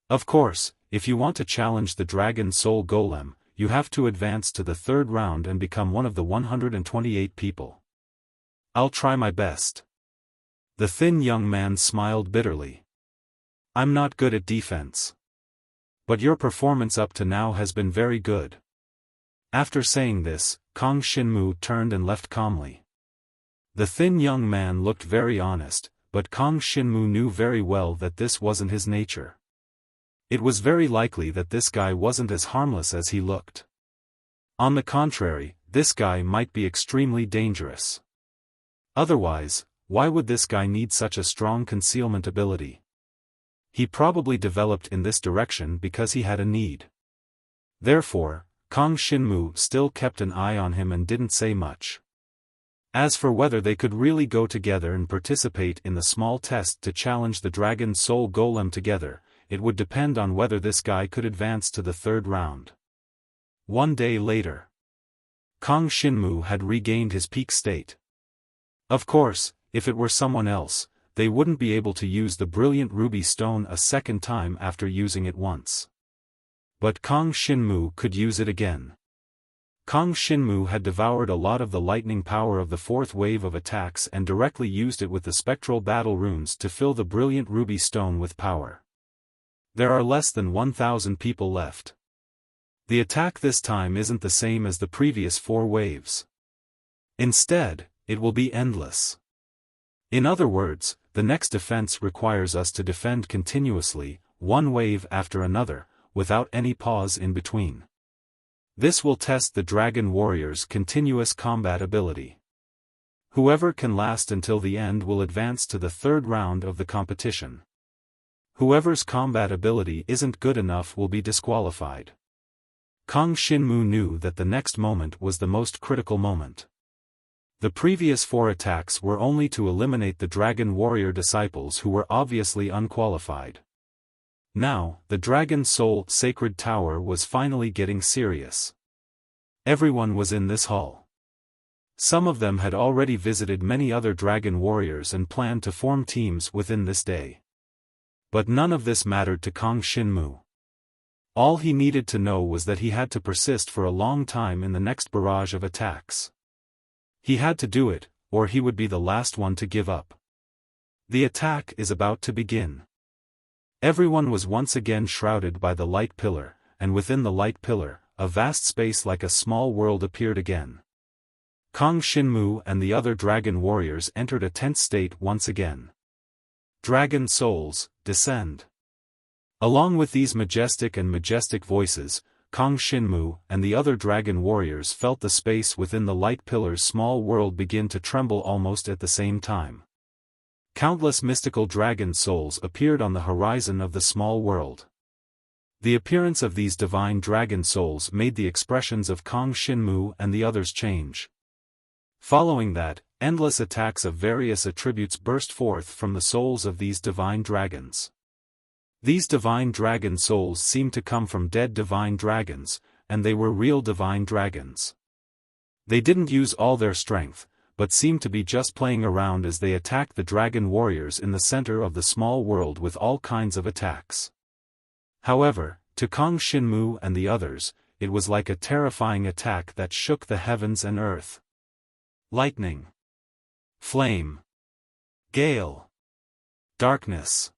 Of course, if you want to challenge the Dragon Soul Golem, you have to advance to the third round and become one of the 128 people. I'll try my best. The thin young man smiled bitterly. "I'm not good at defense. But your performance up to now has been very good." After saying this, Kang Shinmu turned and left calmly. The thin young man looked very honest, but Kang Shinmu knew very well that this wasn't his nature. It was very likely that this guy wasn't as harmless as he looked. On the contrary, this guy might be extremely dangerous. Otherwise, why would this guy need such a strong concealment ability? He probably developed in this direction because he had a need. Therefore, Kang Shinmu still kept an eye on him and didn't say much. As for whether they could really go together and participate in the small test to challenge the Dragon Soul Golem together, it would depend on whether this guy could advance to the third round. One day later, Kang Shinmu had regained his peak state. Of course, if it were someone else, they wouldn't be able to use the brilliant ruby stone a second time after using it once. But Kang Shinmu could use it again. Kang Shinmu had devoured a lot of the lightning power of the fourth wave of attacks and directly used it with the spectral battle runes to fill the brilliant ruby stone with power. There are less than 1,000 people left. The attack this time isn't the same as the previous 4 waves. Instead, it will be endless. In other words, the next defense requires us to defend continuously, one wave after another, without any pause in between. This will test the Dragon Warrior's continuous combat ability. Whoever can last until the end will advance to the third round of the competition. Whoever's combat ability isn't good enough will be disqualified. Kang Shinmu knew that the next moment was the most critical moment. The previous 4 attacks were only to eliminate the Dragon Warrior disciples who were obviously unqualified. Now, the Dragon Soul Sacred Tower was finally getting serious. Everyone was in this hall. Some of them had already visited many other Dragon Warriors and planned to form teams within this day. But none of this mattered to Kang Shinmu. All he needed to know was that he had to persist for a long time in the next barrage of attacks. He had to do it, or he would be the last one to give up. The attack is about to begin. Everyone was once again shrouded by the light pillar, and within the light pillar, a vast space like a small world appeared again. Kang Shinmu and the other Dragon Warriors entered a tense state once again. Dragon souls, descend. Along with these majestic voices, Kang Shinmu and the other Dragon Warriors felt the space within the light pillar's small world begin to tremble almost at the same time. Countless mystical dragon souls appeared on the horizon of the small world. The appearance of these divine dragon souls made the expressions of Kang Shinmu and the others change. Following that, endless attacks of various attributes burst forth from the souls of these divine dragons. These divine dragon souls seemed to come from dead divine dragons, and they were real divine dragons. They didn't use all their strength, but seemed to be just playing around as they attacked the Dragon Warriors in the center of the small world with all kinds of attacks. However, to Kang Shinmu and the others, it was like a terrifying attack that shook the heavens and earth. Lightning. Flame. Gale. Darkness.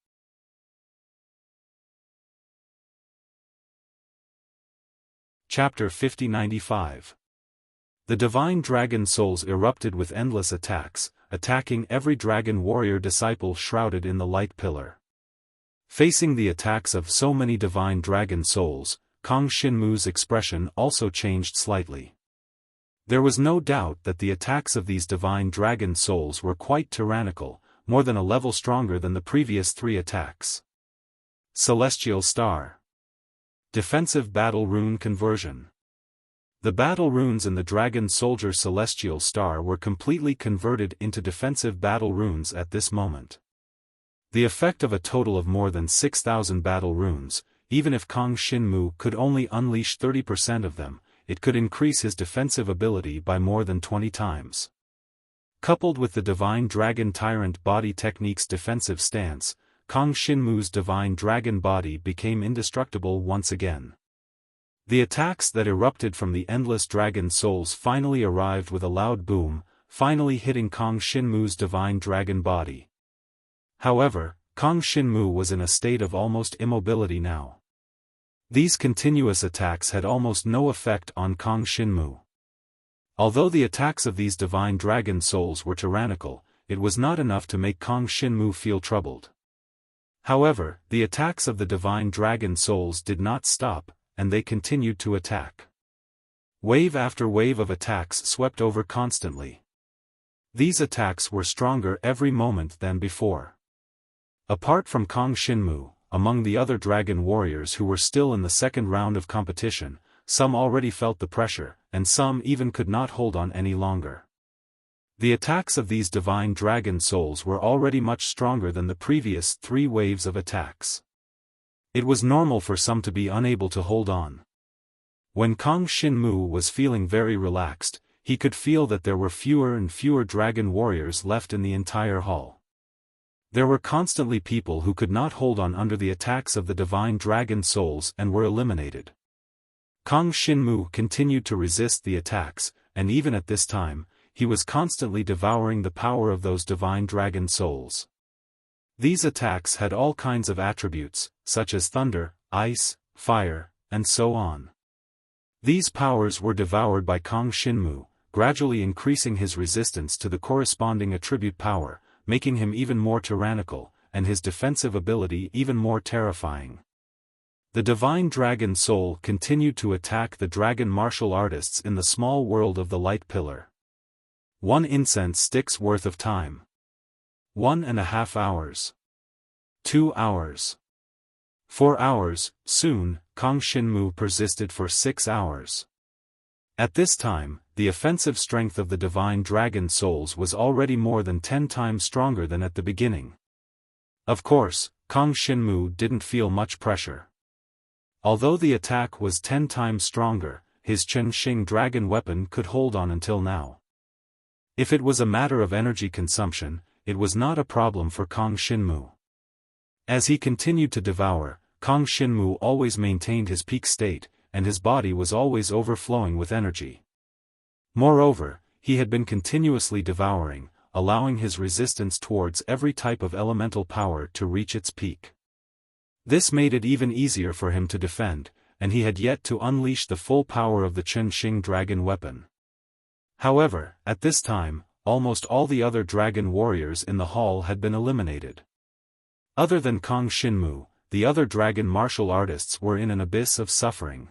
Chapter 5095. The divine dragon souls erupted with endless attacks, attacking every dragon warrior disciple shrouded in the light pillar. Facing the attacks of so many divine dragon souls, Kang Shinmu's expression also changed slightly. There was no doubt that the attacks of these divine dragon souls were quite tyrannical, more than a level stronger than the previous 3 attacks. Celestial Star. Defensive Battle Rune Conversion. The battle runes in the Dragon Soldier Celestial Star were completely converted into defensive battle runes at this moment. The effect of a total of more than 6,000 battle runes, even if Kang Shinmu could only unleash 30% of them, it could increase his defensive ability by more than 20 times. Coupled with the Divine Dragon Tyrant Body Technique's defensive stance, Kang Shinmu's Divine Dragon Body became indestructible once again. The attacks that erupted from the endless dragon souls finally arrived with a loud boom, finally hitting Kang Shinmu's Divine Dragon Body. However, Kang Shinmu was in a state of almost immobility now. These continuous attacks had almost no effect on Kang Shinmu. Although the attacks of these divine dragon souls were tyrannical, it was not enough to make Kang Shinmu feel troubled. However, the attacks of the divine dragon souls did not stop, and they continued to attack. Wave after wave of attacks swept over constantly. These attacks were stronger every moment than before. Apart from Kang Shinmu, among the other dragon warriors who were still in the second round of competition, some already felt the pressure, and some even could not hold on any longer. The attacks of these divine dragon souls were already much stronger than the previous 3 waves of attacks. It was normal for some to be unable to hold on. When Kang Shinmu was feeling very relaxed, he could feel that there were fewer and fewer dragon warriors left in the entire hall. There were constantly people who could not hold on under the attacks of the divine dragon souls and were eliminated. Kang Shinmu continued to resist the attacks, and even at this time, he was constantly devouring the power of those divine dragon souls. These attacks had all kinds of attributes, such as thunder, ice, fire, and so on. These powers were devoured by Kang Shinmu, gradually increasing his resistance to the corresponding attribute power, making him even more tyrannical, and his defensive ability even more terrifying. The divine dragon soul continued to attack the dragon martial artists in the small world of the light pillar. 1 incense stick's worth of time. 1.5 hours. 2 hours. 4 hours. Soon, Kang Shinmu persisted for 6 hours. At this time, the offensive strength of the divine dragon souls was already more than 10 times stronger than at the beginning. Of course, Kang Shinmu didn't feel much pressure. Although the attack was 10 times stronger, his Chen Xing dragon weapon could hold on until now. If it was a matter of energy consumption, it was not a problem for Kang Shinmu. As he continued to devour, Kang Shinmu always maintained his peak state, and his body was always overflowing with energy. Moreover, he had been continuously devouring, allowing his resistance towards every type of elemental power to reach its peak. This made it even easier for him to defend, and he had yet to unleash the full power of the Chen Xing dragon weapon. However, at this time, almost all the other dragon warriors in the hall had been eliminated. Other than Kang Shinmu, the other dragon martial artists were in an abyss of suffering.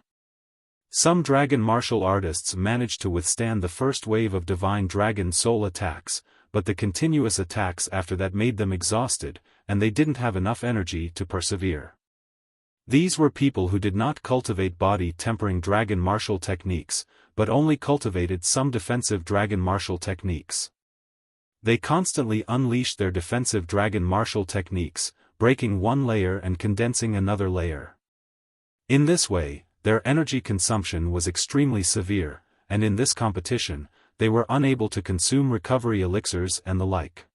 Some dragon martial artists managed to withstand the first wave of divine dragon soul attacks, but the continuous attacks after that made them exhausted, and they didn't have enough energy to persevere. These were people who did not cultivate body-tempering dragon martial techniques, but only cultivated some defensive dragon martial techniques. They constantly unleashed their defensive dragon martial techniques, breaking one layer and condensing another layer. In this way, their energy consumption was extremely severe, and in this competition, they were unable to consume recovery elixirs and the like.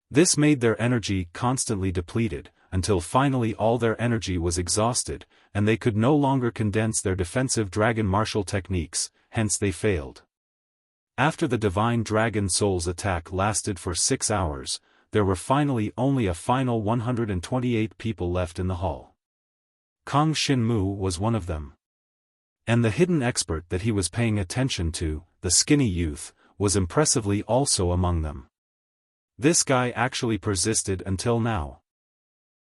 This made their energy constantly depleted, until finally all their energy was exhausted, and they could no longer condense their defensive dragon martial techniques, hence they failed. After the divine dragon soul's attack lasted for 6 hours, there were finally only a final 128 people left in the hall. Kang Shinmu was one of them. And the hidden expert that he was paying attention to, the skinny youth, was impressively also among them. This guy actually persisted until now.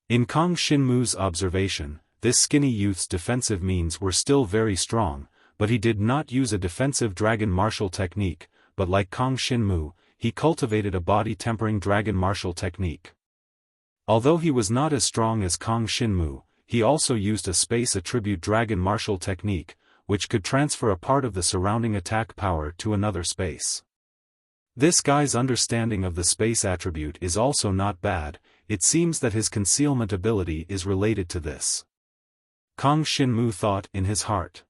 In Kang Shinmu's observation, this skinny youth's defensive means were still very strong, but he did not use a defensive dragon martial technique, but like Kang Shinmu, he cultivated a body-tempering dragon martial technique. Although he was not as strong as Kang Shinmu, he also used a space attribute dragon martial technique, which could transfer a part of the surrounding attack power to another space. This guy's understanding of the space attribute is also not bad. It seems that his concealment ability is related to this. Kang Shinmu thought in his heart.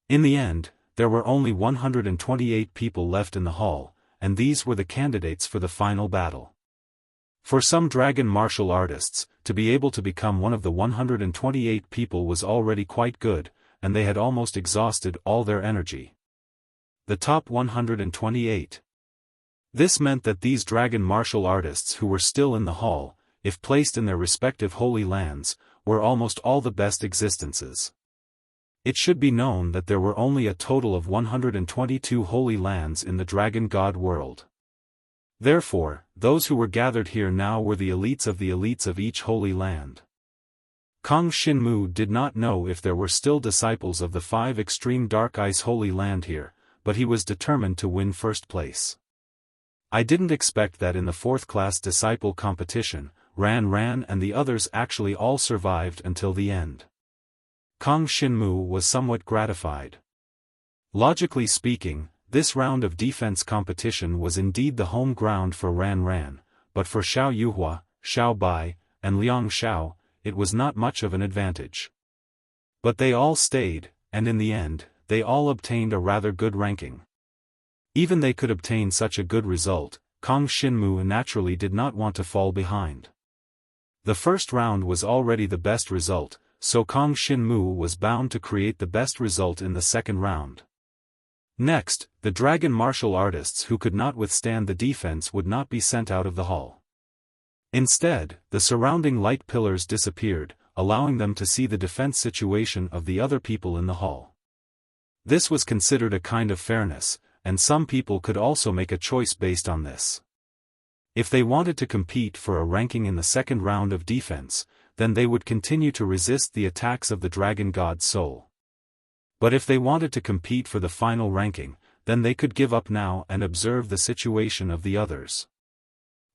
In the end, there were only 128 people left in the hall, and these were the candidates for the final battle. For some dragon martial artists, to be able to become one of the 128 people was already quite good, and they had almost exhausted all their energy. The top 128. This meant that these dragon martial artists who were still in the hall, if placed in their respective holy lands, were almost all the best existences. It should be known that there were only a total of 122 holy lands in the dragon god world. Therefore, those who were gathered here now were the elites of each holy land. Kang Shinmu did not know if there were still disciples of the 5 extreme dark ice holy land here, but he was determined to win first place. I didn't expect that in the 4th class disciple competition, Ran and the others actually all survived until the end. Kang Shinmu was somewhat gratified. Logically speaking, this round of defense competition was indeed the home ground for Ran, but for Xiao Yuhua, Xiao Bai, and Liang Xiao, it was not much of an advantage. But they all stayed, and in the end, they all obtained a rather good ranking. Even they could obtain such a good result, Kang Shinmu naturally did not want to fall behind. The first round was already the best result, so Kang Shinmu was bound to create the best result in the second round. Next, the dragon martial artists who could not withstand the defense would not be sent out of the hall. Instead, the surrounding light pillars disappeared, allowing them to see the defense situation of the other people in the hall. This was considered a kind of fairness, and some people could also make a choice based on this. If they wanted to compete for a ranking in the second round of defense, then they would continue to resist the attacks of the dragon god's soul. But if they wanted to compete for the final ranking, then they could give up now and observe the situation of the others.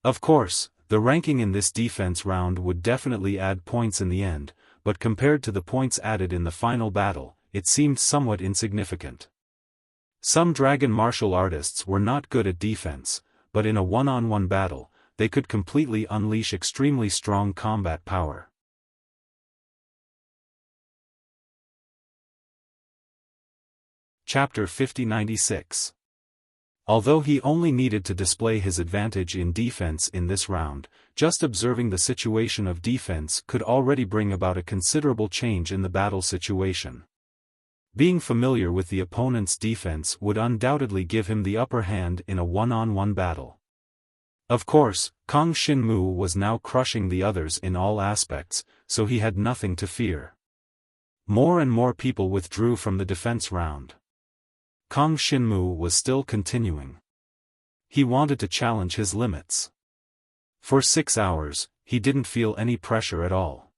Of course, the ranking in this defense round would definitely add points in the end, but compared to the points added in the final battle, it seemed somewhat insignificant. Some dragon martial artists were not good at defense, but in a one-on-one battle, they could completely unleash extremely strong combat power. Chapter 5096. Although he only needed to display his advantage in defense in this round, just observing the situation of defense could already bring about a considerable change in the battle situation. Being familiar with the opponent's defense would undoubtedly give him the upper hand in a one-on-one battle. Of course, Kang Shinmu was now crushing the others in all aspects, so he had nothing to fear. More and more people withdrew from the defense round. Kang Shinmu was still continuing. He wanted to challenge his limits. For 6 hours, he didn't feel any pressure at all.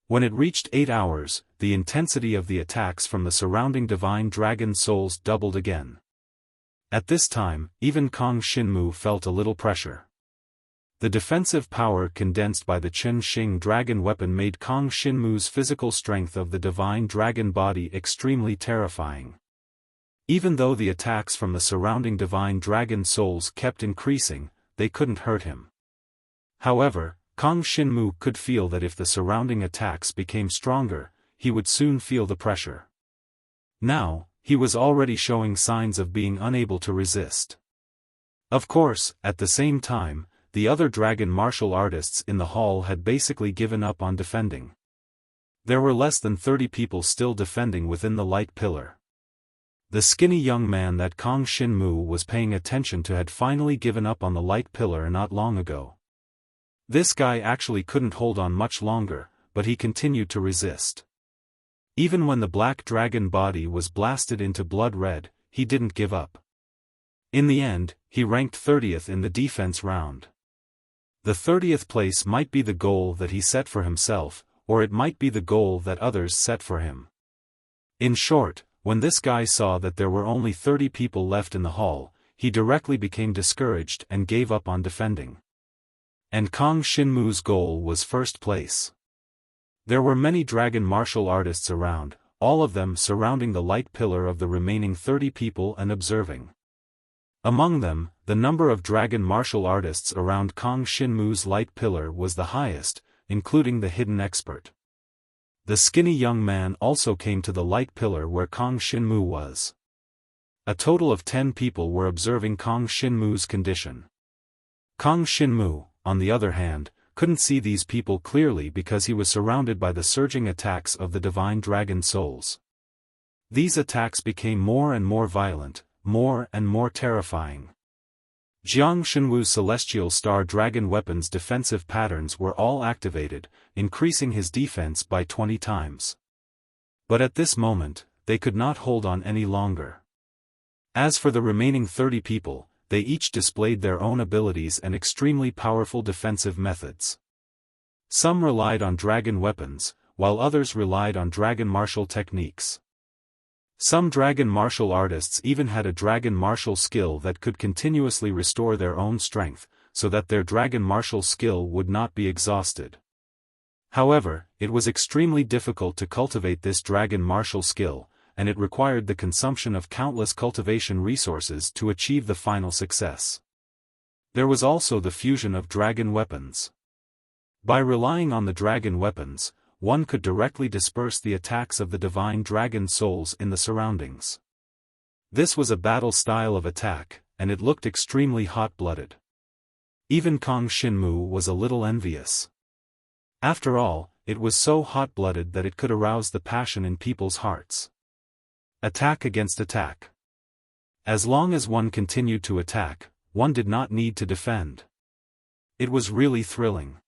When it reached 8 hours, the intensity of the attacks from the surrounding divine dragon souls doubled again. At this time, even Kang Shinmu felt a little pressure. The defensive power condensed by the Chen Xing dragon weapon made Kang Shinmu's physical strength of the divine dragon body extremely terrifying. Even though the attacks from the surrounding divine dragon souls kept increasing, they couldn't hurt him. However, Kang Shinmu could feel that if the surrounding attacks became stronger, he would soon feel the pressure. Now, he was already showing signs of being unable to resist. Of course, at the same time, the other dragon martial artists in the hall had basically given up on defending. There were less than 30 people still defending within the light pillar. The skinny young man that Kang Shinmu was paying attention to had finally given up on the light pillar not long ago. This guy actually couldn't hold on much longer, but he continued to resist. Even when the black dragon body was blasted into blood red, he didn't give up. In the end, he ranked 30th in the defense round. The 30th place might be the goal that he set for himself, or it might be the goal that others set for him. In short, when this guy saw that there were only 30 people left in the hall, he directly became discouraged and gave up on defending. And Kang Xinmu's goal was first place. There were many dragon martial artists around, all of them surrounding the light pillar of the remaining 30 people and observing. Among them, the number of dragon martial artists around Kang Xinmu's light pillar was the highest, including the hidden expert. The skinny young man also came to the light pillar where Kang Xinmu was. A total of 10 people were observing Kang Xinmu's condition. Kang Xinmu, on the other hand, couldn't see these people clearly because he was surrounded by the surging attacks of the divine dragon souls. These attacks became more and more violent, more and more terrifying. Jiang Xinwu's celestial star dragon weapons defensive patterns were all activated, increasing his defense by 20 times. But at this moment, they could not hold on any longer. As for the remaining 30 people, they each displayed their own abilities and extremely powerful defensive methods. Some relied on dragon weapons, while others relied on dragon martial techniques. Some dragon martial artists even had a dragon martial skill that could continuously restore their own strength, so that their dragon martial skill would not be exhausted. However, it was extremely difficult to cultivate this dragon martial skill, and it required the consumption of countless cultivation resources to achieve the final success. There was also the fusion of dragon weapons. By relying on the dragon weapons, one could directly disperse the attacks of the divine dragon souls in the surroundings. This was a battle style of attack, and it looked extremely hot-blooded. Even Kang Xinmu was a little envious. After all, it was so hot-blooded that it could arouse the passion in people's hearts. Attack against attack. As long as one continued to attack, one did not need to defend. It was really thrilling.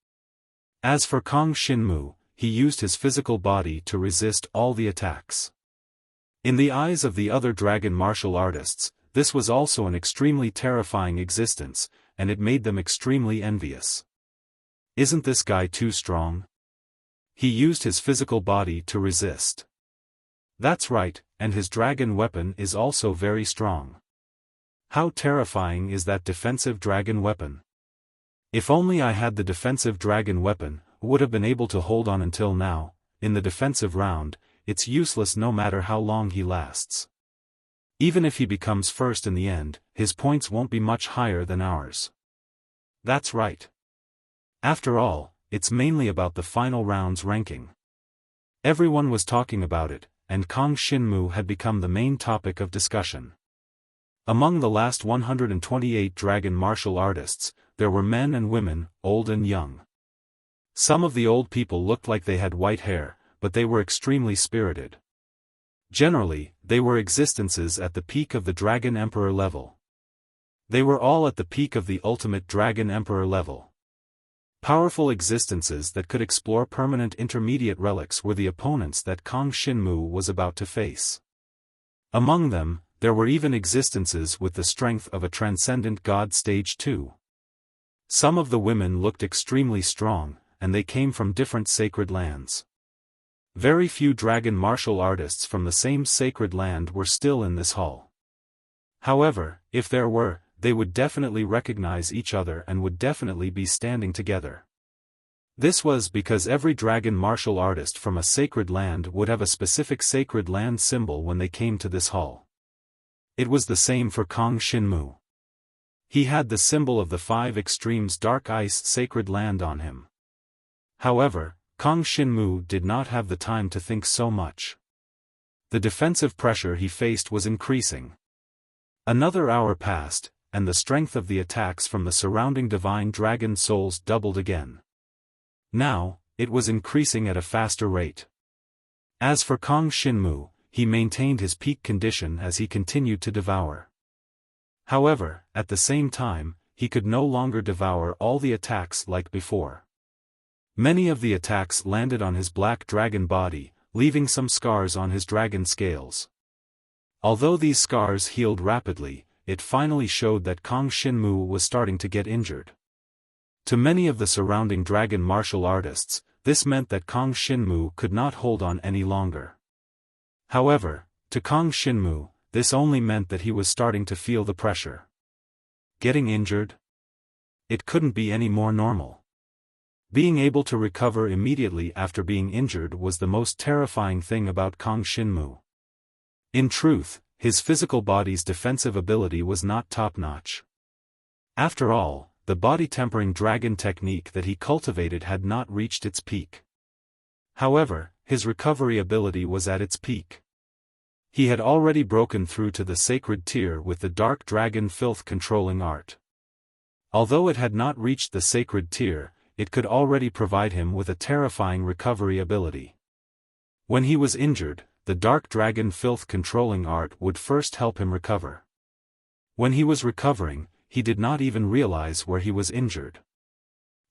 As for Kang Xinmu, he used his physical body to resist all the attacks. In the eyes of the other dragon martial artists, this was also an extremely terrifying existence, and it made them extremely envious. Isn't this guy too strong? He used his physical body to resist. That's right, and his dragon weapon is also very strong. How terrifying is that defensive dragon weapon? If only I had the defensive dragon weapon, would have been able to hold on until now. In the defensive round, it's useless no matter how long he lasts. Even if he becomes first in the end, his points won't be much higher than ours. That's right. After all, it's mainly about the final round's ranking. Everyone was talking about it, and Kang Xinmu had become the main topic of discussion. Among the last 128 dragon martial artists, there were men and women, old and young. Some of the old people looked like they had white hair, but they were extremely spirited. Generally, they were existences at the peak of the Dragon Emperor level. They were all at the peak of the ultimate Dragon Emperor level. Powerful existences that could explore permanent intermediate relics were the opponents that Kang Xinmu was about to face. Among them, there were even existences with the strength of a transcendent god stage 2. Some of the women looked extremely strong, and they came from different sacred lands. Very few dragon martial artists from the same sacred land were still in this hall. However, if there were, they would definitely recognize each other and would definitely be standing together. This was because every dragon martial artist from a sacred land would have a specific sacred land symbol when they came to this hall. It was the same for Kang Xinmu. He had the symbol of the 5 extremes dark ice sacred land on him. However, Kang Xinmu did not have the time to think so much. The defensive pressure he faced was increasing. Another hour passed, and the strength of the attacks from the surrounding divine dragon souls doubled again. Now, it was increasing at a faster rate. As for Kang Xinmu, he maintained his peak condition as he continued to devour. However, at the same time, he could no longer devour all the attacks like before. Many of the attacks landed on his black dragon body, leaving some scars on his dragon scales. Although these scars healed rapidly, it finally showed that Kang Xinmu was starting to get injured. To many of the surrounding dragon martial artists, this meant that Kang Xinmu could not hold on any longer. However, to Kang Xinmu, this only meant that he was starting to feel the pressure. Getting injured? It couldn't be any more normal. Being able to recover immediately after being injured was the most terrifying thing about Kang Xinmu. In truth, his physical body's defensive ability was not top-notch. After all, the body-tempering dragon technique that he cultivated had not reached its peak. However, his recovery ability was at its peak. He had already broken through to the sacred tier with the dark dragon filth controlling art. Although it had not reached the sacred tier, it could already provide him with a terrifying recovery ability. When he was injured, the dark dragon filth controlling art would first help him recover. When he was recovering, he did not even realize where he was injured.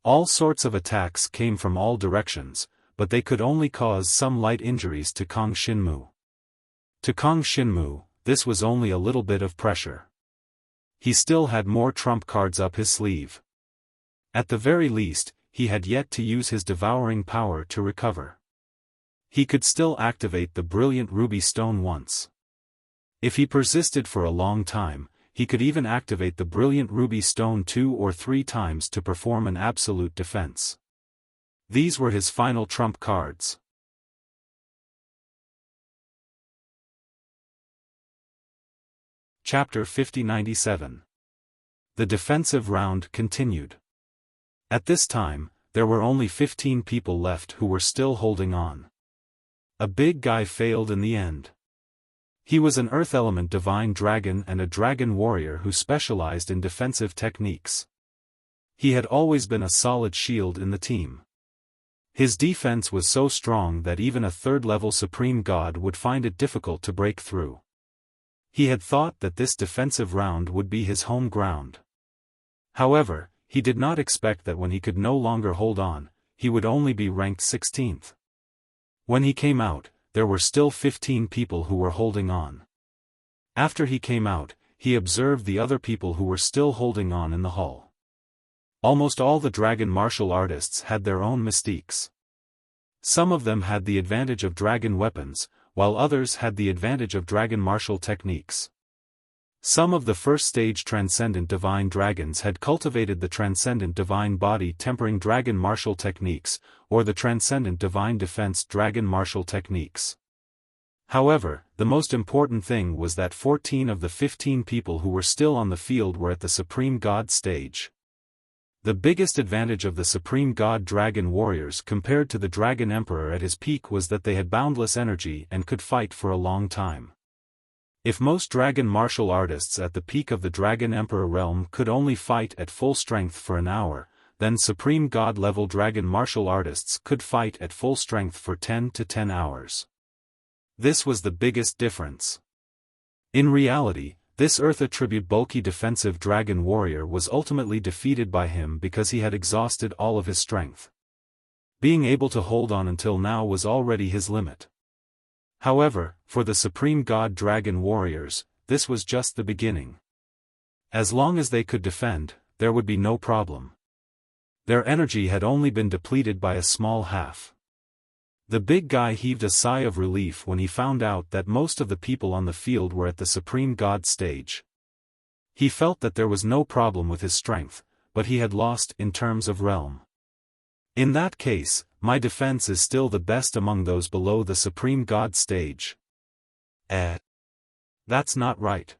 All sorts of attacks came from all directions, but they could only cause some light injuries to Kang Xinmu. To Kang Xinmu, this was only a little bit of pressure. He still had more trump cards up his sleeve. At the very least, he had yet to use his devouring power to recover. He could still activate the brilliant ruby stone once. If he persisted for a long time, he could even activate the brilliant ruby stone 2 or 3 times to perform an absolute defense. These were his final trump cards. Chapter 5097. The defensive round continued. At this time, there were only 15 people left who were still holding on. A big guy failed in the end. He was an earth element divine dragon and a dragon warrior who specialized in defensive techniques. He had always been a solid shield in the team. His defense was so strong that even a third-level supreme god would find it difficult to break through. He had thought that this defensive round would be his home ground. However, he did not expect that when he could no longer hold on, he would only be ranked 16th. When he came out, there were still 15 people who were holding on. After he came out, he observed the other people who were still holding on in the hall. Almost all the dragon martial artists had their own mystiques. Some of them had the advantage of dragon weapons, while others had the advantage of dragon martial techniques. Some of the first-stage transcendent divine dragons had cultivated the transcendent divine body-tempering dragon martial techniques, or the transcendent divine defense dragon martial techniques. However, the most important thing was that 14 of the 15 people who were still on the field were at the Supreme God stage. The biggest advantage of the Supreme God Dragon Warriors compared to the Dragon Emperor at his peak was that they had boundless energy and could fight for a long time. If most dragon martial artists at the peak of the Dragon Emperor realm could only fight at full strength for an hour, then Supreme God level dragon martial artists could fight at full strength for 10 to 10 hours. This was the biggest difference. In reality, this Earth attribute bulky defensive dragon warrior was ultimately defeated by him because he had exhausted all of his strength. Being able to hold on until now was already his limit. However, for the Supreme God Dragon Warriors, this was just the beginning. As long as they could defend, there would be no problem. Their energy had only been depleted by a small half. The big guy heaved a sigh of relief when he found out that most of the people on the field were at the Supreme God stage. He felt that there was no problem with his strength, but he had lost in terms of realm. In that case, my defense is still the best among those below the Supreme God stage. That's not right.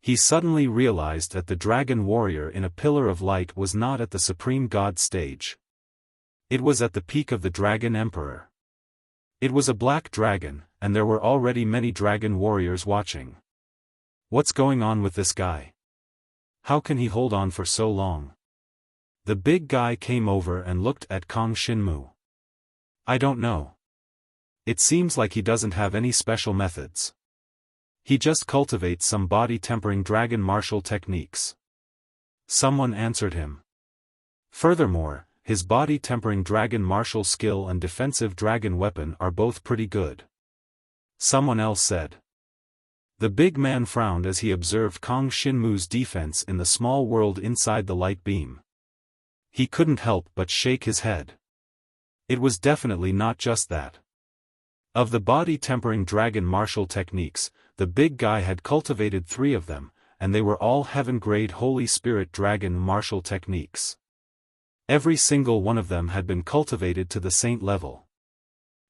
He suddenly realized that the dragon warrior in a pillar of light was not at the Supreme God stage. It was at the peak of the Dragon Emperor. It was a black dragon, and there were already many dragon warriors watching. What's going on with this guy? How can he hold on for so long? The big guy came over and looked at Kang Xinmu. I don't know. It seems like he doesn't have any special methods. He just cultivates some body-tempering dragon martial techniques. Someone answered him. Furthermore, his body-tempering dragon martial skill and defensive dragon weapon are both pretty good. Someone else said. The big man frowned as he observed Kang Shinmu's defense in the small world inside the light beam. He couldn't help but shake his head. It was definitely not just that. Of the body-tempering dragon martial techniques, the big guy had cultivated 3 of them, and they were all heaven-grade Holy Spirit dragon martial techniques. Every single one of them had been cultivated to the saint level.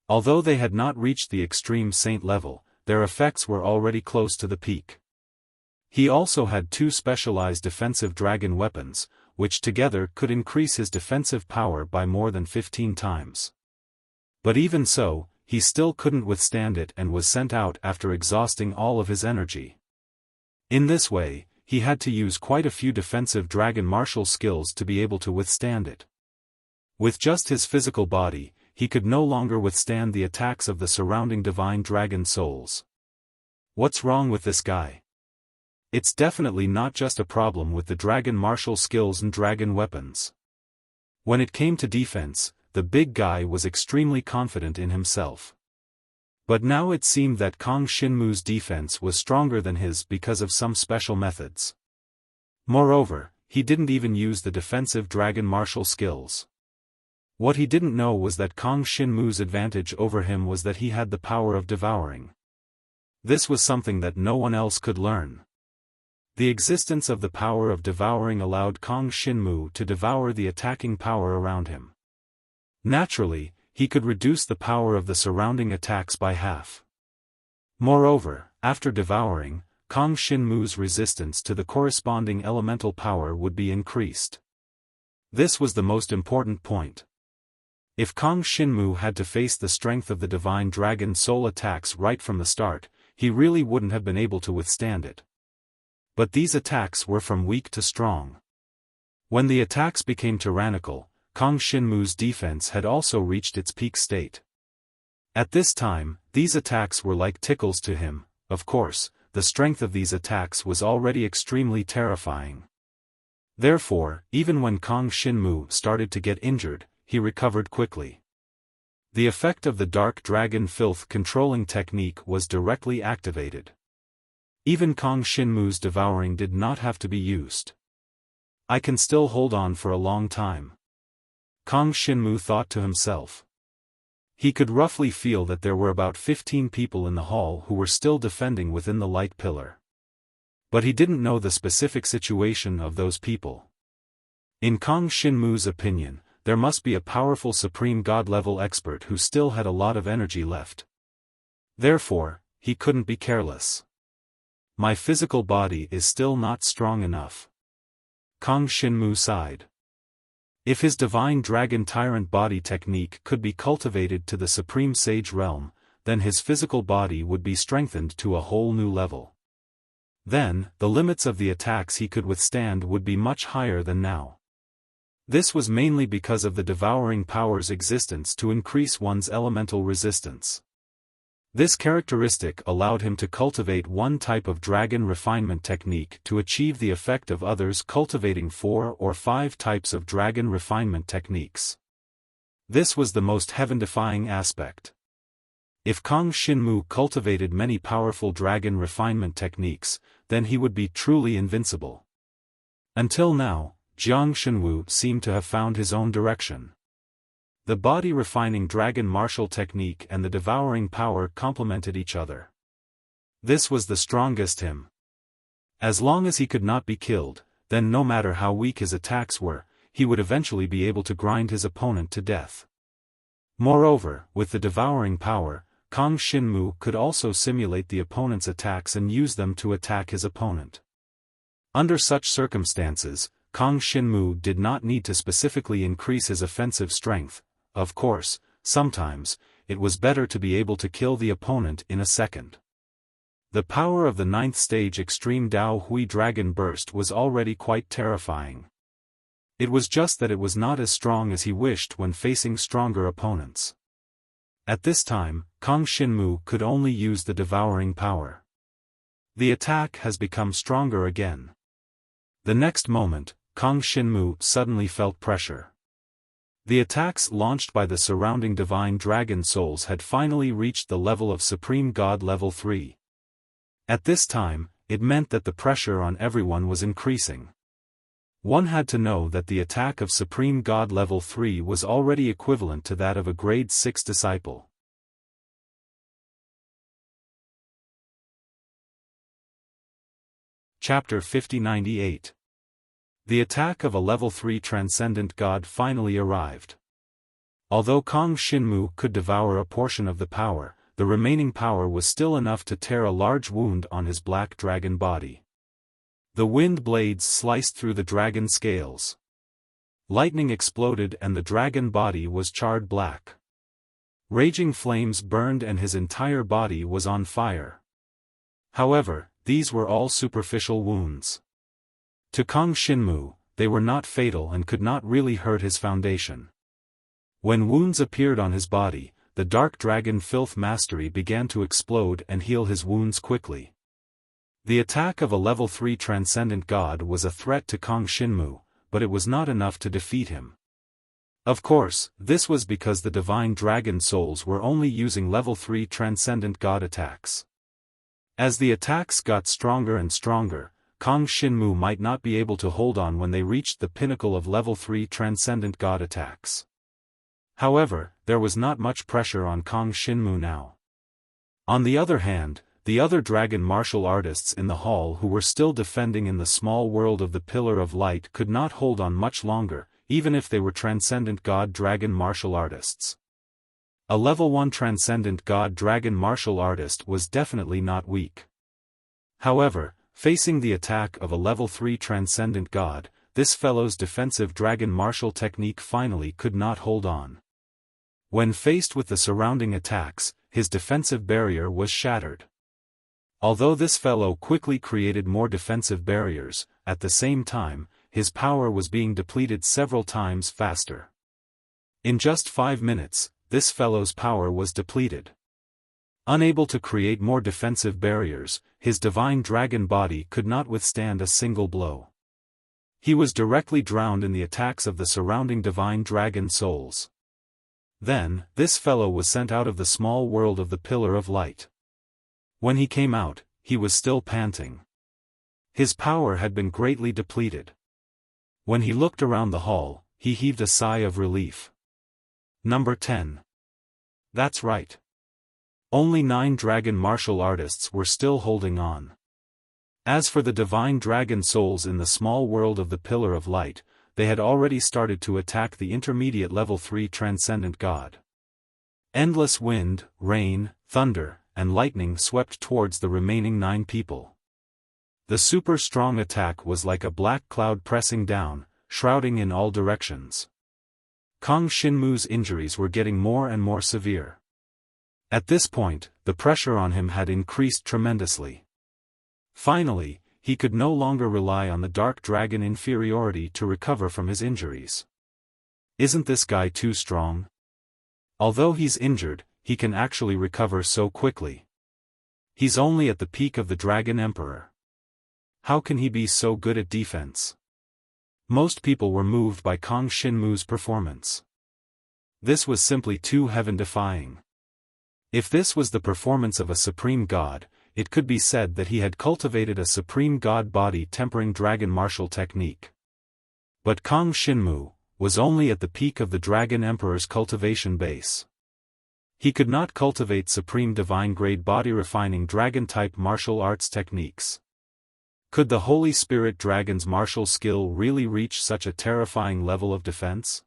Although they had not reached the extreme saint level, their effects were already close to the peak. He also had 2 specialized defensive dragon weapons, which together could increase his defensive power by more than 15 times. But even so, he still couldn't withstand it and was sent out after exhausting all of his energy. In this way, he had to use quite a few defensive dragon martial skills to be able to withstand it. With just his physical body, he could no longer withstand the attacks of the surrounding divine dragon souls. What's wrong with this guy? It's definitely not just a problem with the dragon martial skills and dragon weapons. When it came to defense, the big guy was extremely confident in himself. But now it seemed that Kang Shinmu's defense was stronger than his because of some special methods. Moreover, he didn't even use the defensive dragon martial skills. What he didn't know was that Kang Shinmu's advantage over him was that he had the power of devouring. This was something that no one else could learn. The existence of the power of devouring allowed Kang Shinmu to devour the attacking power around him. Naturally, he could reduce the power of the surrounding attacks by half. Moreover, after devouring, Kang Shinmu's resistance to the corresponding elemental power would be increased. This was the most important point. If Kang Shinmu had to face the strength of the divine dragon soul attacks right from the start, he really wouldn't have been able to withstand it. But these attacks were from weak to strong. When the attacks became tyrannical, Kang Shinmu's defense had also reached its peak state. At this time, these attacks were like tickles to him. Of course, the strength of these attacks was already extremely terrifying. Therefore, even when Kang Shinmu started to get injured, he recovered quickly. The effect of the dark dragon filth controlling technique was directly activated. Even Kang Shinmu's devouring did not have to be used. I can still hold on for a long time, Kang Shinmu thought to himself. He could roughly feel that there were about 15 people in the hall who were still defending within the light pillar. But he didn't know the specific situation of those people. In Kang Shinmu's opinion, there must be a powerful supreme god-level expert who still had a lot of energy left. Therefore, he couldn't be careless. My physical body is still not strong enough. Kang Shinmu sighed. If his divine dragon tyrant body technique could be cultivated to the supreme sage realm, then his physical body would be strengthened to a whole new level. Then, the limits of the attacks he could withstand would be much higher than now. This was mainly because of the devouring power's existence to increase one's elemental resistance. This characteristic allowed him to cultivate one type of dragon refinement technique to achieve the effect of others cultivating 4 or 5 types of dragon refinement techniques. This was the most heaven-defying aspect. If Kang Shinmu cultivated many powerful dragon refinement techniques, then he would be truly invincible. Until now, Jiang Shenwu seemed to have found his own direction. The body-refining dragon martial technique and the devouring power complemented each other. This was the strongest him. As long as he could not be killed, then no matter how weak his attacks were, he would eventually be able to grind his opponent to death. Moreover, with the devouring power, Kang Shinmu could also simulate the opponent's attacks and use them to attack his opponent. Under such circumstances, Kang Shinmu did not need to specifically increase his offensive strength. Of course, sometimes, it was better to be able to kill the opponent in a second. The power of the 9th stage Extreme Dao Hui Dragon Burst was already quite terrifying. It was just that it was not as strong as he wished when facing stronger opponents. At this time, Kang Shinmu could only use the devouring power. The attack has become stronger again. The next moment, Kang Shinmu suddenly felt pressure. The attacks launched by the surrounding divine dragon souls had finally reached the level of Supreme God Level 3. At this time, it meant that the pressure on everyone was increasing. One had to know that the attack of Supreme God Level 3 was already equivalent to that of a Grade 6 disciple. Chapter 5098. The attack of a Level 3 Transcendent God finally arrived. Although Kang Shinmu could devour a portion of the power, the remaining power was still enough to tear a large wound on his black dragon body. The wind blades sliced through the dragon scales. Lightning exploded and the dragon body was charred black. Raging flames burned and his entire body was on fire. However, these were all superficial wounds. To Kang Shinmu, they were not fatal and could not really hurt his foundation. When wounds appeared on his body, the dark dragon filth mastery began to explode and heal his wounds quickly. The attack of a Level 3 Transcendent God was a threat to Kang Shinmu, but it was not enough to defeat him. Of course, this was because the divine dragon souls were only using Level 3 Transcendent God attacks. As the attacks got stronger and stronger, Kang Shinmu might not be able to hold on when they reached the pinnacle of Level 3 Transcendent God attacks. However, there was not much pressure on Kang Shinmu now. On the other hand, the other dragon martial artists in the hall who were still defending in the small world of the Pillar of Light could not hold on much longer, even if they were Transcendent God Dragon martial artists. A Level 1 Transcendent God Dragon martial artist was definitely not weak. However, facing the attack of a Level 3 Transcendent God, this fellow's defensive dragon martial technique finally could not hold on. When faced with the surrounding attacks, his defensive barrier was shattered. Although this fellow quickly created more defensive barriers, at the same time, his power was being depleted several times faster. In just 5 minutes, this fellow's power was depleted. Unable to create more defensive barriers, his divine dragon body could not withstand a single blow. He was directly drowned in the attacks of the surrounding divine dragon souls. Then, this fellow was sent out of the small world of the Pillar of Light. When he came out, he was still panting. His power had been greatly depleted. When he looked around the hall, he heaved a sigh of relief. Number 10. That's right. Only 9 dragon martial artists were still holding on. As for the divine dragon souls in the small world of the Pillar of Light, they had already started to attack the intermediate Level 3 Transcendent God. Endless wind, rain, thunder, and lightning swept towards the remaining 9 people. The super strong attack was like a black cloud pressing down, shrouding in all directions. Kang Shinmu's injuries were getting more and more severe. At this point, the pressure on him had increased tremendously. Finally, he could no longer rely on the dark dragon inferiority to recover from his injuries. Isn't this guy too strong? Although he's injured, he can actually recover so quickly. He's only at the peak of the Dragon Emperor. How can he be so good at defense? Most people were moved by Kang Shinmu's performance. This was simply too heaven-defying. If this was the performance of a supreme god, it could be said that he had cultivated a supreme god body tempering dragon martial technique. But Kang Shinmu was only at the peak of the Dragon Emperor's cultivation base. He could not cultivate supreme divine grade body refining dragon-type martial arts techniques. Could the Holy Spirit Dragon's martial skill really reach such a terrifying level of defense?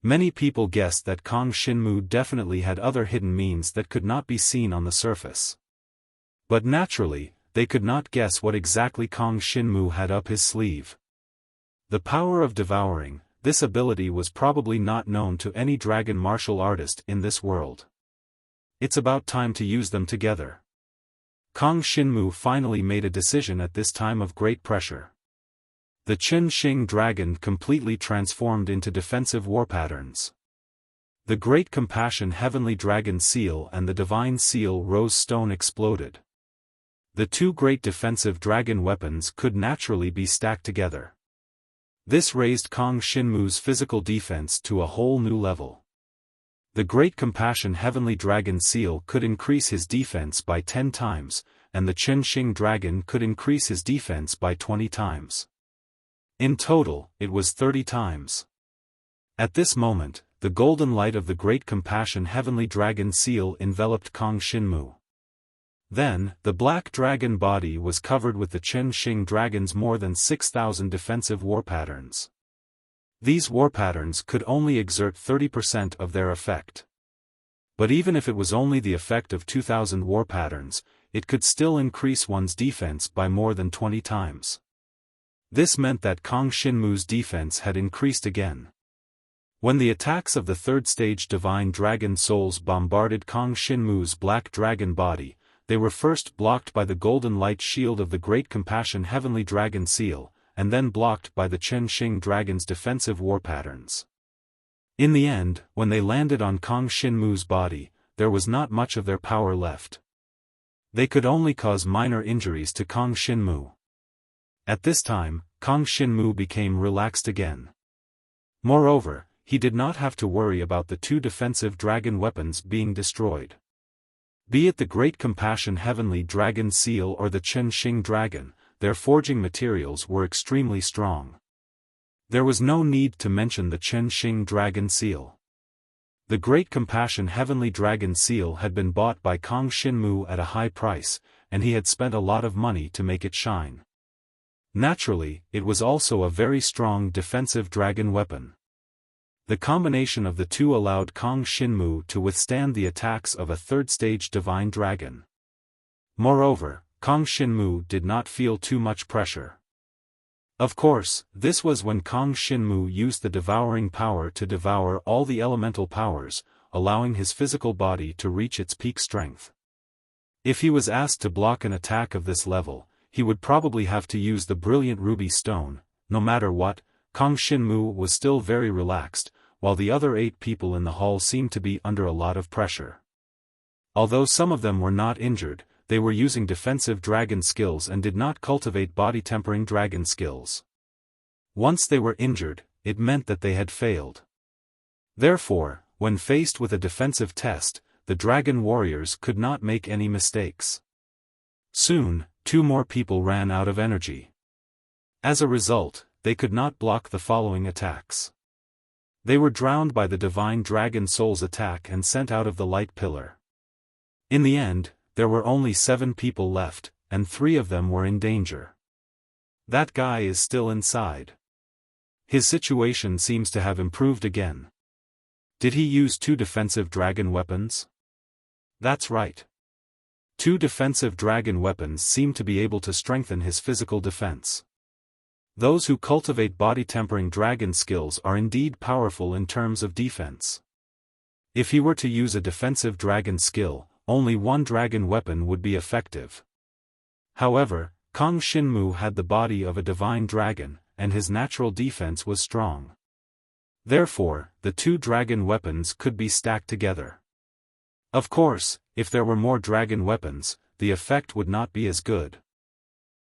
Many people guessed that Kang Shinmu definitely had other hidden means that could not be seen on the surface. But naturally, they could not guess what exactly Kang Shinmu had up his sleeve. The power of devouring, this ability was probably not known to any dragon martial artist in this world. It's about time to use them together. Kang Shinmu finally made a decision at this time of great pressure. The Qin Xing dragon completely transformed into defensive war patterns. The Great Compassion Heavenly Dragon Seal and the Divine Seal Rose Stone exploded. The 2 great defensive dragon weapons could naturally be stacked together. This raised Kang Shinmu's physical defense to a whole new level. The Great Compassion Heavenly Dragon Seal could increase his defense by 10 times, and the Qinxing dragon could increase his defense by 20 times. In total, it was 30 times. At this moment, the golden light of the Great Compassion Heavenly Dragon seal enveloped Kong Shinmu. Then, the black dragon body was covered with the Qinxing dragon's more than 6,000 defensive war patterns. These war patterns could only exert 30% of their effect. But even if it was only the effect of 2,000 war patterns, it could still increase one's defense by more than 20 times. This meant that Kong Shinmu's defense had increased again. When the attacks of the third stage divine dragon souls bombarded Kong Shinmu's black dragon body, they were first blocked by the golden light shield of the Great Compassion Heavenly Dragon seal, and then blocked by the Qinxing dragon's defensive war patterns. In the end, when they landed on Kong Shinmu's body, there was not much of their power left. They could only cause minor injuries to Kong Shinmu. At this time, Kong Shinmu became relaxed again. Moreover, he did not have to worry about the two defensive dragon weapons being destroyed. Be it the Great Compassion Heavenly Dragon seal or the Qinxing dragon, their forging materials were extremely strong. There was no need to mention the Qinxing dragon seal. The Great Compassion Heavenly Dragon seal had been bought by Kong Shinmu at a high price, and he had spent a lot of money to make it shine. Naturally, it was also a very strong defensive dragon weapon. The combination of the two allowed Kong Shinmu to withstand the attacks of a third-stage divine dragon. Moreover, Kong Shinmu did not feel too much pressure. Of course, this was when Kong Shinmu used the devouring power to devour all the elemental powers, allowing his physical body to reach its peak strength. If he was asked to block an attack of this level, he would probably have to use the brilliant ruby stone. No matter what, Kong Shinmu was still very relaxed, while the other 8 people in the hall seemed to be under a lot of pressure. Although some of them were not injured, they were using defensive dragon skills and did not cultivate body-tempering dragon skills. Once they were injured, it meant that they had failed. Therefore, when faced with a defensive test, the dragon warriors could not make any mistakes. Soon, 2 more people ran out of energy. As a result, they could not block the following attacks. They were drowned by the divine dragon soul's attack and sent out of the light pillar. In the end, there were only 7 people left, and 3 of them were in danger. That guy is still inside. His situation seems to have improved again. Did he use 2 defensive dragon weapons? That's right. 2 defensive dragon weapons seem to be able to strengthen his physical defense. Those who cultivate body-tempering dragon skills are indeed powerful in terms of defense. If he were to use a defensive dragon skill, only 1 dragon weapon would be effective. However, Kong Shinmu had the body of a divine dragon, and his natural defense was strong. Therefore, the 2 dragon weapons could be stacked together. Of course, if there were more dragon weapons, the effect would not be as good.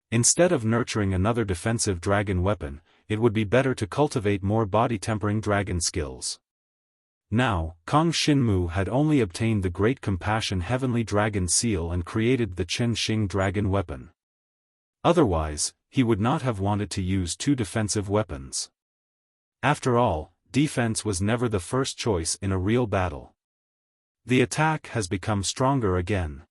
Instead of nurturing another defensive dragon weapon, it would be better to cultivate more body-tempering dragon skills. Now, Kong Shinmu had only obtained the Great Compassion Heavenly Dragon seal and created the Qinxing dragon weapon. Otherwise, he would not have wanted to use 2 defensive weapons. After all, defense was never the first choice in a real battle. The attack has become stronger again.